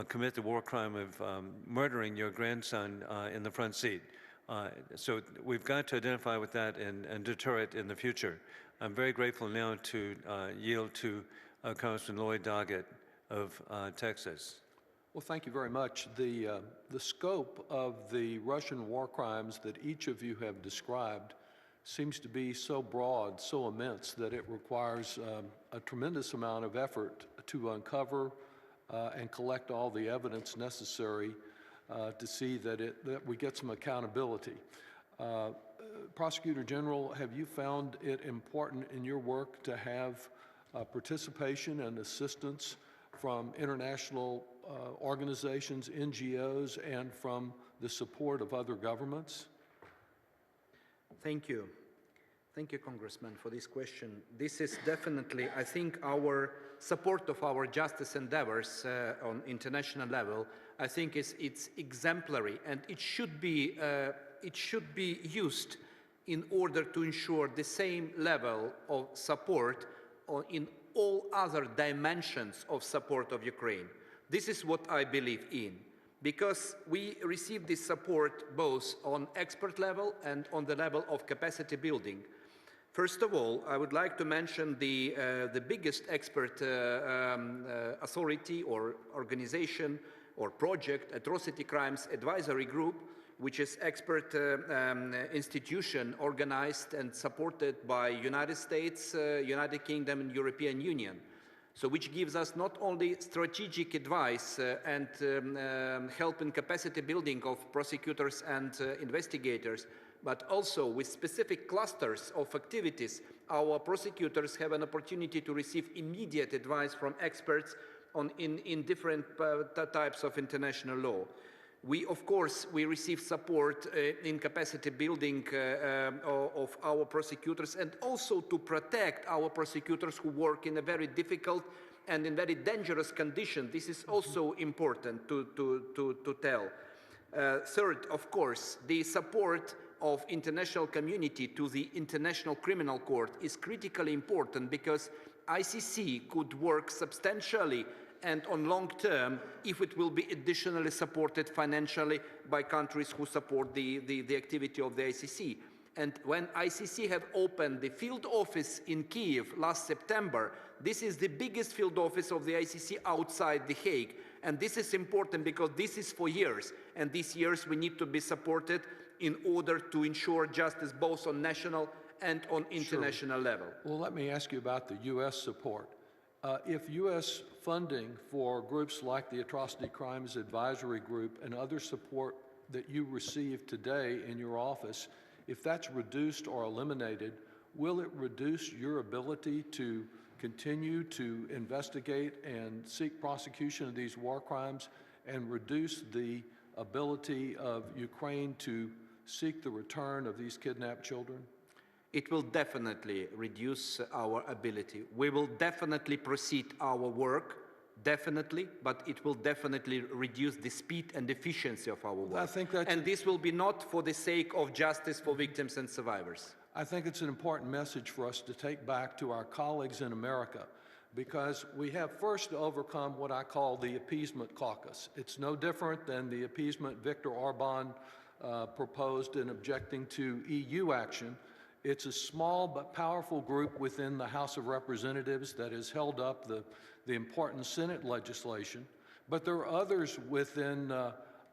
commit the war crime of murdering your grandson in the front seat. So we've got to identify with that and deter it in the future. I'm very grateful now to yield to Congressman Lloyd Doggett of Texas. Well, thank you very much. The scope of the Russian war crimes that each of you have described seems to be so broad, so immense, that it requires a tremendous amount of effort to uncover and collect all the evidence necessary to see that we get some accountability. Prosecutor General, have you found it important in your work to have participation and assistance from international organizations, NGOs, and from the support of other governments? Thank you. Thank you, Congressman, for this question. This is definitely, I think, our support of our justice endeavors on international level, I think it's exemplary, and it should be used in order to ensure the same level of support in all other dimensions of support of Ukraine. This is what I believe in, because we receive this support both on expert level and on the level of capacity building. First of all, I would like to mention the biggest expert authority or organization or project, Atrocity Crimes Advisory Group, which is expert institution organized and supported by United States, United Kingdom, and European Union. So which gives us not only strategic advice and help in capacity building of prosecutors and investigators, but also with specific clusters of activities, our prosecutors have an opportunity to receive immediate advice from experts in different types of international law. Of course, we receive support in capacity building of our prosecutors, and also to protect our prosecutors who work in a very difficult and in very dangerous condition. This is also important to tell. Third, of course, the support of international community to the International Criminal Court is critically important, because ICC could work substantially and on long term if it will be additionally supported financially by countries who support the activity of the ICC. And when ICC have opened the field office in Kiev last September, this is the biggest field office of the ICC outside The Hague. And this is important because this is for years, and these years we need to be supported in order to ensure justice both on national and on international level. Well, let me ask you about the U.S. support. If U.S. funding for groups like the Atrocity Crimes Advisory Group and other support that you receive today in your office, if that's reduced or eliminated, will it reduce your ability to continue to investigate and seek prosecution of these war crimes and reduce the ability of Ukraine to seek the return of these kidnapped children? It will definitely reduce our ability. We will definitely proceed our work, definitely, but it will definitely reduce the speed and efficiency of our work. I think that's and this will be not for the sake of justice for victims and survivors. I think it's an important message for us to take back to our colleagues in America, because we have first to overcome what I call the appeasement caucus. It's no different than the appeasement Viktor Orban proposed in objecting to EU action. It's a small but powerful group within the House of Representatives that has held up the important Senate legislation. But there are others within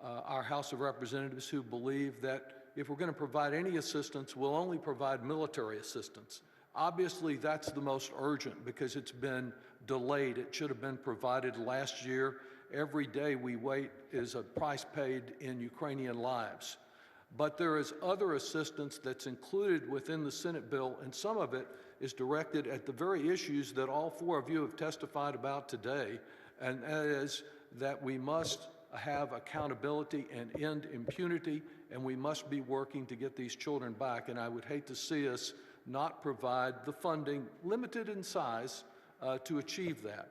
our House of Representatives who believe that if we're going to provide any assistance, we'll only provide military assistance. Obviously, that's the most urgent because it's been delayed. It should have been provided last year. Every day we wait is a price paid in Ukrainian lives. But there is other assistance that's included within the Senate bill, and some of it is directed at the very issues that all four of you have testified about today, and that is that we must have accountability and end impunity, and we must be working to get these children back. And I would hate to see us not provide the funding, limited in size, to achieve that.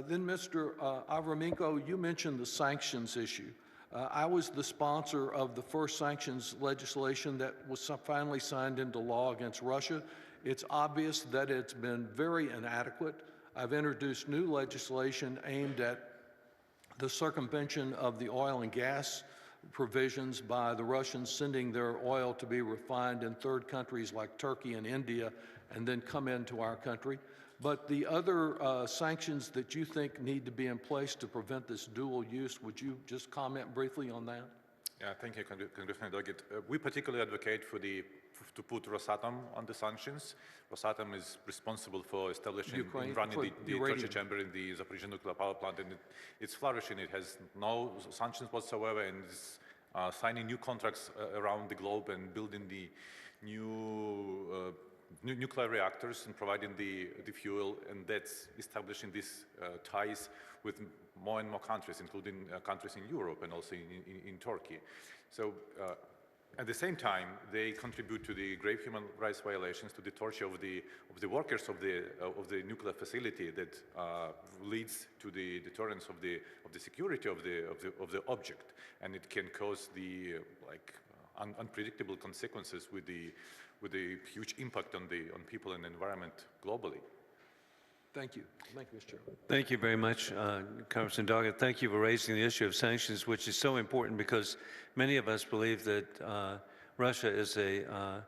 Then, Mr. Avraменko, you mentioned the sanctions issue. I was the sponsor of the first sanctions legislation that was finally signed into law against Russia. It's obvious that it's been very inadequate. I've introduced new legislation aimed at the circumvention of the oil and gas provisions by the Russians sending their oil to be refined in third countries like Turkey and India and then come into our country. But the other sanctions that you think need to be in place to prevent this dual use, would you just comment briefly on that? Yeah, thank you, Congressman Doggett. We particularly advocate to put Rosatom on the sanctions. Rosatom is responsible for establishing and running the torture chamber in the Zaporizhzhia nuclear power plant, and it's flourishing. It has no sanctions whatsoever, and is signing new contracts around the globe and building the new nuclear reactors and providing the fuel, and that's establishing these ties with more and more countries, including countries in Europe and also in Turkey. So at the same time, they contribute to the grave human rights violations, to the torture of the workers of the nuclear facility that leads to the deterrence of the security of the object, and it can cause the unpredictable consequences with the huge impact on people and the environment globally. Thank you. Thank you, Mr. Chairman. Thank you very much, Congressman Doggett. Thank you for raising the issue of sanctions, which is so important because many of us believe that Russia is a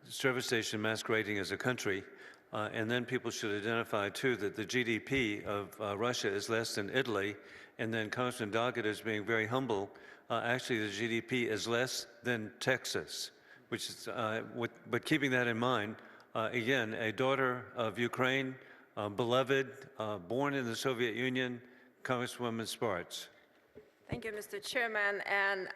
service station masquerading as a country, and then people should identify, too, that the GDP of Russia is less than Italy, and then Congressman Doggett is being very humble. Actually, the GDP is less than Texas, which is, but keeping that in mind, again, a daughter of Ukraine, beloved, born in the Soviet Union, Congresswoman Spartz. Thank you, Mr. Chairman. And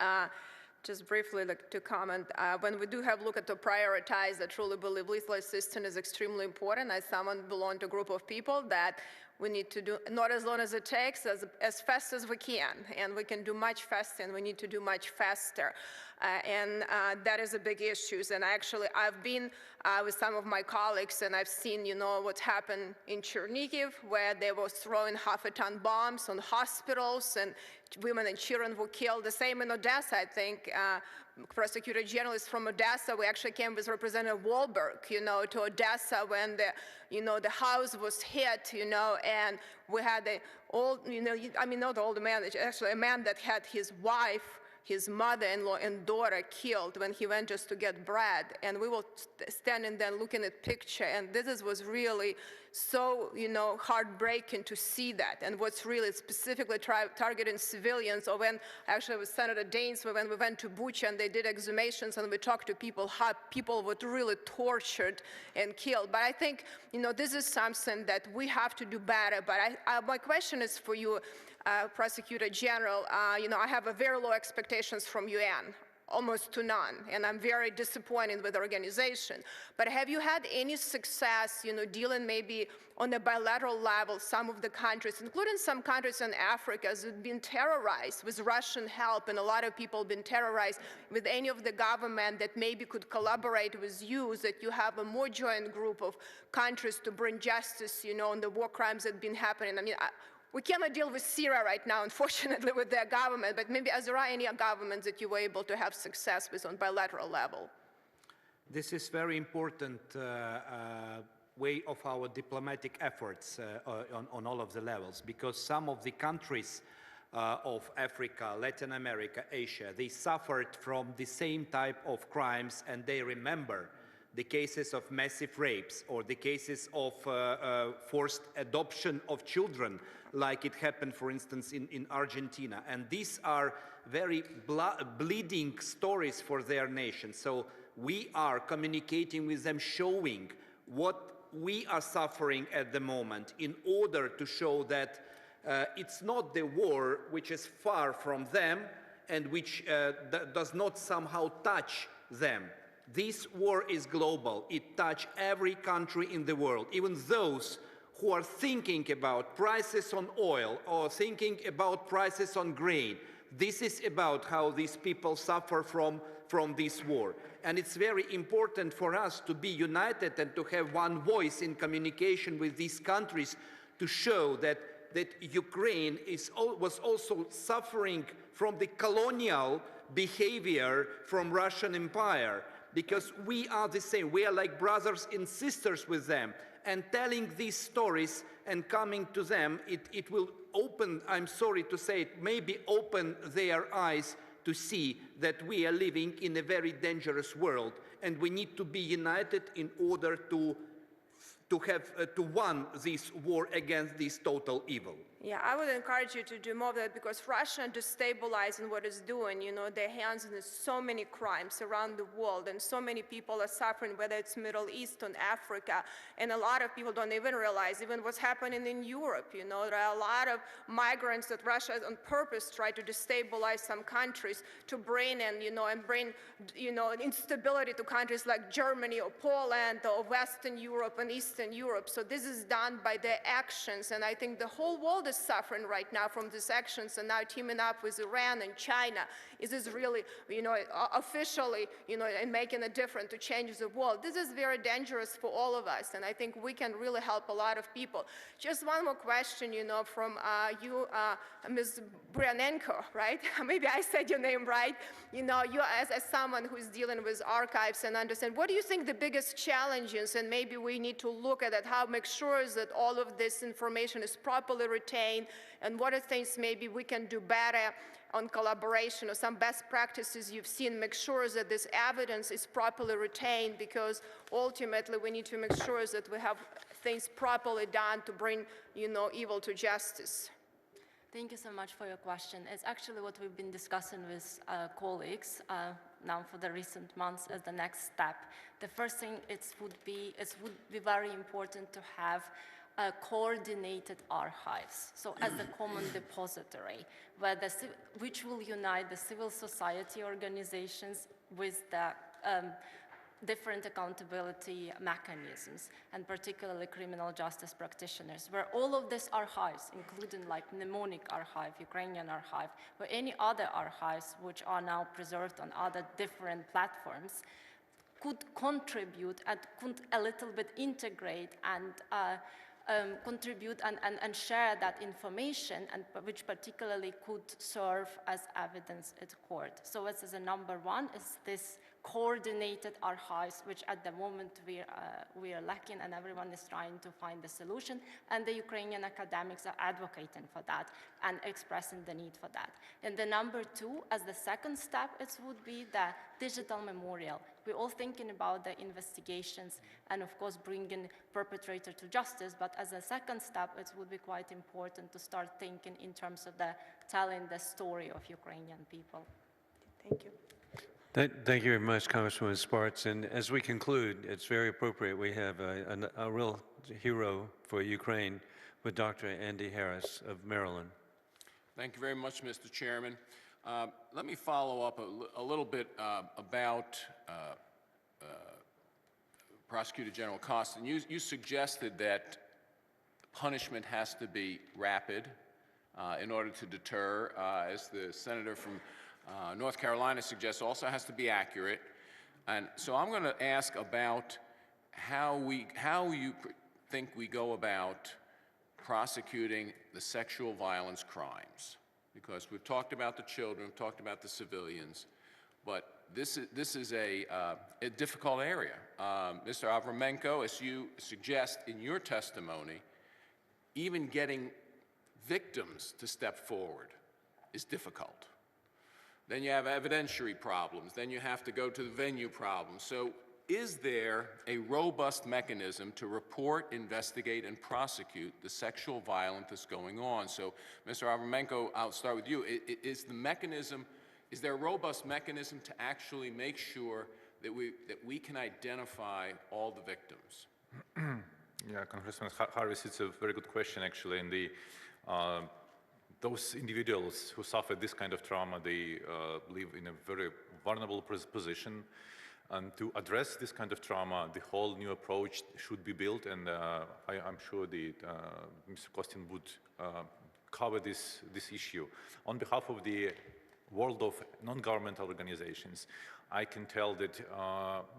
just briefly to comment, when we do have look at to prioritize, I truly believe lethal assistance is extremely important. As someone belong to a group of people that we need to do not as long as it takes, as fast as we can. And we can do much faster, and we need to do much faster. And that is a big issue. And actually, I've been with some of my colleagues, and I've seen, what happened in Chernihiv, where they were throwing half-a-ton bombs on hospitals, and women and children were killed. The same in Odessa, I think. Prosecutor General is from Odessa. We actually came with Representative Wahlberg, to Odessa when the house was hit, and we had not old man, actually a man that had his wife, his mother-in-law and daughter killed when he went just to get bread. And we were standing there looking at picture, and this was really so, heartbreaking to see that. And what's really specifically targeting civilians, or when actually with Senator Daines, when we went to Bucha and they did exhumations and we talked to people, how people were really tortured and killed. But I think, this is something that we have to do better. But my question is for you, Prosecutor General. I have a very low expectations from UN, almost to none, and I'm very disappointed with the organization. But have you had any success, dealing maybe on a bilateral level, some of the countries, including some countries in Africa, have been terrorized with Russian help, and a lot of people have been terrorized with any of the government that maybe could collaborate with you, that you have a more joint group of countries to bring justice, on the war crimes that have been happening? We cannot deal with Syria right now, unfortunately, with their government, but maybe there are any governments that you were able to have success with on bilateral level. This is very important way of our diplomatic efforts on all of the levels, because some of the countries of Africa, Latin America, Asia, they suffered from the same type of crimes, and they remember the cases of massive rapes or the cases of forced adoption of children, like it happened, for instance, in Argentina. And these are very bleeding stories for their nation. So we are communicating with them, showing what we are suffering at the moment, in order to show that it's not the war which is far from them and which does not somehow touch them. This war is global. It touches every country in the world, even those who are thinking about prices on oil or thinking about prices on grain. This is about how these people suffer from this war. And it's very important for us to be united and to have one voice in communication with these countries to show that Ukraine was also suffering from the colonial behavior from Russian Empire, because we are the same. We are like brothers and sisters with them. and telling these stories and coming to them, it will open, I'm sorry to say it, maybe open their eyes to see that we are living in a very dangerous world, and we need to be united in order to win this war against this total evil. Yeah, I would encourage you to do more of that, because Russia destabilizing what it's doing, you know, their hands in so many crimes around the world, and so many people are suffering, whether it's Middle East or Africa, and a lot of people don't even realize even what's happening in Europe, you know. There are a lot of migrants that Russia on purpose tried to destabilize some countries to bring in, you know, and bring, you know, instability to countries like Germany or Poland or Western Europe and Eastern Europe. So this is done by their actions, and I think the whole world is suffering right now from these actions, and now teaming up with Iran and China is really, you know, officially, you know, and making a difference to change the world. This is very dangerous for all of us, and I think we can really help a lot of people. Just one more question, you know, from you, Ms. Bryanenko, right? Maybe I said your name right. You know, you as someone who is dealing with archives and understand, what do you think the biggest challenges, and maybe we need to look at it, how make sure that all of this information is properly retained, and what are things maybe we can do better on collaboration, or some best practices you've seen, make sure that this evidence is properly retained, because ultimately we need to make sure that we have things properly done to bring, you know, evil to justice. Thank you so much for your question. It's actually what we've been discussing with colleagues now for the recent months as the next step. The first thing it would be very important to have coordinated archives, so as a common depository, which will unite the civil society organizations with the different accountability mechanisms, and particularly criminal justice practitioners, where all of these archives, including like mnemonic archive, Ukrainian archive, or any other archives which are now preserved on other different platforms, could contribute and could a little bit integrate and contribute and share that information, and which particularly could serve as evidence at court. So this is a number one, is this coordinated archives, which at the moment we are lacking, and everyone is trying to find the solution, and the Ukrainian academics are advocating for that and expressing the need for that. And the number two, as the second step, it would be the digital memorial. We're all thinking about the investigations and of course bringing perpetrator to justice, but as a second step, it would be quite important to start thinking in terms of telling the story of Ukrainian people. Thank you. Thank you very much, Congresswoman Sparks. And as we conclude, it's very appropriate we have a real hero for Ukraine with Dr. Andy Harris of Maryland. Thank you very much, Mr. Chairman. Let me follow up a little bit about Prosecutor General Costin. You suggested that punishment has to be rapid in order to deter, as the senator from North Carolina suggests, also has to be accurate. And so I'm going to ask about how you think we go about prosecuting the sexual violence crimes. Because we've talked about the children, we've talked about the civilians, but this is a difficult area. Mr. Avramenko, as you suggest in your testimony, even getting victims to step forward is difficult. Then you have evidentiary problems. Then you have to go to the venue problems. So is there a robust mechanism to report, investigate, and prosecute the sexual violence that's going on? So, Mr. Avramenko, I'll start with you. Is there a robust mechanism to actually make sure that we can identify all the victims? Yeah, Congressman Harris, it's a very good question, actually. And those individuals who suffer this kind of trauma, they live in a very vulnerable position. And to address this kind of trauma, the whole new approach should be built, and I'm sure that Mr. Costin would cover this issue. On behalf of the world of non-governmental organizations, I can tell that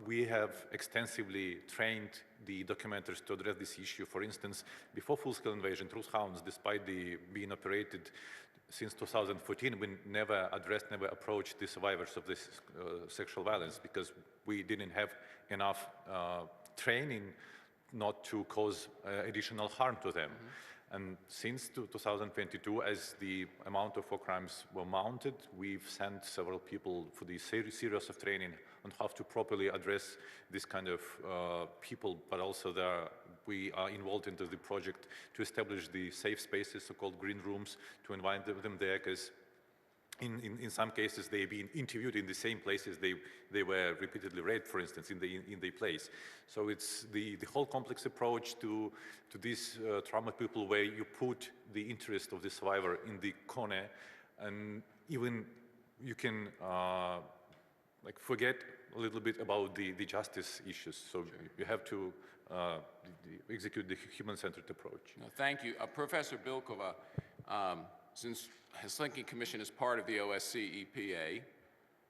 we have extensively trained the documenters to address this issue. For instance, before full-scale invasion, Truth Hounds, despite being operated since 2014, we never approached the survivors of this sexual violence, because we didn't have enough training not to cause additional harm to them. And since 2022, as the amount of war crimes were mounted, we've sent several people for the series of training on how to properly address this kind of people, but also we are involved into the project to establish the safe spaces, so-called green rooms, to invite them there, because in some cases they've been interviewed in the same places they were repeatedly raped, for instance, in the place. So it's the whole complex approach to these trauma people, where you put the interest of the survivor in the corner, and even you can like forget a little bit about the justice issues. So you have to execute the human-centered approach. No, thank you. Professor Bilkova, since Helsinki Commission is part of the OSCE EPA,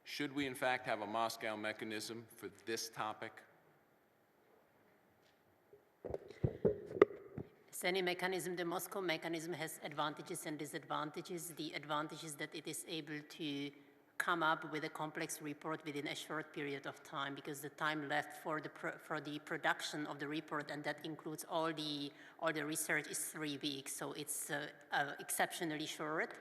should we in fact have a Moscow mechanism for this topic? As any mechanism, the Moscow mechanism has advantages and disadvantages. The advantage is that it is able to come up with a complex report within a short period of time, because the time left for the production of the report, and that includes all the research, is 3 weeks. So it's exceptionally short,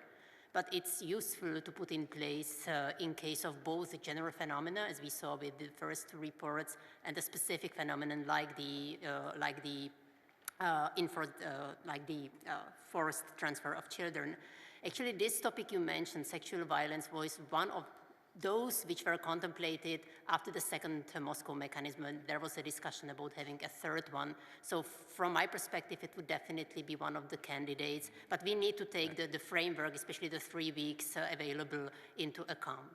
but it's useful to put in place in case of both the general phenomena, as we saw with the first reports, and the specific phenomenon like the forced transfer of children. Actually, this topic you mentioned, sexual violence, was one of those which were contemplated after the second Moscow mechanism. There was a discussion about having a third one. So from my perspective, it would definitely be one of the candidates. But we need to take the framework, especially the 3 weeks available, into account.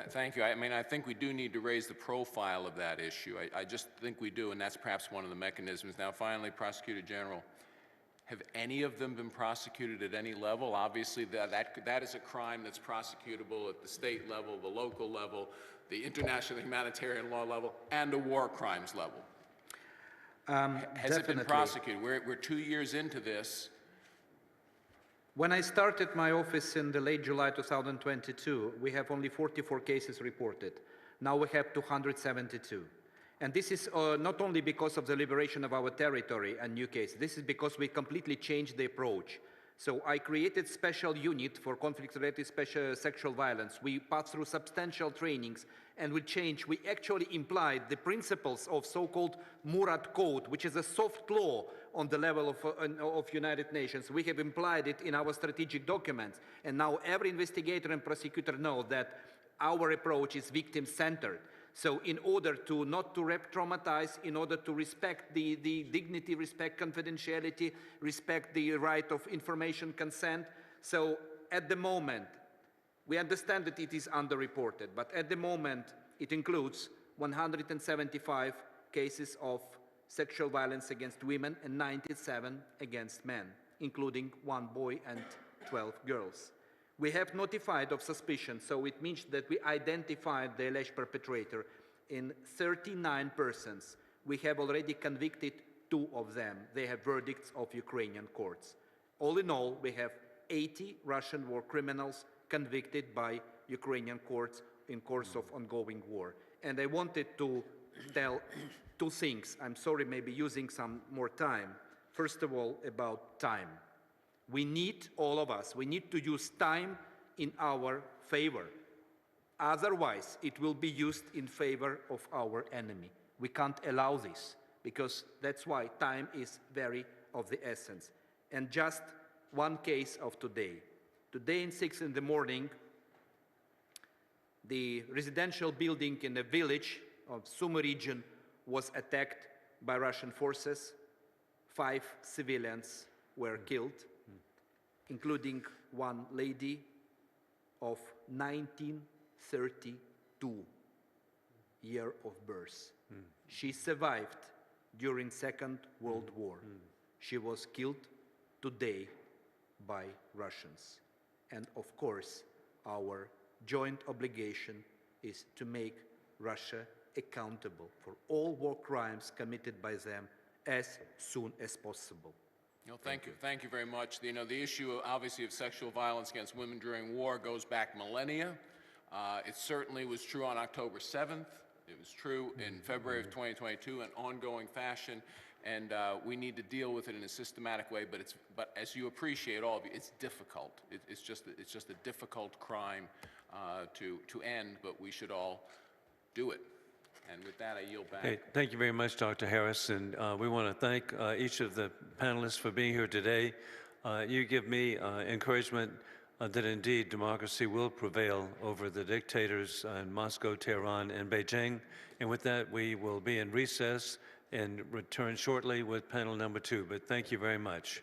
Thank you. I mean, I think we do need to raise the profile of that issue. I just think we do, and that's perhaps one of the mechanisms. Now, finally, Prosecutor General, have any of them been prosecuted at any level? Obviously, that is a crime that's prosecutable at the state level, the local level, the international humanitarian law level, and the war crimes level. Has it been prosecuted? We're 2 years into this. When I started my office in the late July 2022, we have only 44 cases reported. Now we have 272. And this is not only because of the liberation of our territory and new cases. This is because we completely changed the approach. So I created special unit for conflict-related special sexual violence. We passed through substantial trainings, and we actually implied the principles of so-called Murat Code, which is a soft law on the level of United Nations. We have implied it in our strategic documents, and now every investigator and prosecutor know that our approach is victim-centered. So in order to not to re-traumatize, in order to respect the dignity, respect confidentiality, respect the right of information consent. So at the moment, we understand that it is underreported, but at the moment, it includes 175 cases of sexual violence against women and 97 against men, including 1 boy and 12 girls. We have notified of suspicion, so it means that we identified the alleged perpetrator in 39 persons. We have already convicted 2 of them. They have verdicts of Ukrainian courts. All in all, we have 80 Russian war criminals convicted by Ukrainian courts in course of ongoing war. And I wanted to tell 2 things. I'm sorry, maybe using some more time. First of all, about time. We need, all of us, we need to use time in our favor. Otherwise, it will be used in favor of our enemy. We can't allow this, because that's why time is very of the essence. And just one case of today. Today in 6 in the morning, the residential building in the village of Sumy region was attacked by Russian forces. 5 civilians were killed, including 1 lady of 1932 year of birth. She survived during Second World War. She was killed today by Russians. And of course, our joint obligation is to make Russia accountable for all war crimes committed by them as soon as possible. No, thank you. Thank you very much. You know, the issue, obviously, of sexual violence against women during war goes back millennia. It certainly was true on October 7th. It was true in February of 2022 in ongoing fashion. and we need to deal with it in a systematic way. But as you appreciate, all of you, it's difficult. It's just a difficult crime to end, but we should all do it. And with that, I yield back. Hey, thank you very much, Dr. Harris, and we want to thank each of the panelists for being here today. You give me encouragement that indeed democracy will prevail over the dictators in Moscow, Tehran, and Beijing. And with that, we will be in recess and return shortly with panel number 2. But thank you very much.